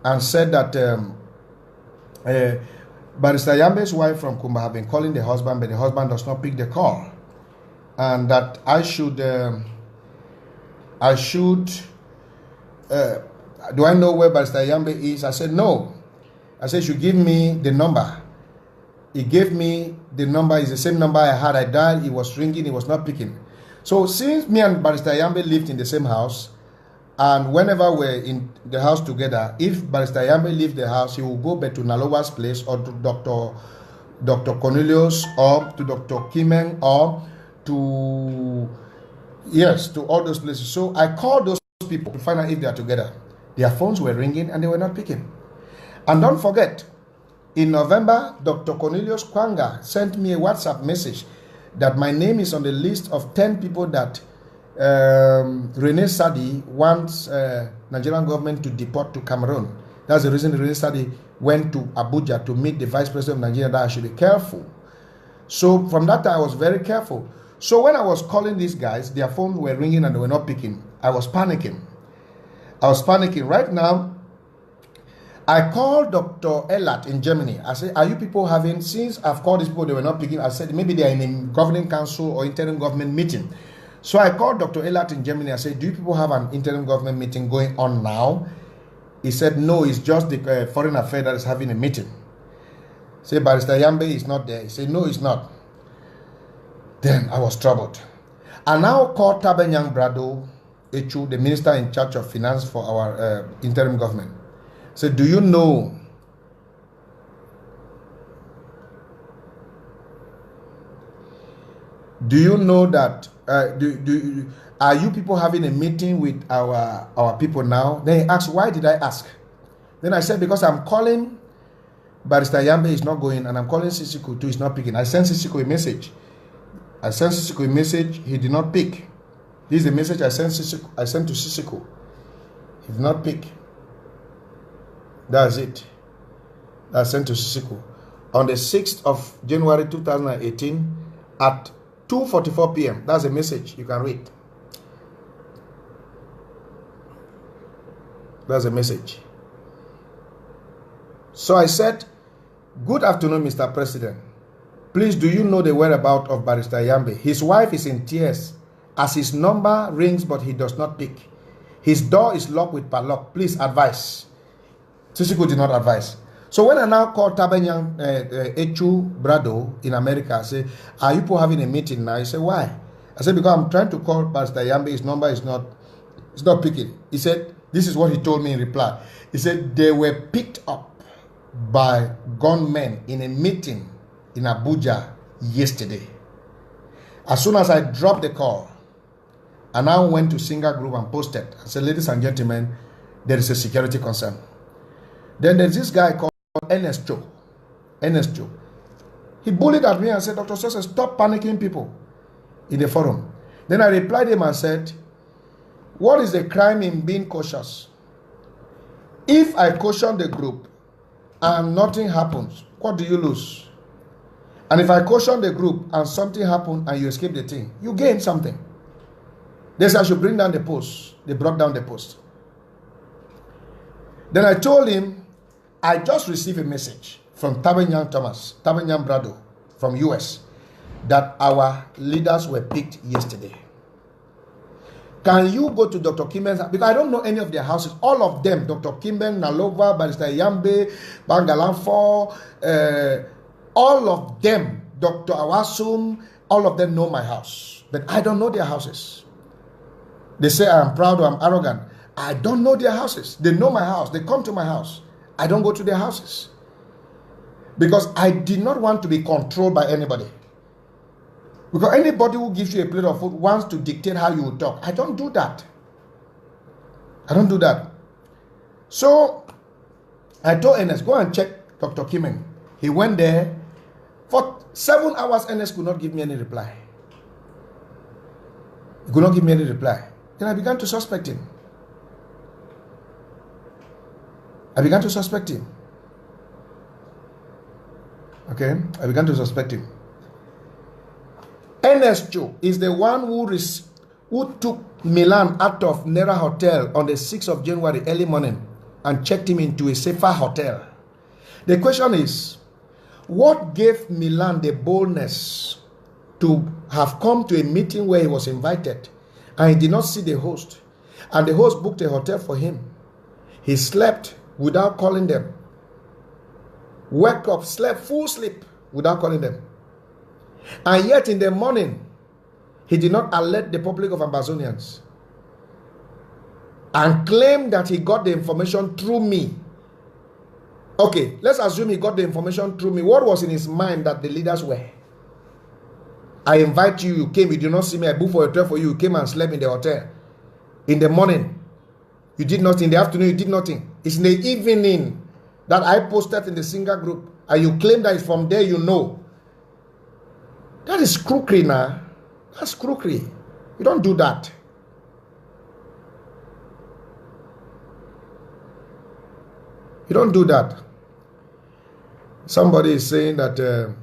and said that Barrister Yambe's wife from Kumba have been calling the husband, but the husband does not pick the call, and that I should do I know where Barrister Yambe is? I said no. I said, you give me the number. He gave me the number. It's the same number I had. I dialed. It was ringing. It was not picking. So since me and Barrister Yambe lived in the same house, and whenever we're in the house together, if Barrister Yambe leaves the house, he will go back to Nalowa's place or to Dr. Cornelius or to Dr. Kimeng or to all those places. So I called those people to find out if they are together. Their phones were ringing and they were not picking. And don't forget, in November, Dr. Cornelius Kwanga sent me a WhatsApp message that my name is on the list of 10 people that Rene Sadi wants Nigerian government to deport to Cameroon. That's the reason Rene Sadi went to Abuja to meet the Vice President of Nigeria, that I should be careful. So from that time, I was very careful. So when I was calling these guys, their phones were ringing and they were not picking. I was panicking. Right now, I called Dr. Elat in Germany. I said, are you people having, since I've called these people, they were not picking. I said, maybe they are in a governing council or interim government meeting. So I called Dr. Elat in Germany. I said, do you people have an interim government meeting going on now? He said, no, it's just the foreign affairs that is having a meeting. Say, Barrister Yambe is not there. He said, no, it's not. Then I was troubled. I now called Tabenyang Brado Echu, the minister in charge of finance for our interim government. So do you know that are you people having a meeting with our people now? Then he asked, why did I ask? Then I said, because I'm calling Barrister Yambe is not going, and I'm calling Sissikou too, he's not picking. I sent Sissikou a message. He did not pick. This is the message I sent to Sissikou. He did not pick. That's it. I sent to Sissikou. On the 6th of January 2018 at 2:44 p.m. That's a message you can read. That's a message. So I said, good afternoon, Mr. President. Please, do you know the whereabouts of Barrister Yambe? His wife is in tears as his number rings, but he does not pick. His door is locked with padlock. Please advise. Sissikou did not advise. So when I now called Tabenyang Echu Brado in America, I say, are you people having a meeting now? He said, why? I said, because I'm trying to call Barrister Yambe. His number is not picking. He said, this is what he told me in reply. He said, they were picked up by gunmen in a meeting in Abuja yesterday. As soon as I dropped the call, I now went to Singer Group and posted. I said, ladies and gentlemen, there is a security concern. Then there's this guy called Ernest Cho. He bullied at me and said, Dr. Sose, stop panicking people in the forum. Then I replied him and said, what is the crime in being cautious? If I caution the group and nothing happens, what do you lose? And if I caution the group and something happens and you escape the thing, you gain something. They said I should bring down the post. They brought down the post. Then I told him, I just received a message from Tabenyang Brado from US, that our leaders were picked yesterday. Can you go to Dr. Kimben's house? Because I don't know any of their houses. All of them, Dr. Kimben, Nalova, Barrister Yambe, Bangalanfo, all of them, Dr. Awasum, all of them know my house. But I don't know their houses. They say I'm proud or I'm arrogant. I don't know their houses. They know my house. They come to my house. I don't go to their houses. Because I did not want to be controlled by anybody. Because anybody who gives you a plate of food wants to dictate how you will talk. I don't do that. So I told Ernest, go and check Dr. Kimen. He went there. For 7 hours, Ernest could not give me any reply. He could not give me any reply. Then I began to suspect him. Okay? I began to suspect him. Ernest Cho is the one who took Milan out of Nera Hotel on the 6th of January early morning and checked him into a safer hotel. The question is, what gave Milan the boldness to have come to a meeting where he was invited and he did not see the host, and the host booked a hotel for him? He slept without calling them. Woke up, slept full sleep without calling them. And yet in the morning, he did not alert the public of Ambazonians and claimed that he got the information through me. Okay, let's assume he got the information through me. What was in his mind that the leaders were? I invite you, you came, you did not see me, I booked for a hotel for you, you came and slept in the hotel. In the morning, you did nothing. In the afternoon, you did nothing. It's in the evening that I posted in the Singer Group, and you claim that it's from there you know. That is crookery now. That's crookery. You don't do that. You don't do that. Somebody is saying that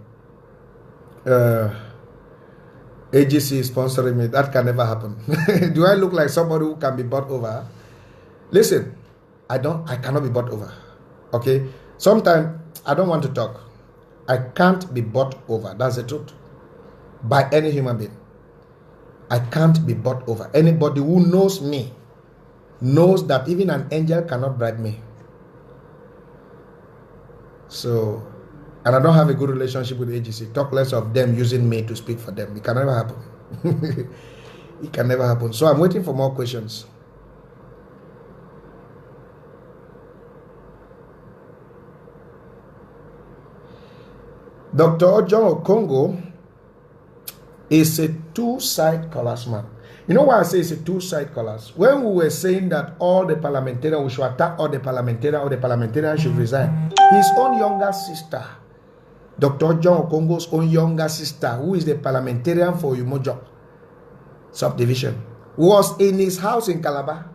AGC is sponsoring me. That can never happen. Do I look like somebody who can be bought over? Listen, I cannot be bought over. Okay? Sometimes I don't want to talk. I can't be bought over. That's the truth. By any human being. I can't be bought over. Anybody who knows me knows that even an angel cannot bribe me. So, and I don't have a good relationship with the AGC. Talk less of them using me to speak for them. It can never happen. It can never happen. So I'm waiting for more questions. Dr. John Okongo is a two-side collars man. You know why I say it's a two-side collars? When we were saying that all the parliamentarians, we should attack all the parliamentarians should resign. His own younger sister, Dr. John Okongo's own younger sister, who is the parliamentarian for Umojo subdivision, was in his house in Calabar.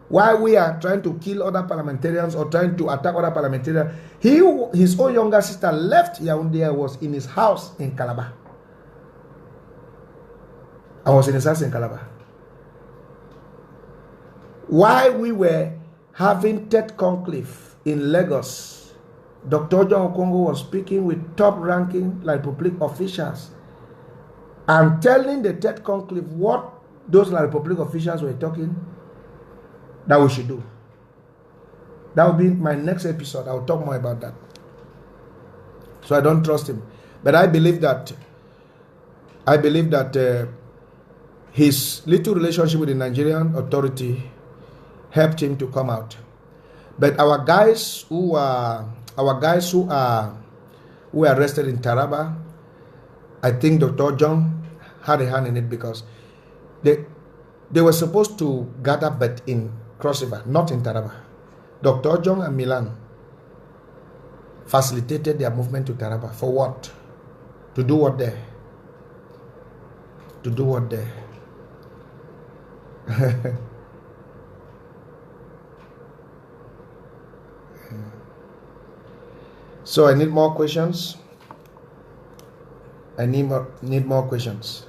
While we are trying to kill other parliamentarians or trying to attack other parliamentarians, his own younger sister left Yaoundé and was in his house in Calabar. I was in his house in Calabar. While we were having TED conclave in Lagos, Dr. John Okongo was speaking with top-ranking Republic officials and telling the TED conclave what those Republic officials were talking that we should do. That will be my next episode. I will talk more about that. So I don't trust him, but I believe that his little relationship with the Nigerian authority helped him to come out. But our guys who were arrested in Taraba, I think Dr. John had a hand in it because they were supposed to gather but in Cross River, not in Taraba. Dr. John and Milan facilitated their movement to Taraba. For what? To do what there? To do what there? So I need more questions. I need more questions.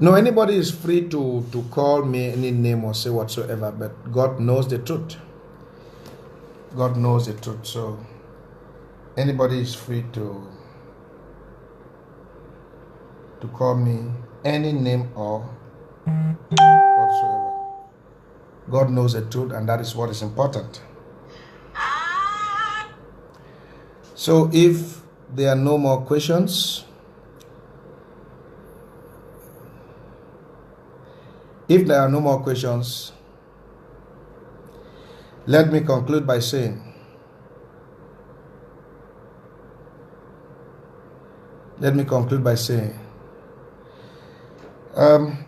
No, anybody is free to call me any name or say whatsoever, but God knows the truth. God knows the truth. So anybody is free to call me any name or whatsoever. God knows the truth, and that is what is important. So if there are no more questions, let me conclude by saying,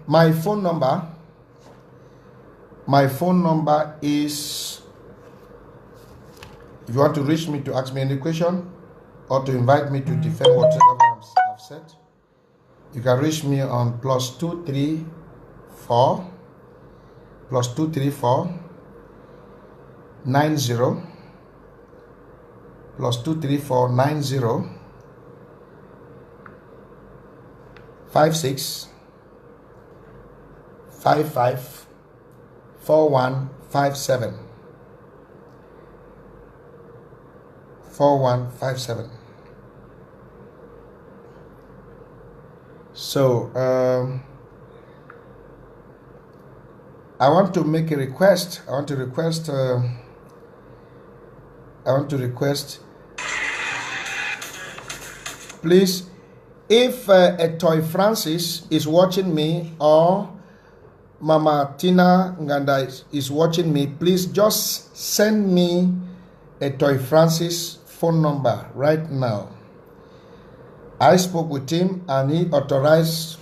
my phone number is, if you want to reach me to ask me any question or to invite me to defend whatever I've said, you can reach me on +234 90 56 55 4157 4157. So I want to make a request. I want to request please, if a Toy Francis is watching me or Mama Tina Nganda is watching me, please just send me a Toy Francis phone number right now. I spoke with him and he authorized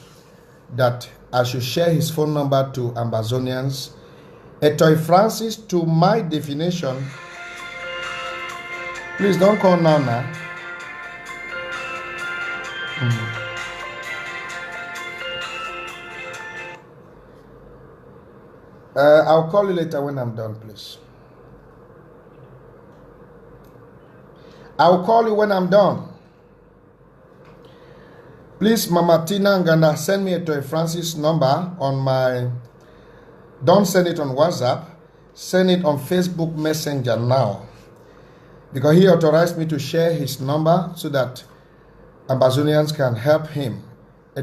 that I should share his phone number to Ambazonians. A Toy Francis, to my definition, please don't call now. I'll call you later when I'm done, please. I'll call you when I'm done. Please, Mama Tina Nganda, send me a Toy Francis number on my... Don't send it on WhatsApp. Send it on Facebook Messenger now. Because he authorized me to share his number so that Ambazonians can help him.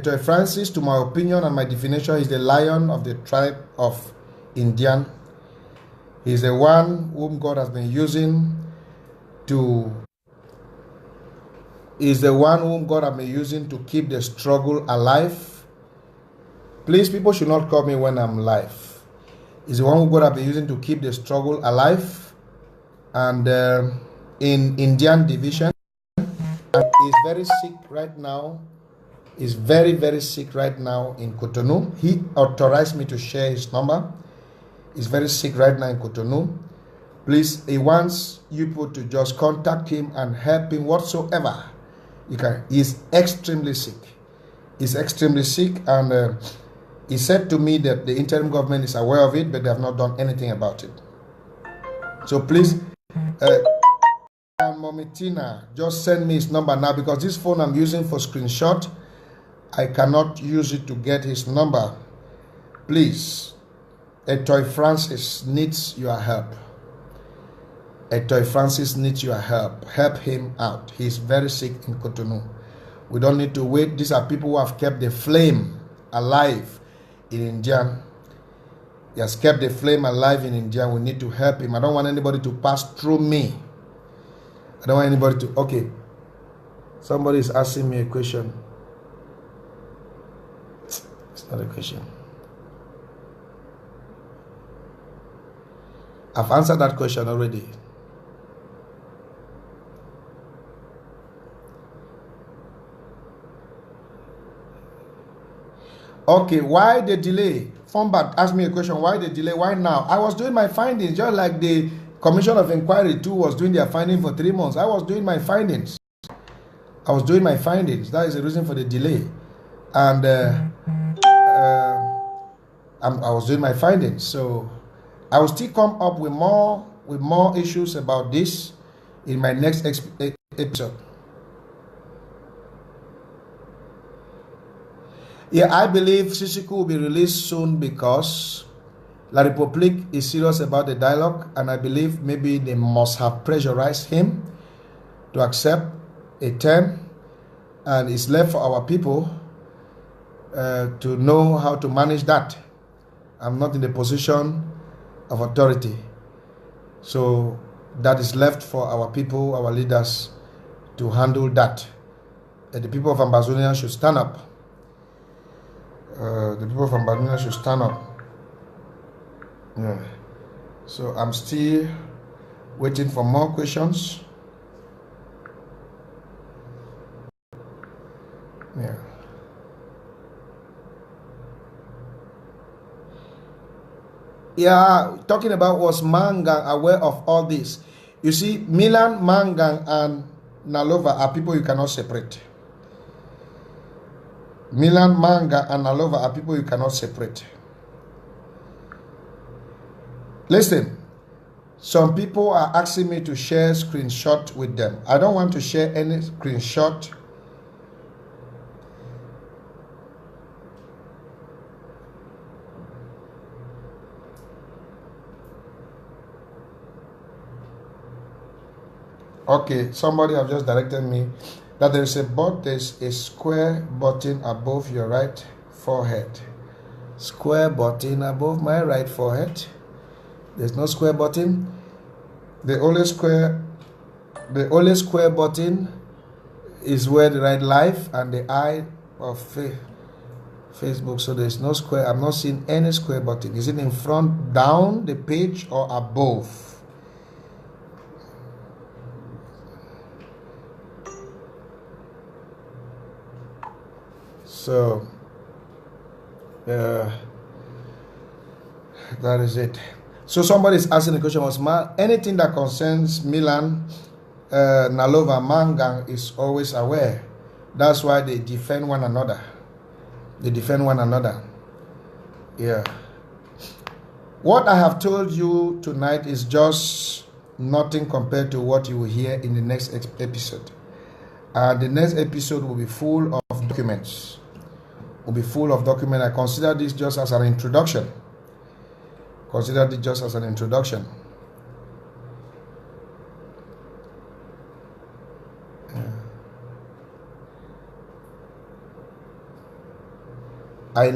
Toy Francis, to my opinion and my definition, is the lion of the tribe of Indian. He's the one whom God has been using to... Is the one whom God has been using to keep the struggle alive. Please, people should not call me when I'm live. Is the one who God has been using to keep the struggle alive. And in Indian division, and is very sick right now. Is very, very sick right now in Cotonou. He authorized me to share his number. He's very sick right now in Cotonou. Please, he wants you people to just contact him and help him whatsoever you can. He's extremely sick. He's extremely sick, and he said to me that the interim government is aware of it, but they have not done anything about it. So please, Mommy Tina, just send me his number now, because this phone I'm using for screenshot, I cannot use it to get his number. Please, Toy Francis needs your help. Toy Francis needs your help. Help him out. He's very sick in Cotonou. We don't need to wait. These are people who have kept the flame alive in India. He has kept the flame alive in India. We need to help him. I don't want anybody to pass through me. I don't want anybody to... Okay. Somebody is asking me a question. It's not a question. I've answered that question already. Okay, why the delay? Fombat asked me a question. Why the delay? Why now? I was doing my findings, just like the Commission of Inquiry 2 was doing their findings for 3 months. I was doing my findings. I was doing my findings. That is the reason for the delay. And I was doing my findings. So I will still come up with more issues about this in my next episode. Yeah, I believe Sissikou will be released soon because La République is serious about the dialogue, and I believe maybe they must have pressurized him to accept a term, and it's left for our people to know how to manage that. I'm not in the position of authority, so that is left for our people, our leaders, to handle that. The people of Ambazonia should stand up. The people of Ambazonia should stand up. Yeah. So I'm still waiting for more questions. Yeah. Yeah, talking about, was Mangang aware of all this? You see, Milan, Mangang, and Nalova are people you cannot separate. Milan, Manga, and Nalova are people you cannot separate. Listen, some people are asking me to share screenshot with them. I don't want to share any screenshot. Okay, somebody have just directed me that there's a square button above your right forehead. Square button above my right forehead. There's no square button. The only square button is where the right life and the eye of Facebook. So there's no square. I'm not seeing any square button. Is it in front, down the page, or above? So that is it. So somebody is asking the question, was anything that concerns Milan, Nalova, Mangang is always aware. That's why they defend one another. They defend one another. Yeah. What I have told you tonight is just nothing compared to what you will hear in the next episode. And the next episode will be full of documents. I consider this just as an introduction. I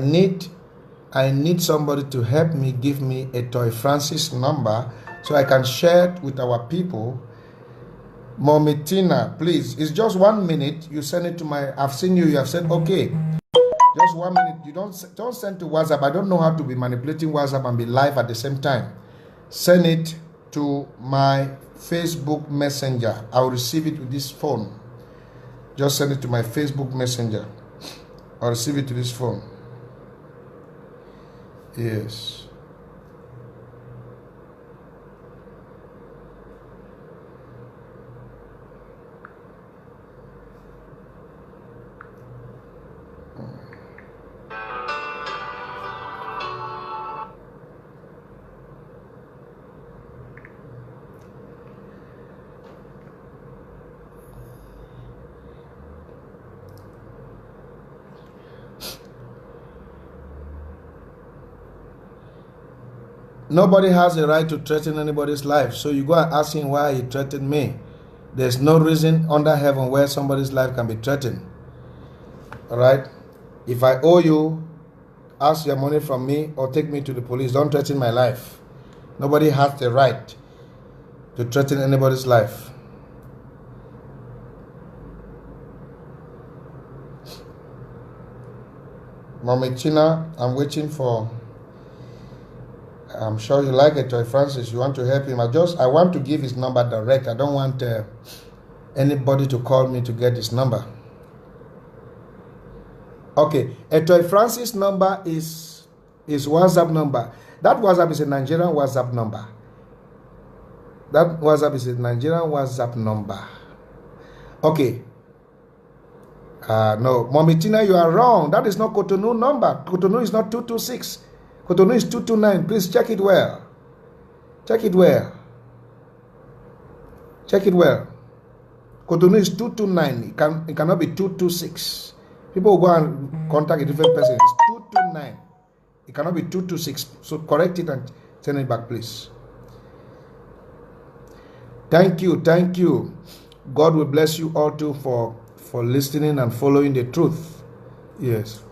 need somebody to help me, give me a Toy Francis number so I can share it with our people. Mommy Tina, please, it's just 1 minute. You send it to I've seen you have said, okay. Just 1 minute. You don't send to WhatsApp. I don't know how to be manipulating WhatsApp and be live at the same time. Send it to my Facebook Messenger. I will receive it with this phone. Just send it to my Facebook Messenger. I'll receive it to this phone. Yes. Nobody has the right to threaten anybody's life. So you go and ask him why he threatened me. There's no reason under heaven where somebody's life can be threatened. Alright? If I owe you, ask your money from me or take me to the police. Don't threaten my life. Nobody has the right to threaten anybody's life. Mommy Tina, I'm waiting for... I'm sure you like it, Toy Francis. You want to help him. I want to give his number direct. I don't want anybody to call me to get his number. Okay, a Toy Francis number is WhatsApp number. That WhatsApp is a Nigerian WhatsApp number. Okay. No, Mommy Tina, you are wrong. That is not Cotonou number. Cotonou is not 226. Cotonou is 229. Please check it well. Cotonou is 229. It cannot be 226. People will go and contact a different person. It's 229. It cannot be 226. So correct it and send it back, please. Thank you. God will bless you all too for listening and following the truth. Yes.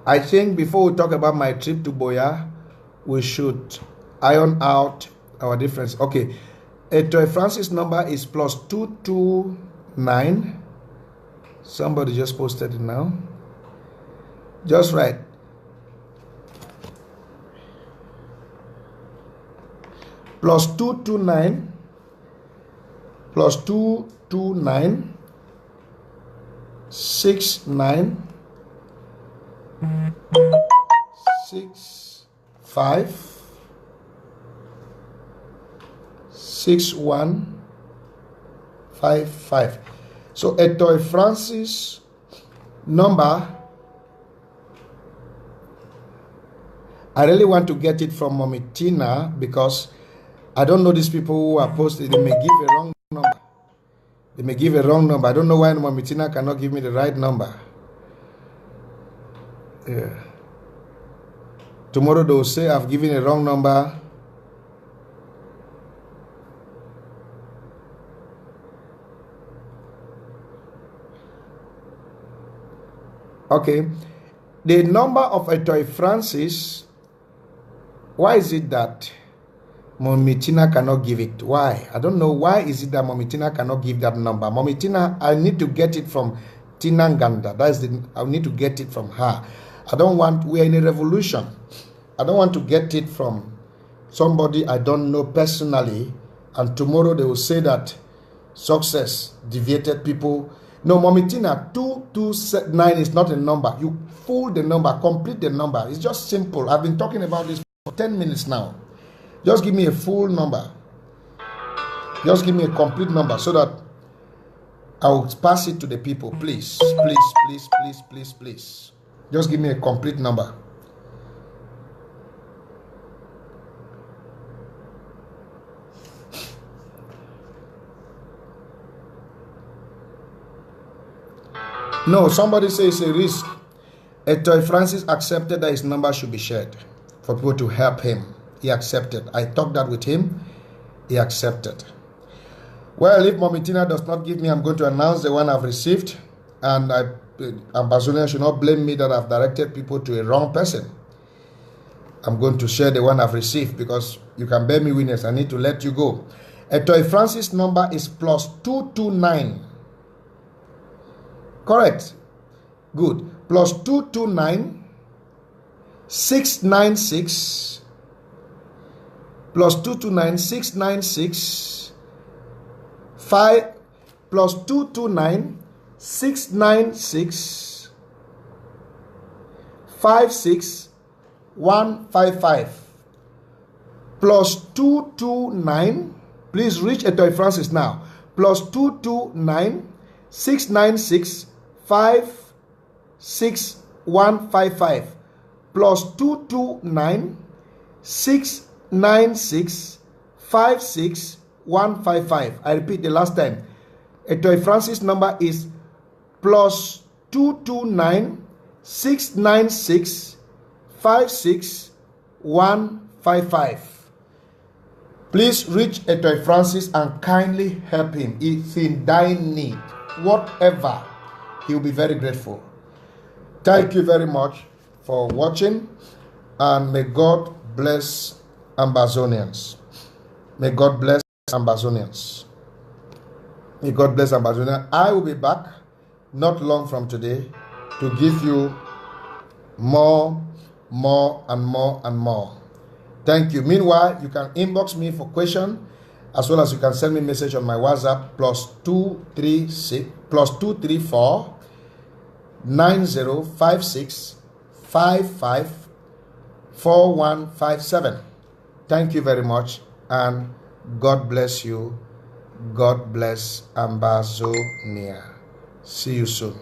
I think before we talk about my trip to Boya, we should iron out our difference. Okay, a Toy Francis number is +229. Somebody just posted it now. Just right. +229 69 65 6155. So a Toy Francis number, I really want to get it from Mommy Tina because I don't know these people who are posted. They may give a wrong number. I don't know why Mommy Tina cannot give me the right number. Yeah. Tomorrow they will say I've given a wrong number. Okay. The number of a Toy Francis, why is it that Mommy Tina cannot give it? Why? I don't know why is it that Mommy Tina cannot give that number. Mommy Tina, I need to get it from Tina Nganda. I need to get it from her. We're in a revolution. I don't want to get it from somebody I don't know personally, and tomorrow they will say that success deviated people. No, Mommy Tina, 229 is not a number. You fool the number, complete the number. It's just simple. I've been talking about this for 10 minutes now. Just give me a full number. Just give me a complete number so that I will pass it to the people. Please. Just give me a complete number. No, somebody says it's a risk. Etoy Francis accepted that his number should be shared for people to help him. He accepted. I talked that with him. He accepted. Well, if Mommy Tina does not give me, I'm going to announce the one I've received. And Ambazonia should not blame me that I've directed people to a wrong person. I'm going to share the one I've received because you can bear me witness. I need to let you go. Etoy Francis' number is +229. Correct. Good. +229 696 +229 696 5 +229 696 56155 +229. Please reach Etoy Francis now. +229 696 56155 +229 696 56155. I repeat the last time. Etoy Francis number is +229 696 56155. Please reach Etoy Francis and kindly help him. He's in dying need. Whatever, he'll be very grateful. Thank you very much for watching, and may God bless Ambazonians. May God bless Ambazonians. May God bless Ambazonia. I will be back not long from today to give you more and more. Thank you. Meanwhile, you can inbox me for question, as well as you can send me a message on my WhatsApp +234 9056 554157. Thank you very much, and God bless you. God bless Ambazonia. See you soon.